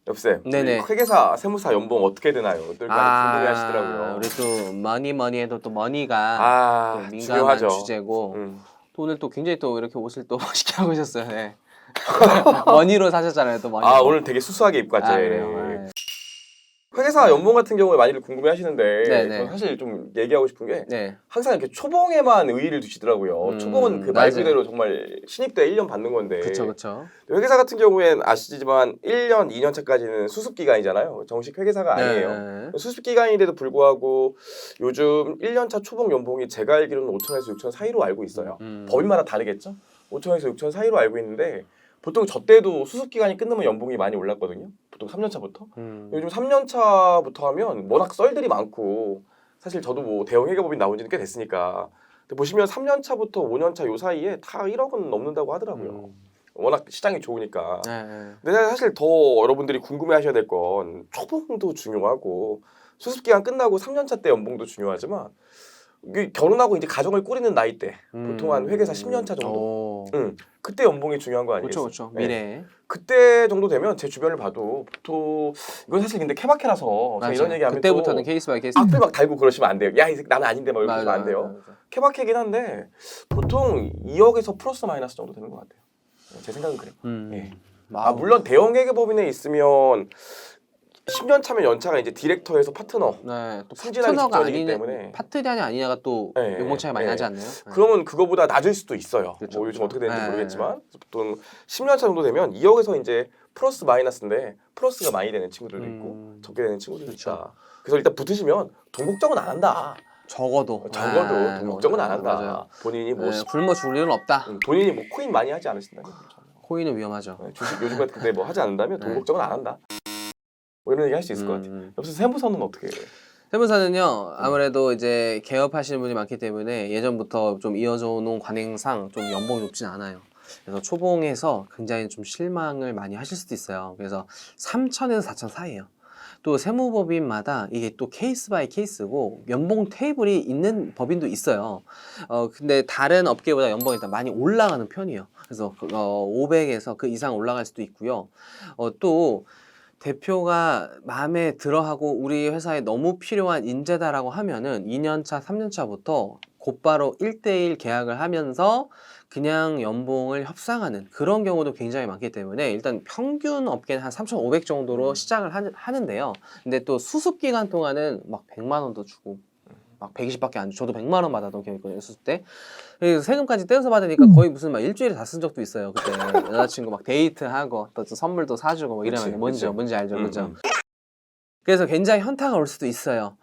엽쌤, 네네. 회계사, 세무사 연봉 어떻게 되나요? 늘 많이 궁금해하시더라고요. 우리 또 머니 해도 또 머니가 또 민감한 중요하죠. 주제고 또 오늘 또 굉장히 또 이렇게 옷을 또 멋있게 하고 오셨어요. 네. 머니로 사셨잖아요, 또 머니. 오늘 되게 수수하게 입고 왔지. 그래요. 네. 회계사 연봉 같은 경우에 많이들 궁금해하시는데 네네. 저는 사실 좀 얘기하고 싶은 게 네. 항상 이렇게 초봉에만 의의를 두시더라고요. 초봉은 그 말 맞아요. 그대로 정말 신입 때 1년 받는 건데 그쵸. 회계사 같은 경우엔 아시지만 1년, 2년 차까지는 수습 기간이잖아요. 정식 회계사가 아니에요. 네. 수습 기간인데도 불구하고 요즘 1년 차 초봉 연봉이 제가 알기로는 5천에서 6천 사이로 알고 있어요. 법인마다 다르겠죠? 5천에서 6천 사이로 알고 있는데 보통 저 때도 수습 기간이 끝나면 연봉이 많이 올랐거든요. 보통 3년 차부터. 요즘 3년 차부터 하면 워낙 썰들이 많고 사실 저도 뭐 대형 회계법인 나온 지는 꽤 됐으니까 근데 보시면 3년 차부터 5년 차 요 사이에 다 1억은 넘는다고 하더라고요. 워낙 시장이 좋으니까. 네. 근데 사실 더 여러분들이 궁금해하셔야 될 건 초봉도 중요하고 수습 기간 끝나고 3년 차 때 연봉도 중요하지만 이게 결혼하고 이제 가정을 꾸리는 나이 때 보통 한 회계사 10년 차 정도. 그때 연봉이 중요한 거 아니겠어요? 그렇죠. 미래. 그때 정도 되면 제 주변을 봐도 보통 이건 사실 근데 케바케라서 제가 이런 얘기하면 그때부터는 또 케이스 바이 케이스. 악플 막 달고 그러시면 안 돼요. 야, 이 새끼 나는 아닌데 막 이렇게 하시면 안 돼요. 맞아. 케바케긴 한데 보통 2억에서 플러스 마이너스 정도 되는 것 같아요. 제 생각은 그래요. 예. 물론 대형 회계법인에 있으면 10년 차면 연차가 이제 디렉터에서 파트너 네, 또 승진하기 파트너가 직전이기 때문에 파트너냐 아니냐가 또 네, 연봉 차이 많이 네. 나지 않나요? 네. 그러면 그거보다 낮을 수도 있어요. 그렇죠, 뭐 요즘 그렇죠. 어떻게 되는지 네. 모르겠지만 보통 10년 차 정도 되면 2억에서 이제 플러스 마이너스인데 플러스가 많이 되는 친구들도 있고 적게 되는 친구들도 그렇죠. 있다. 그래서 일단 붙으시면 돈 걱정은 안 한다. 적어도 돈 걱정은 안 한다. 맞아요. 본인이 뭐 굶어 죽을 일은 없다. 본인이 뭐 코인 많이 하지 않으신다면 코인은 위험하죠. 주식 요즘 같은 때 뭐 하지 않는다면 돈 네. 걱정은 안 한다. 뭐 이런 얘기 할 수 있을 것 같아요. 옆에서 세무사는 어떻게 해요? 세무사는요 아무래도 이제 개업하시는 분이 많기 때문에 예전부터 좀 이어져 온 관행상 좀 연봉이 높진 않아요. 그래서 초봉에서 굉장히 좀 실망을 많이 하실 수도 있어요. 그래서 3천에서 4천 사이에요. 또 세무법인마다 이게 또 케이스 바이 케이스고 연봉 테이블이 있는 법인도 있어요. 근데 다른 업계보다 연봉이 일단 많이 올라가는 편이에요. 그래서 500에서 그 이상 올라갈 수도 있고요. 또 대표가 마음에 들어하고 우리 회사에 너무 필요한 인재다라고 하면은 2년차, 3년차부터 곧바로 1대1 계약을 하면서 그냥 연봉을 협상하는 그런 경우도 굉장히 많기 때문에 일단 평균 업계는 한 3,500 정도로 시작을 하는데요. 근데 또 수습 기간 동안은 막 100만 원도 주고 막 120밖에 안 줘. 저도 100만 원 받았던 경험이 있거든요. 수습 때. 그래서 세금까지 떼어서 받으니까 거의 무슨 막 일주일에 다 쓴 적도 있어요. 그때 여자친구 막 데이트하고 또 선물도 사주고 뭐 이러면 뭔지 알죠, 그죠? 그래서 굉장히 현타가 올 수도 있어요.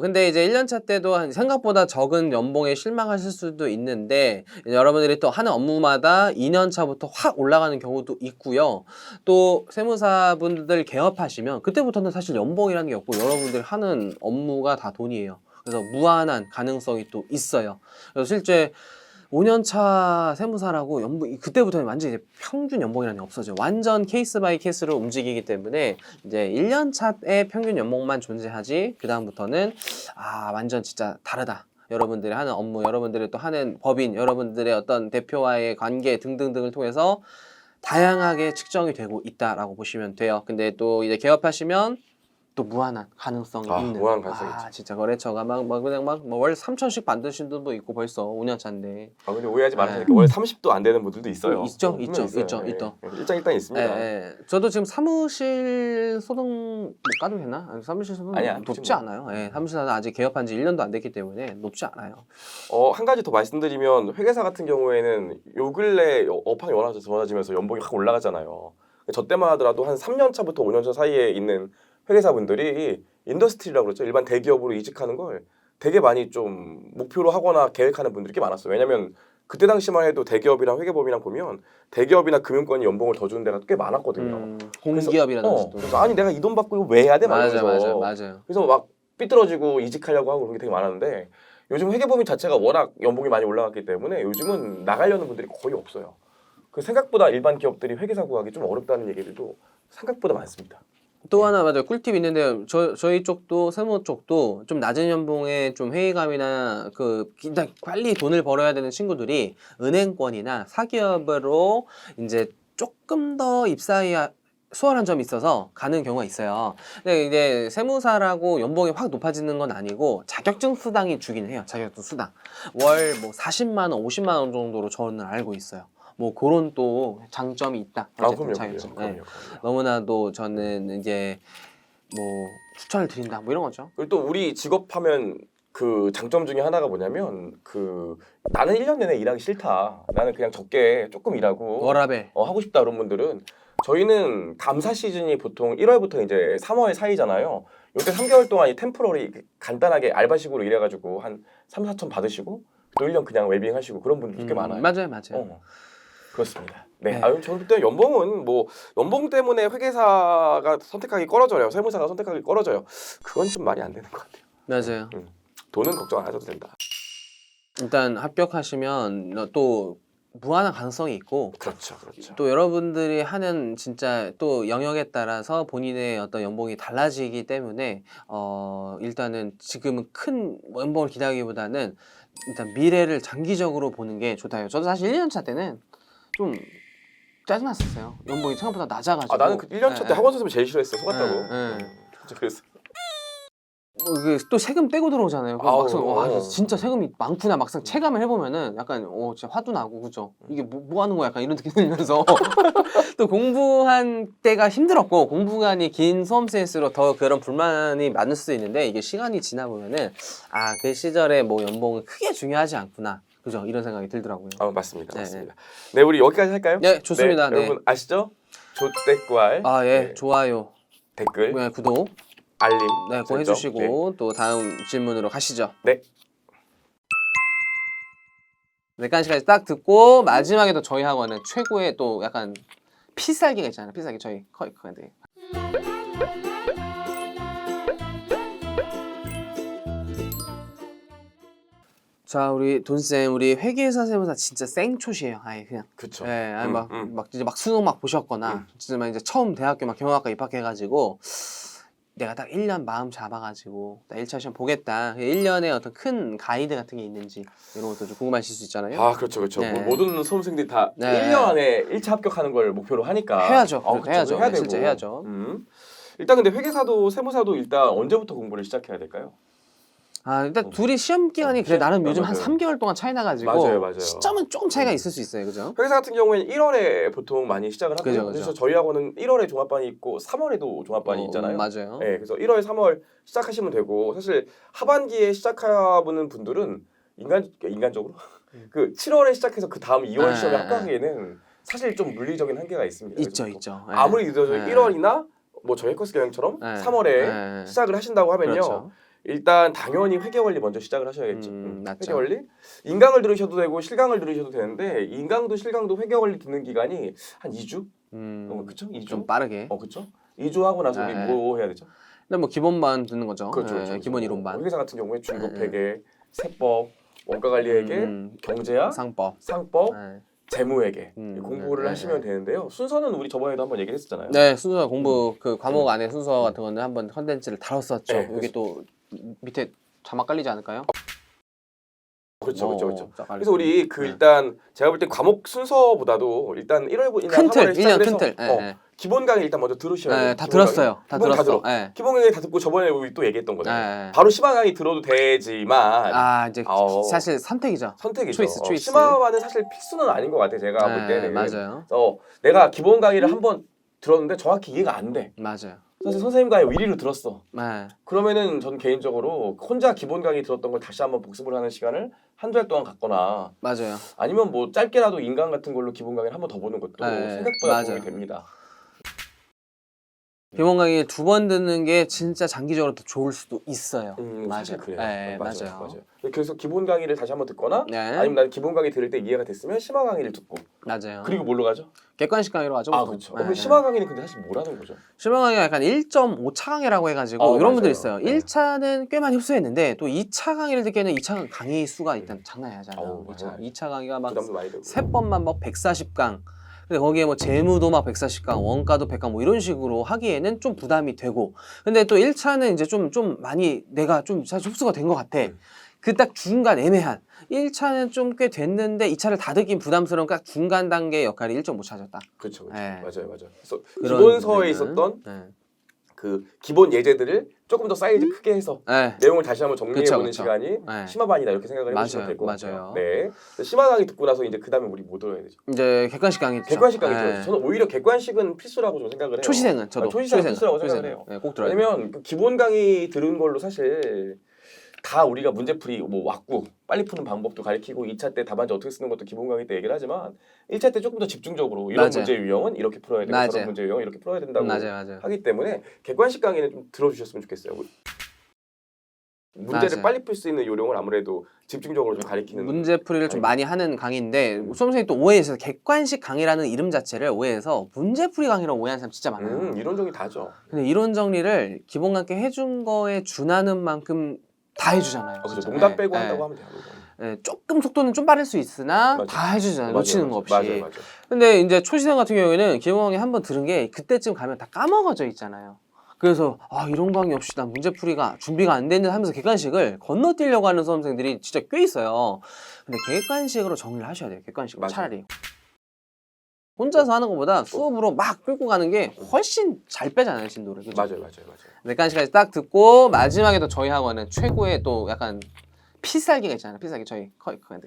근데 이제 1년차 때도 생각보다 적은 연봉에 실망하실 수도 있는데 여러분들이 또 하는 업무마다 2년차부터 확 올라가는 경우도 있고요. 또 세무사분들 개업하시면 그때부터는 사실 연봉이라는 게 없고 여러분들 하는 업무가 다 돈이에요. 그래서 무한한 가능성이 또 있어요. 그래서 실제 5년차 세무사라고 연봉 그때부터는 완전 이제 평균 연봉이라는 게 없어져요. 완전 케이스 바이 케이스로 움직이기 때문에 이제 1년차의 평균 연봉만 존재하지 그 다음부터는 완전 진짜 다르다. 여러분들이 하는 업무, 여러분들이 또 하는 법인, 여러분들의 어떤 대표와의 관계 등등등을 통해서 다양하게 측정이 되고 있다라고 보시면 돼요. 근데 또 이제 개업하시면 또 무한한 가능성이 있는. 무한 가능성이 아, 있죠. 진짜 거래처가 그냥 월 3천씩 받으신 분도 있고 벌써 5년 차인데. 근데 오해하지 말아야 네. 되니까 월 30도 안 되는 분들도 있어요. 있죠, 분명히 있죠, 있어요. 있죠, 예. 있죠. 일장 있습니다. 예. 저도 지금 사무실 소득 못 가도 되나? 아니, 사무실 소득 아니야, 높지 뭐. 않아요. 예. 사무실은 아직 개업한 지 1년도 안 됐기 때문에 높지 않아요. 한 가지 더 말씀드리면 회계사 같은 경우에는 요 근래 업황이 워낙 좋아지면서 연봉이 확 올라가잖아요. 저 때만 하더라도 한 3년 차부터 5년 차 사이에 있는 회계사분들이 인더스트리라고 그러죠. 일반 대기업으로 이직하는 걸 되게 많이 좀 목표로 하거나 계획하는 분들이 꽤 많았어요. 왜냐면 그때 당시만 해도 대기업이랑 회계법이랑 보면 대기업이나 금융권이 연봉을 더 주는 데가 꽤 많았거든요. 공기업이라든지 또. 그래서 아니 내가 이 돈 받고 이거 왜 해야 돼? 막 이러면서. 맞아요. 그래서 막 삐뚤어지고 이직하려고 하고 그런 게 되게 많았는데 요즘 회계법인 자체가 워낙 연봉이 많이 올라갔기 때문에 요즘은 나가려는 분들이 거의 없어요. 그 생각보다 일반 기업들이 회계사 구하기 좀 어렵다는 얘기들도 생각보다 많습니다. 또 하나 맞아요. 꿀팁 있는데 저희 쪽도 세무 쪽도 좀 낮은 연봉에 좀 회의감이나 그 일단 빨리 돈을 벌어야 되는 친구들이 은행권이나 사기업으로 이제 조금 더 입사에 수월한 점이 있어서 가는 경우가 있어요. 근데 이제 세무사라고 연봉이 확 높아지는 건 아니고 자격증 수당이 주긴 해요. 자격증 수당 월 뭐 40만 원, 50만 원 정도로 저는 알고 있어요. 뭐 그런 또 장점이 있다. 어쨌든 자격증. 네. 너무나도 저는 이제 뭐 추천을 드린다. 뭐 이런 거죠. 그리고 또 우리 직업하면 그 장점 중에 하나가 뭐냐면 그 나는 1년 내내 일하기 싫다. 나는 그냥 적게 조금 일하고 워라벨. 하고 싶다 그런 분들은 저희는 감사 시즌이 보통 1월부터 이제 3월 사이잖아요. 요때 3개월 동안 이 템포러리 간단하게 알바식으로 일해가지고 한 3, 4천 받으시고 또 1년 그냥 웰빙 하시고 그런 분들 꽤 많아요. 맞아요. 그렇습니다. 네. 네. 저는 그때 연봉은 뭐 연봉 때문에 회계사가 선택하기 꺼려져요. 세무사가 선택하기 꺼려져요. 그건 좀 말이 안 되는 것 같아요. 맞아요. 돈은 걱정 안 하셔도 된다. 일단 합격하시면 또 무한한 가능성이 있고 그렇죠. 또 여러분들이 하는 진짜 또 영역에 따라서 본인의 어떤 연봉이 달라지기 때문에 일단은 지금은 큰 연봉을 기대하기보다는 일단 미래를 장기적으로 보는 게 좋다요. 저도 사실 1년 차 때는 좀 짜증났었어요. 연봉이 생각보다 낮아가지고. 나는 그 1년 차 때 학원 선생님 제일 싫어했어. 속았다고. 진짜 그랬어. 이게 또 세금 떼고 들어오잖아요. 그럼 아우, 막상 와 진짜 세금이 많구나 막상 체감을 해보면은 약간 진짜 화도 나고 그죠? 이게 뭐 하는 거야 약간 이런 느낌 들면서 또 공부한 때가 힘들었고 공부간이 긴 수험생일수록 더 그런 불만이 많을 수도 있는데 이게 시간이 지나 보면은 그 시절에 뭐 연봉은 크게 중요하지 않구나. 그죠? 이런 생각이 들더라고요. 맞습니다. 네, 우리 여기까지 할까요? 네, 좋습니다. 네. 여러분 아시죠? 조댓구알. 예, 좋아요, 댓글, 구독, 알림, 네, 꼭 설정. 해주시고 또 다음 질문으로 가시죠. 네. 여기까지 딱 듣고 마지막에 또 저희 학원은 최고의 또 약간 필살기가 있잖아요. 필살기 저희 커이커인데. 자, 우리 돈쌤, 우리 회계사 세무사 진짜 생초시예요. 아예 그냥. 그렇죠. 예, 아니 막 이제 막 수능 막 보셨거나, 진짜 막 이제 처음 대학교 막 경영학과 입학해가지고 내가 딱 1년 마음 잡아가지고 나 1차 시험 보겠다. 1년에 어떤 큰 가이드 같은 게 있는지 이런 것도 좀 궁금하실 수 있잖아요. 그렇죠. 네. 뭐 모든 수험생들이 다 네. 1년 안에 1차 합격하는 걸 목표로 하니까 해야죠. 그렇죠. 해야죠. 해야 되고. 실제 해야죠. 일단 근데 회계사도 세무사도 일단 언제부터 공부를 시작해야 될까요? 일단 둘이 시험 기간이 그래 나름 요즘 한 맞아요. 3개월 동안 차이 나가지고 맞아요. 시점은 조금 차이가 있을 수 있어요, 그죠? 회계사 같은 경우에는 1월에 보통 많이 시작을 하고요. 그죠. 그래서 저희 학원은 1월에 종합반이 있고 3월에도 종합반이 있잖아요. 맞아요. 네, 그래서 1월, 3월 시작하시면 되고 사실 하반기에 시작해보는 분들은 인간적으로 그 7월에 시작해서 그 다음 2월 시험에 합격하기에는 사실 좀 물리적인 한계가 있습니다. 있죠. 아무리 늦어도 네. 1월이나 뭐 저희 코스 경영처럼 네. 3월에 시작을 하신다고 하면요. 그렇죠. 일단 당연히 회계원리 먼저 시작을 하셔야겠죠. 맞죠. 회계원리? 인강을 들으셔도 되고 실강을 들으셔도 되는데 인강도 실강도 회계원리 듣는 기간이 한 2주? 그쵸? 2주? 좀 빠르게. 그쵸? 2주 하고 나서 우리 뭐 해야 되죠? 근데 뭐 기본반 듣는 거죠. 그렇죠. 기본 이론반. 회계사 같은 경우에 중급 회계, 세법, 원가관리회계, 경제학, 상법. 재무회계 공부를 하시면 되는데요. 순서는 우리 저번에도 한번 얘기를 했었잖아요. 네, 순서 공부 그 과목 안에 순서 같은 거는 한번 컨텐츠를 다뤘었죠. 네, 여기 또 밑에 자막 깔리지 않을까요? 그렇죠. 그래서 우리 일단 제가 볼 때 과목 순서보다도 일단 1월이나 큰 틀, 3월에 시작을 1년 큰 해서 틀. 기본 강의 일단 먼저 들으셔야 돼요. 네, 다 기본 강의. 들었어요. 다 기본 들었어. 들어. 네. 기본 강의 다 듣고 저번에 우리 또 얘기했던 거잖아요. 네. 바로 심화 강의 들어도 되지만 아 이제 사실 선택이죠. 선택이죠. 초이스. 심화는 사실 필수는 아닌 것 같아. 제가 볼 때는. 맞아요. 내가 기본 강의를 한번 들었는데 정확히 이해가 안 돼. 맞아요. 사실 선생님 강의 위리로 들었어. 네. 그러면은 전 개인적으로 혼자 기본 강의 들었던 걸 다시 한번 복습을 하는 시간을 한두 달 동안 갖거나 맞아요. 아니면 뭐 짧게라도 인강 같은 걸로 기본 강의를 한번 더 보는 것도 네, 생각보다 맞아요. 도움이 됩니다. 기본 강의 2번 듣는 게 진짜 장기적으로 더 좋을 수도 있어요. 사실 그래요. 네, 맞아요. 그래서 기본 강의를 다시 한번 듣거나 네. 아니면 난 기본 강의 들을 때 이해가 됐으면 심화 강의를 듣고 맞아요. 그리고 뭘로 가죠? 객관식 강의로 가죠. 아 보통. 그렇죠. 네, 그럼 심화 강의는 근데 사실 뭐라는 거죠? 심화 강의가 약간 1.5차 강의라고 해가지고 이런 맞아요. 분들 있어요. 네. 1차는 꽤 많이 흡수했는데 또 2차 강의를 듣기에는 2차 강의 수가 일단 장난이 아니잖아요. 맞아요. 2차 강의가 막 부담도 많이 되고. 3번만 막 140강. 근데 거기에 뭐 재무도 막 140강, 원가도 100강 뭐 이런 식으로 하기에는 좀 부담이 되고. 근데 또 1차는 이제 좀 많이 내가 좀 사실 흡수가 된 것 같아. 그 딱 중간 애매한. 1차는 좀 꽤 됐는데 2차를 다 듣긴 부담스러운 딱 중간 단계의 역할이 1.5차죠 딱. 그렇죠. 네. 맞아요. 그래서 그런 기본서에 분들은, 있었던 네. 그 기본 예제들을 조금 더 사이즈 크게 해서 네. 내용을 다시 한번 정리해보는 그쵸. 시간이 네. 심화반이다 이렇게 생각을 해보시면 될 것 같아요. 맞아요. 네. 심화 강의 듣고 나서 이제 그 다음에 우리 뭐 들어야 되죠? 이제 객관식 강의 듣죠. 객관식 강의 네. 들어요. 저는 오히려 객관식은 필수라고 좀 생각을 해요. 초시생은 저도 초시생은 필수라고 생각을 해요. 네, 꼭 들어야 돼요. 왜냐면 그 기본 강의 들은 걸로 사실 다 우리가 문제풀이 뭐 왔고 빨리 푸는 방법도 가르치고 2차 때 답안지 어떻게 쓰는 것도 기본 강의 때 얘기를 하지만 1차 때 조금 더 집중적으로 이런 맞아요. 문제 유형은 이렇게 풀어야 되고 맞아요. 저런 문제 유형은 이렇게 풀어야 된다고 맞아요. 하기 때문에 객관식 강의는 좀 들어주셨으면 좋겠어요. 문제를 맞아요. 빨리 풀 수 있는 요령을 아무래도 집중적으로 좀 가리키는 문제풀이를 좀 많이 하는 강의인데 수험 선생님이 또 오해해서 객관식 강의라는 이름 자체를 오해해서 문제풀이 강의라고 오해하는 사람 진짜 많아요. 이론적이 다죠. 근데 이론 정리를 기본 강의 해준 거에 준하는 만큼 다 해주잖아요. 그렇죠. 진짜. 농담 네, 빼고 네. 한다고 하면 돼요. 네, 조금 속도는 좀 빠를 수 있으나 맞아요. 다 해주잖아요. 놓치는 거 없이. 맞아요. 근데 이제 초시생 같은 경우에는 기본 강의 한번 들은 게 그때쯤 가면 다 까먹어져 있잖아요. 그래서 이런 강의 없이 난 문제풀이가 준비가 안 됐는데 하면서 객관식을 건너뛰려고 하는 수험생들이 진짜 꽤 있어요. 근데 객관식으로 정리를 하셔야 돼요. 객관식으로 맞아요. 차라리. 혼자서 하는 것보다 수업으로 막 끌고 가는 게 훨씬 잘 빼잖아요, 진도를. 그죠? 맞아요. 객관식까지 딱 듣고 마지막에 또 저희 학원은 최고의 또 약간 피살기가 있잖아요. 피살기 저희 가이드.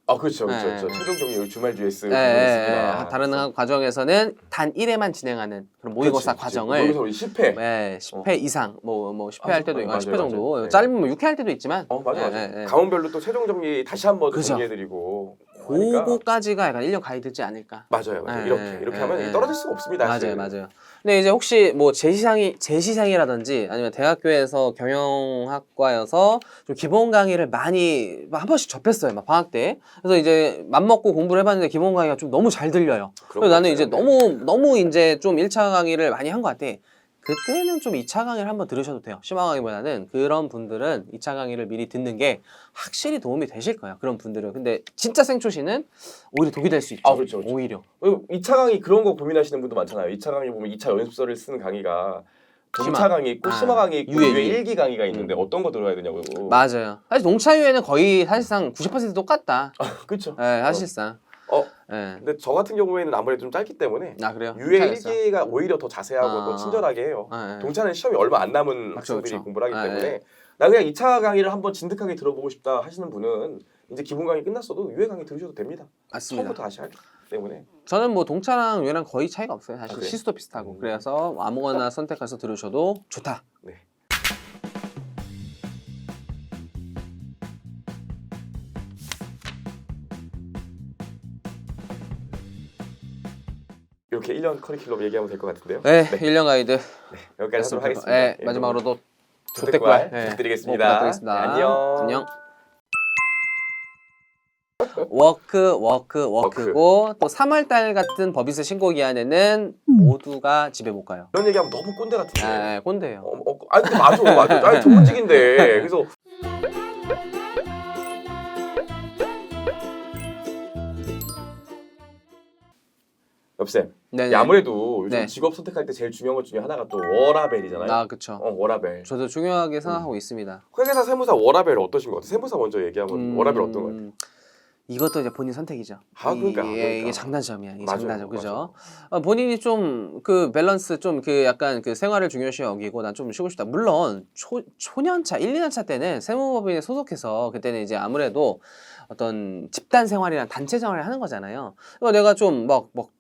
그렇죠. 네. 최종 정리 주말 GS 다른 과정에서는 단 1회만 진행하는 그런 모의고사 과정을 여기서 우리 10회 10회 이상 뭐 10회 할 때도 있고 맞아요, 10회 정도 맞아요. 네. 짧으면 6회 할 때도 있지만 맞아요. 가문별로 또 최종 정리 다시 한번 그죠. 정리해드리고 하니까. 그거까지가 약간 1년 가이드지 않을까. 맞아요. 네, 이렇게 하면 떨어질 수가 없습니다. 사실. 맞아요. 근데 이제 혹시 뭐 제시상이라든지 아니면 대학교에서 경영학과여서 좀 기본 강의를 많이 한 번씩 접했어요. 막 방학 때. 그래서 이제 맘먹고 공부를 해봤는데 기본 강의가 좀 너무 잘 들려요. 그래서 나는 이제 너무 이제 좀 1차 강의를 많이 한 것 같아. 그때는 좀 2차 강의를 한번 들으셔도 돼요. 심화 강의보다는 그런 분들은 2차 강의를 미리 듣는 게 확실히 도움이 되실 거예요. 그런 분들은. 근데 진짜 생초시는 오히려 독이 될 수 있죠. 그렇죠. 오히려. 2차 강의 그런 거 고민하시는 분도 많잖아요. 2차 강의 보면 2차 연습서를 쓰는 강의가 동차 강의 있고 심화 강의 있고 유예 1기 강의가 있는데 어떤 거 들어야 되냐고. 맞아요. 사실 동차유에는 거의 사실상 90% 똑같다. 그렇죠. 네, 사실상. 네. 근데 저 같은 경우에는 아무래도 좀 짧기 때문에 그래요? 유예 1기가 오히려 더 자세하고 더 친절하게 해요. 네. 동차는 시험이 얼마 안 남은 학생들이 그렇죠. 공부를 하기 때문에 네. 나 그냥 2차 강의를 한번 진득하게 들어보고 싶다 하시는 분은 이제 기본 강의 끝났어도 유예 강의 들으셔도 됩니다. 맞습니다. 처음부터 다시 하기 때문에. 저는 뭐 동차랑 유예랑 거의 차이가 없어요. 사실 그래요? 시수도 비슷하고. 그래서 아무거나 선택해서 들으셔도 좋다. 네. 이렇게 1년 커리큘럼 얘기하면 될 것 같은데요. 네, 1년 가이드. 여기까지 하도록 하겠습니다. 네, 예, 마지막으로도 조댓말 네, 부탁드리겠습니다. 부탁드리겠습니다. 네, 안녕. 워크고 또 3월달 같은 법인세 신고 기한에는 모두가 집에 못 가요. 이런 얘기하면 너무 꼰대 같은데. 네, 꼰대예요. 근데 맞아. 아니 전문직인데. 그래서 엽쌤. 네네. 아무래도 요즘 네. 직업 선택할 때 제일 중요한 것 중에 하나가 또 워라벨이잖아요. 그쵸. 워라벨. 저도 중요하게 생각하고 있습니다. 회계사 세무사 워라벨 어떠신 것 같아요? 세무사 먼저 얘기하면 워라벨 어떤 것 같아요? 이것도 이제 본인 선택이죠. 그러니까. 이게 장단점이야. 이게 맞아요, 장단점, 그죠? 본인이 좀 그 밸런스 좀 그 약간 그 생활을 중요시 여기고 난 좀 쉬고 싶다. 물론 초년차 1, 2년차 때는 세무법인에 소속해서 그때는 이제 아무래도 어떤 집단 생활이랑 단체 생활을 하는 거잖아요. 그러니까 내가 좀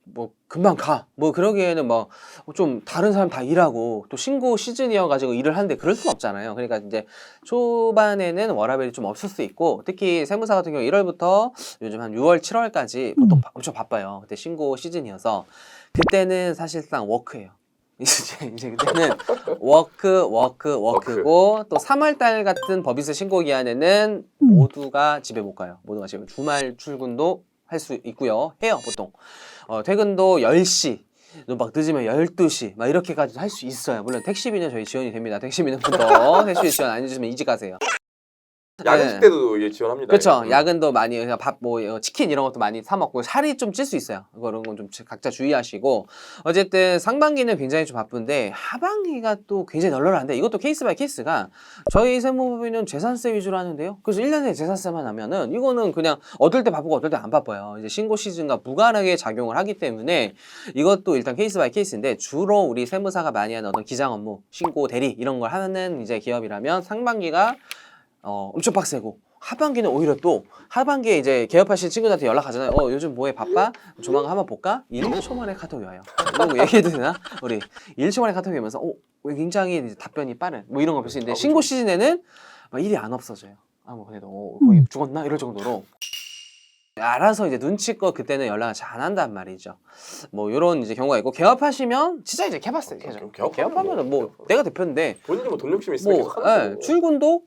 뭐 금방 가. 뭐 그러기에는 막 좀 다른 사람 다 일하고 또 신고 시즌이어가지고 일을 하는데 그럴 순 없잖아요. 그러니까 이제 초반에는 워라밸이 좀 없을 수 있고 특히 세무사 같은 경우 1월부터 요즘 한 6월, 7월까지 보통 엄청 바빠요. 그때 신고 시즌이어서 그때는 사실상 워크예요. 이제 그때는 워크고 또 3월달 같은 법인세 신고 기한에는 모두가 집에 못 가요. 모두가 집에 주말 출근도 할 수 있고요. 해요 보통. 퇴근도 10시 막 늦으면 12시 막 이렇게까지도 할 수 있어요. 물론 택시비는 저희 지원이 됩니다. 택시비는 부터 택시비 지원 안 해주시면 이직 가세요. 야근식 때도 이게 지원합니다. 그렇죠. 야근도 많이 그냥 밥 뭐 치킨 이런 것도 많이 사 먹고 살이 좀 찔 수 있어요. 그런 건 좀 각자 주의하시고 어쨌든 상반기는 굉장히 좀 바쁜데 하반기가 또 굉장히 널널한데 이것도 케이스 바이 케이스가 저희 세무법인은 재산세 위주로 하는데요. 그래서 1년에 재산세만 하면은 이거는 그냥 어떨 때 바쁘고 어떨 때 안 바빠요. 이제 신고 시즌과 무관하게 작용을 하기 때문에 이것도 일단 케이스 바이 케이스인데 주로 우리 세무사가 많이 하는 어떤 기장 업무, 신고 대리 이런 걸 하는 이제 기업이라면 상반기가 엄청 빡세고 하반기는 오히려 또 하반기에 이제 개업하신 친구들한테 연락하잖아요. 요즘 뭐해 바빠? 조만간 한번 볼까? 1초 만에 카톡이 와요. 이거 얘기해도 되나? 우리 1초 만에 카톡이 오면서 굉장히 이제 답변이 빠른 뭐 이런 거 별수 있는데 신고 시즌에는 막 일이 안 없어져요. 뭐 그래도 거의 죽었나? 이럴 정도로 알아서 이제 눈치껏 그때는 연락을 잘 안 한단 말이죠. 뭐 이런 이제 경우가 있고 개업하시면 진짜 이제 개업했어요. 개업하면은 뭐 내가 대표인데 본인이 뭐 돈 욕심 있으면 뭐 계속 하는 거고. 출근도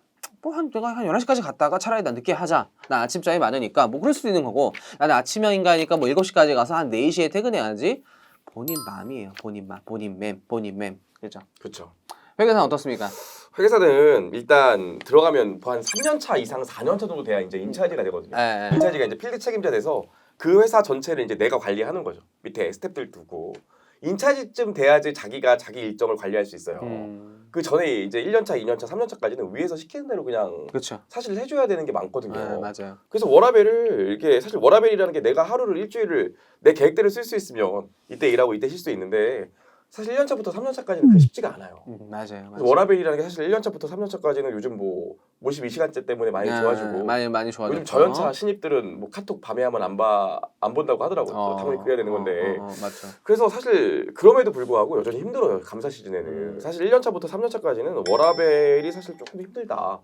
내가 한 11시까지 갔다가 차라리 난 늦게 하자. 나 아침잠이 많으니까 뭐 그럴 수도 있는 거고 나는 아침형인가니까 뭐 7시까지 가서 한 4시에 퇴근해야지. 본인 마음이에요. 본인 마음. 본인 맴. 그죠? 그렇죠. 회계사는 어떻습니까? 회계사는 일단 들어가면 한 3년 차 이상 4년 차 정도 돼야 이제 인차지가 되거든요. 인차지가 이제 필드 책임자 돼서 그 회사 전체를 이제 내가 관리하는 거죠. 밑에 스태프들 두고. 인차지쯤 돼야지 자기가 자기 일정을 관리할 수 있어요. 그 전에 이제 1년차, 2년차, 3년차까지는 위에서 시키는 대로 그냥 그렇죠. 사실 해줘야 되는 게 많거든요. 맞아요. 그래서 워라밸을 이게 사실 워라밸이라는 게 내가 하루를 일주일을 내 계획대로 쓸 수 있으면 이때 일하고 이때 쉴 수 있는데 사실 1년차부터 3년차까지는 그게 쉽지가 않아요. 맞아요. 워라밸이라는 게 사실 1년차부터 3년차까지는 요즘 뭐 52시간제 때문에 많이 좋아지고 많이 좋아졌죠. 요즘 저연차 신입들은 뭐 카톡 밤에 하면 안 본다고 하더라고요. 당연히 그래야 되는 건데. 맞죠. 그래서 사실 그럼에도 불구하고 여전히 힘들어요. 감사 시즌에는. 사실 1년차부터 3년차까지는 워라밸이 사실 조금 힘들다.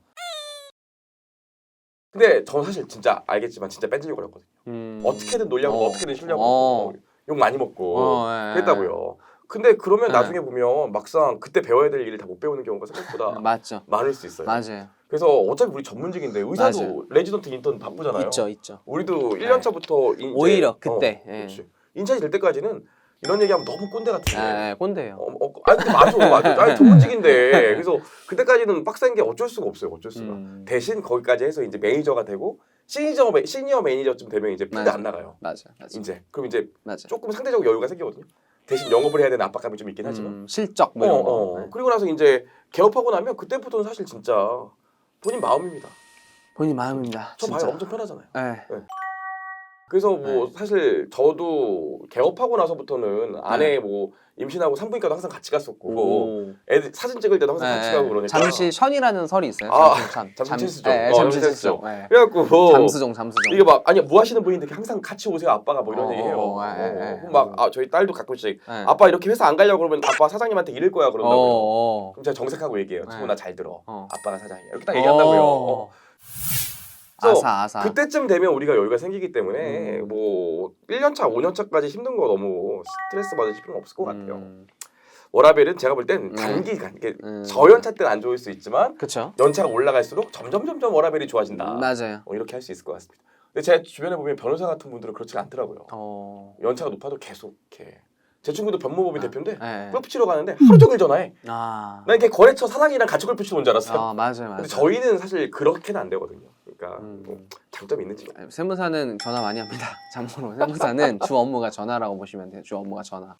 근데 저는 사실 진짜 알겠지만 진짜 뺀질려고 그랬거든요. 어떻게든 놀려고 어떻게든 쉬려고 욕 많이 먹고 그랬다고요. 근데 그러면 나중에 보면 막상 그때 배워야 될 일을 다 못 배우는 경우가 생각보다 맞죠. 많을 수 있어요. 맞아요. 그래서 어차피 우리 전문직인데 의사도 맞아요. 레지던트 인턴 바쁘잖아요. 있죠. 우리도 1년차부터 오히려 그때. 그렇지. 인차지 될 때까지는 이런 얘기하면 너무 꼰대 같은데. 꼰대예요. 아니 맞아. 아니 전문직인데. 그래서 그때까지는 빡센 게 어쩔 수가 없어요. 어쩔 수가. 대신 거기까지 해서 이제 매니저가 되고 시니어 매니저쯤 되면 이제 필드 안 나가요. 맞아. 이제 그럼 이제 맞아. 조금 상대적으로 여유가 생기거든요. 대신 영업을 해야 되는 압박감이 좀 있긴 하지만 실적 뭐 이런 거. 그리고 나서 이제 개업하고 나면 그때부터는 사실 진짜 본인 마음입니다. 본인 마음입니다. 저 진짜. 봐요. 엄청 편하잖아요. 네. 그래서 뭐 사실 저도 개업하고 나서부터는 아내 뭐 임신하고 산부인과도 항상 같이 갔었고 애들 사진 찍을 때도 항상 같이 가고 그러니까 잠시 션이라는 설이 있어요. 잠시수죠. 잠시수죠. 그래갖고 잠수종. 이게 막 아니 뭐 하시는 분인데 항상 같이 오세요 아빠가 뭐 이런 얘기해요. 막 저희 딸도 가끔씩 아빠 이렇게 회사 안 가려고 그러면 아빠 사장님한테 이럴 거야 그런다고요. 그럼 제가 정색하고 얘기해요. 나 잘 들어. 아빠가 사장이야. 이렇게 딱 얘기한다고요. 아사. 그때쯤 되면 우리가 여유가 생기기 때문에 뭐 1년차, 5년차까지 힘든 거 너무 스트레스 받으실 필요는 없을 것 같아요. 워라밸은 제가 볼 땐 단기간, 저연차 때는 안 좋을 수 있지만 그쵸? 연차가 올라갈수록 점점 워라밸이 좋아진다. 맞아요. 이렇게 할 수 있을 것 같습니다. 근데 제 주변에 보면 변호사 같은 분들은 그렇지 않더라고요. 연차가 높아도 계속 이렇게. 제 친구도 변모법인 대표인데 골프 치러 가는데 하루 종일 전화해. 난 이렇게 거래처 사장이랑 같이 골프 치러 온 줄 알았어요. 맞아요. 근데 저희는 사실 그렇게는 안 되거든요. 그러니까 뭐 장점이 있는지. 세무사는 전화 많이 합니다. 참고로 세무사는 주 업무가 전화라고 보시면 돼요. 주 업무가 전화.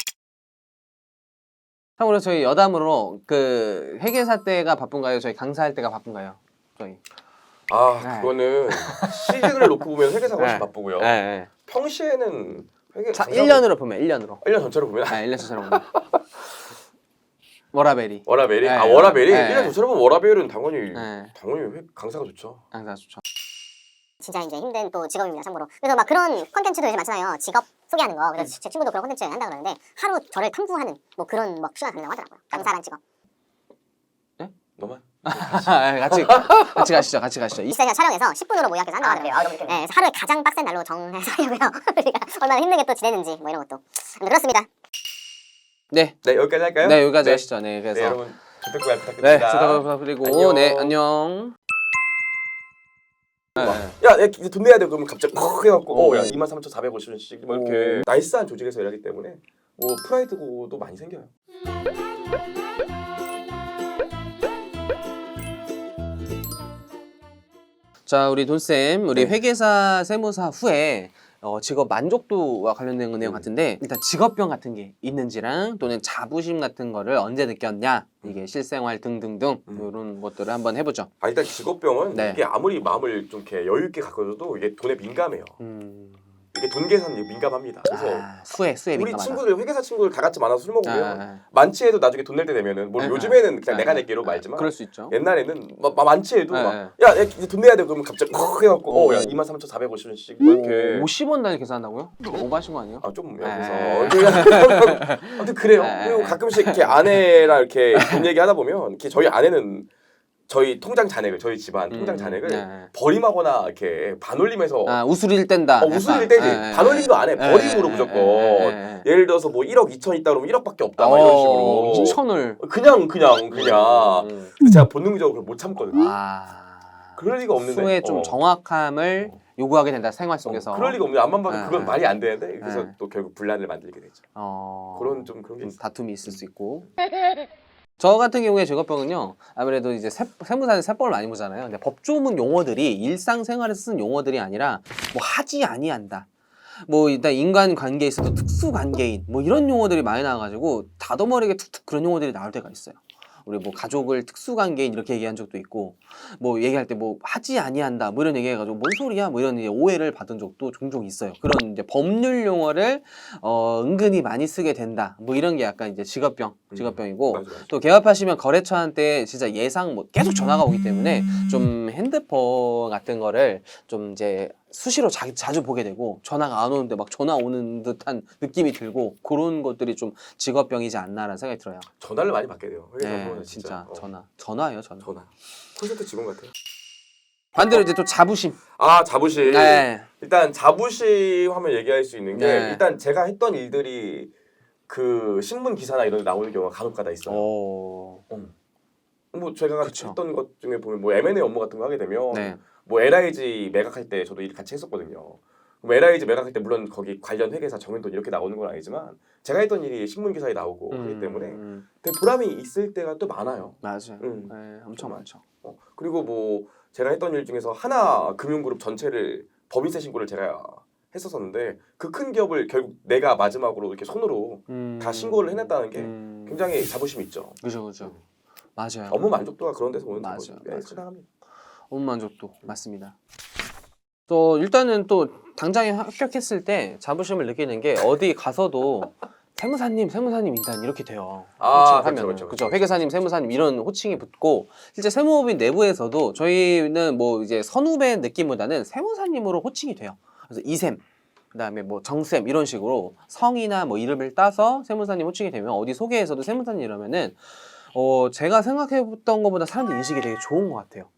참고로 저희 여담으로 그 회계사 때가 바쁜가요? 저희 강사할 때가 바쁜가요? 저희. 아 그거는 시즌을 놓고 보면 회계사가 훨씬 네. 바쁘고요. 네. 평시에는 회계 자, 1년으로 보면 1년으로. 1년 전체로 보면 1년 전체로 보면. 워라벨이. 워라벨이 네. 워라벨이 네. 1년 전체로 보면 워라벨은 당연히 네. 강사가 좋죠. 항상 좋죠. 진짜 이제 힘든 또 직업입니다, 참고로. 그래서 막 그런 콘텐츠도 요즘 많잖아요. 직업 소개하는 거. 그래서 제 친구도 그런 콘텐츠 한다 그러는데 하루 저를 탐구하는 뭐 그런 막 시간 갖는다고 하더라고요. 강사란 직업. 너만 같이 가시죠. 이 시간에 촬영해서 10분으로 모의학교에서 한다고 하더라고요. 네, 그래서 하루에 가장 빡센 날로 정해서 하려고요. 그러니까 얼마나 힘들게 또 지내는지 뭐 이런 것도. 그렇습니다. 네. 네 여기까지 할까요? 네, 여기까지 하시죠. 네, 그래서 네 여러분 조택구알 네, 부탁드립니다. 좋다고 부탁드리고 안녕. 네, 안녕. 네. 야, 이제 돈 내야 돼. 그러면 갑자기 퍽 해갖고 야 23,450원씩 뭐 이렇게 오. 나이스한 조직에서 일하기 때문에 뭐 프라이드고도 많이 생겨요. 자, 우리 돈쌤, 우리 네. 회계사, 세무사 후에 직업 만족도와 관련된 내용 같은데 일단 직업병 같은 게 있는지랑 또는 자부심 같은 거를 언제 느꼈냐 이게 실생활 등등등 이런 것들을 한번 해보죠. 아 일단 직업병은 네. 이게 아무리 마음을 좀 이렇게 여유 있게 가꿔줘도 이게 돈에 민감해요. 이게 돈 계산이 민감합니다. 그래서 수에 우리 민감하다. 친구들 회계사 친구들 다 같이 만나서 술 먹으면 아. 만취해도 나중에 돈 낼 때 되면은 뭐 요즘에는 그냥 내가 낼게로 말지만 그럴 수 있죠. 옛날에는 만취해도 네. 막 야 이제 돈 내야 돼 그러면 갑자기 퍽 해갖고 야 23,450원씩 뭐 이렇게 50원 단위 계산한다고요? 오버하신 거 아니에요? 좀 네. 그래서 아무튼 그래요. 네. 그리고 가끔씩 이렇게 아내랑 이렇게 돈 얘기하다 보면 이렇게 저희 아내는 저희 통장 잔액을 저희 집안 통장 잔액을 네. 버림하거나 이렇게 반올림해서 우수리를 뗀다. 우수리를 떼지 반올림도 안 해. 버림으로 무조건 예를 들어서 뭐 1억 2천 있다 그러면 1억밖에 없다 막 이런 식으로 2천을 그냥 근데 제가 본능적으로 그걸 못 참거든요. 그럴 리가 없는데 수의 좀 정확함을 요구하게 된다 생활 속에서. 그럴 리가 없는데 앞만 봐도 네. 그건 말이 안 되는데 그래서 네. 또 결국 분란을 만들게 되죠. 그런 게 있어요. 다툼이 있을 수 있고. 저 같은 경우에 직업병은요 아무래도 이제 세무사는 세법을 많이 보잖아요. 근데 법조문 용어들이 일상생활에서 쓰는 용어들이 아니라 뭐 하지 아니한다. 뭐 일단 인간관계에 있어도 특수관계인 뭐 이런 용어들이 많이 나와가지고 다더머리게 툭툭 그런 용어들이 나올 때가 있어요. 우리 뭐 가족을 특수관계인 이렇게 얘기한 적도 있고 뭐 얘기할 때 뭐 하지 아니한다 뭐 이런 얘기해가지고 뭔 소리야 뭐 이런 오해를 받은 적도 종종 있어요. 그런 이제 법률 용어를 은근히 많이 쓰게 된다 뭐 이런 게 약간 이제 직업병이고 맞아. 또 개업하시면 거래처한테 진짜 예상 뭐 계속 전화가 오기 때문에 좀 핸드폰 같은 거를 좀 이제 수시로 자주 보게 되고 전화가 안 오는데 막 전화 오는 듯한 느낌이 들고 그런 것들이 좀 직업병이지 않나라는 생각이 들어요. 전화를 많이 받게 돼요. 네, 진짜 전화예요, 전화. 콘서트 직원 같아요. 반대로 이제 또 자부심. 자부심. 네. 일단 자부심 하면 얘기할 수 있는 게 네. 일단 제가 했던 일들이 그 신문 기사나 이런 데 나오는 경우가 간혹가다 있어요. 뭐 제가 그쵸. 했던 것 중에 보면 뭐 M&A 업무 같은 거 하게 되면 네. 뭐 LIG 매각할 때 저도 일 같이 했었거든요. 그럼 LIG 매각할 때 물론 거기 관련 회계사 정현돈 이렇게 나오는 건 아니지만 제가 했던 일이 신문 기사에 나오고 하기 때문에 되게 보람이 있을 때가 또 많아요. 맞아요. 네, 엄청 많죠. 그리고 뭐 제가 했던 일 중에서 하나 금융그룹 전체를 법인세 신고를 제가 했었었는데 그 큰 기업을 결국 내가 마지막으로 이렇게 손으로 다 신고를 해냈다는 게 굉장히 자부심이 있죠. 그죠. 맞아요. 업무 만족도가 그런 데서 오는 맞아요. 생각합니다. 업무 만족도 맞습니다. 또 일단은 또 당장에 합격했을 때 자부심을 느끼는 게 어디 가서도 세무사님 일단 이렇게 돼요. 그렇죠. 회계사님, 세무사님 이런 호칭이 붙고 실제 세무법인 내부에서도 저희는 뭐 이제 선후배 느낌보다는 세무사님으로 호칭이 돼요. 그래서 이샘, 그다음에 뭐 정쌤 이런 식으로 성이나 뭐 이름을 따서 세무사님 호칭이 되면 어디 소개에서도 세무사님 이러면은 제가 생각해봤던 것보다 사람들 인식이 되게 좋은 것 같아요.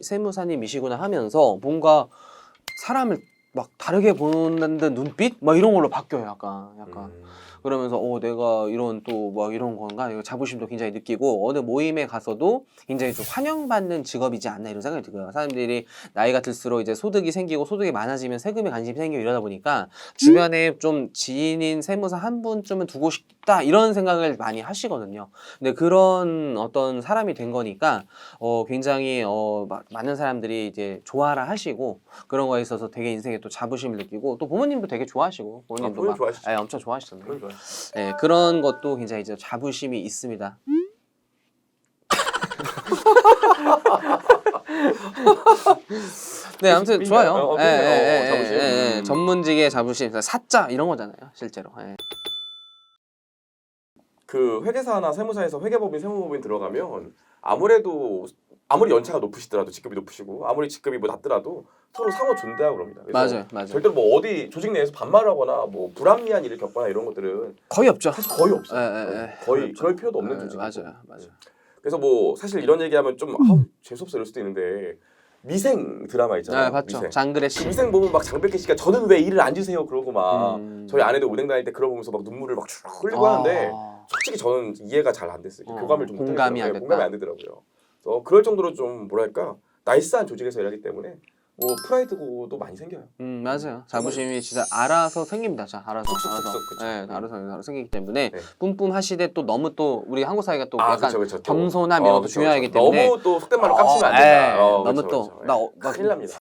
세무사님이시구나 하면서 뭔가 사람을 막 다르게 보는 듯 눈빛? 막 이런 걸로 바뀌어요, 약간. 그러면서 내가 이런 또 막 이런 건가? 이거 자부심도 굉장히 느끼고 어느 모임에 가서도 굉장히 좀 환영받는 직업이지 않나 이런 생각이 들어요. 사람들이 나이가 들수록 이제 소득이 생기고 소득이 많아지면 세금에 관심이 생기고 이러다 보니까 주변에 좀 지인인 세무사 한 분쯤은 두고 싶다 이런 생각을 많이 하시거든요. 근데 그런 어떤 사람이 된 거니까 굉장히 많은 사람들이 이제 좋아라 하시고 그런 거에 있어서 되게 인생에 또 자부심을 느끼고 또 부모님도 되게 좋아하시고 부모님도 부모님 좋아하시죠. 엄청 좋아하시잖아요. 네, 그런 것도 굉장히 이제 자부심이 있습니다. 네, 아무튼 좋아요. 자부심. 전문직의 자부심, 사자 이런 거잖아요, 실제로. 예. 그 회계사나 세무사에서 회계법인, 세무법인 들어가면 아무래도 아무리 연차가 높으시더라도 직급이 높으시고 아무리 직급이 뭐 낮더라도 서로 상호 존대하고 그럽니다. 그래서 맞아요. 절대로 뭐 어디 조직 내에서 반말하거나 뭐 불합리한 일을 겪거나 이런 것들은 거의 없죠. 사실 거의 없어요. 거의 없죠. 그럴 필요도 없는 조직이고. 맞아요. 그래서 뭐 사실 이런 얘기하면 좀 재수없어 이럴 수도 있는데 미생 드라마 있잖아요. 네, 봤죠. 미생. 장그래 씨. 미생 보면 막 장백희 씨가 저는 왜 일을 안 주세요 그러고 막 저희 아내도 은행 다닐 때 그러 보면서 막 눈물을 막 쭉 흘리고 하는데 솔직히 저는 이해가 잘 안 됐어요. 교감을 좀 공감이 안 못하겠더라고요. 됐다. 공감이 안 되더라고요. 그래서 그럴 정도로 좀 뭐랄까 나이스한 조직에서 일하기 때문에 뭐 프라이드도 많이 생겨요. 맞아요. 자부심이 진짜 알아서 생깁니다. 자, 알아서. 그쵸. 네, 알아서 생기기 때문에 네. 뿜뿜하시되 또 너무 또 우리 한국 사회가 또 아, 약간 그쵸. 겸손함 이런 것도 그쵸. 중요하기 때문에 너무 또 속된 말로 깜치면 안 된다. 너무 또 나 큰일 납니다.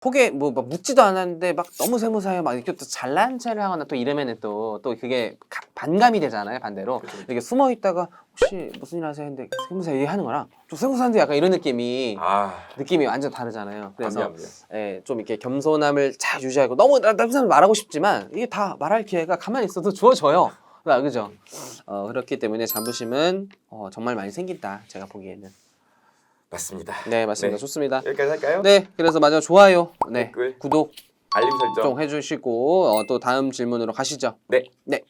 속에 뭐 막 묻지도 않았는데 막 너무 세무사에 막 이렇게 또 잘난 체를 하거나 또 이러면은 또 그게 반감이 되잖아요. 반대로 그쵸. 이렇게 숨어 있다가 혹시 무슨 일 하세요? 했는데 세무사 얘기하는 거랑 좀 세무사인데 약간 이런 느낌이 완전 다르잖아요. 그래서 좀 이렇게 겸손함을 잘 유지하고 너무 다른 사람 말하고 싶지만 이게 다 말할 기회가 가만히 있어도 주어져요. 그죠? 그렇기 때문에 자부심은 정말 많이 생긴다. 제가 보기에는. 맞습니다. 네, 맞습니다. 네. 좋습니다. 여기까지 할까요? 네, 그래서 마지막 좋아요, 네, 댓글, 구독 알림 설정. 좀 해주시고 또 다음 질문으로 가시죠. 네. 네.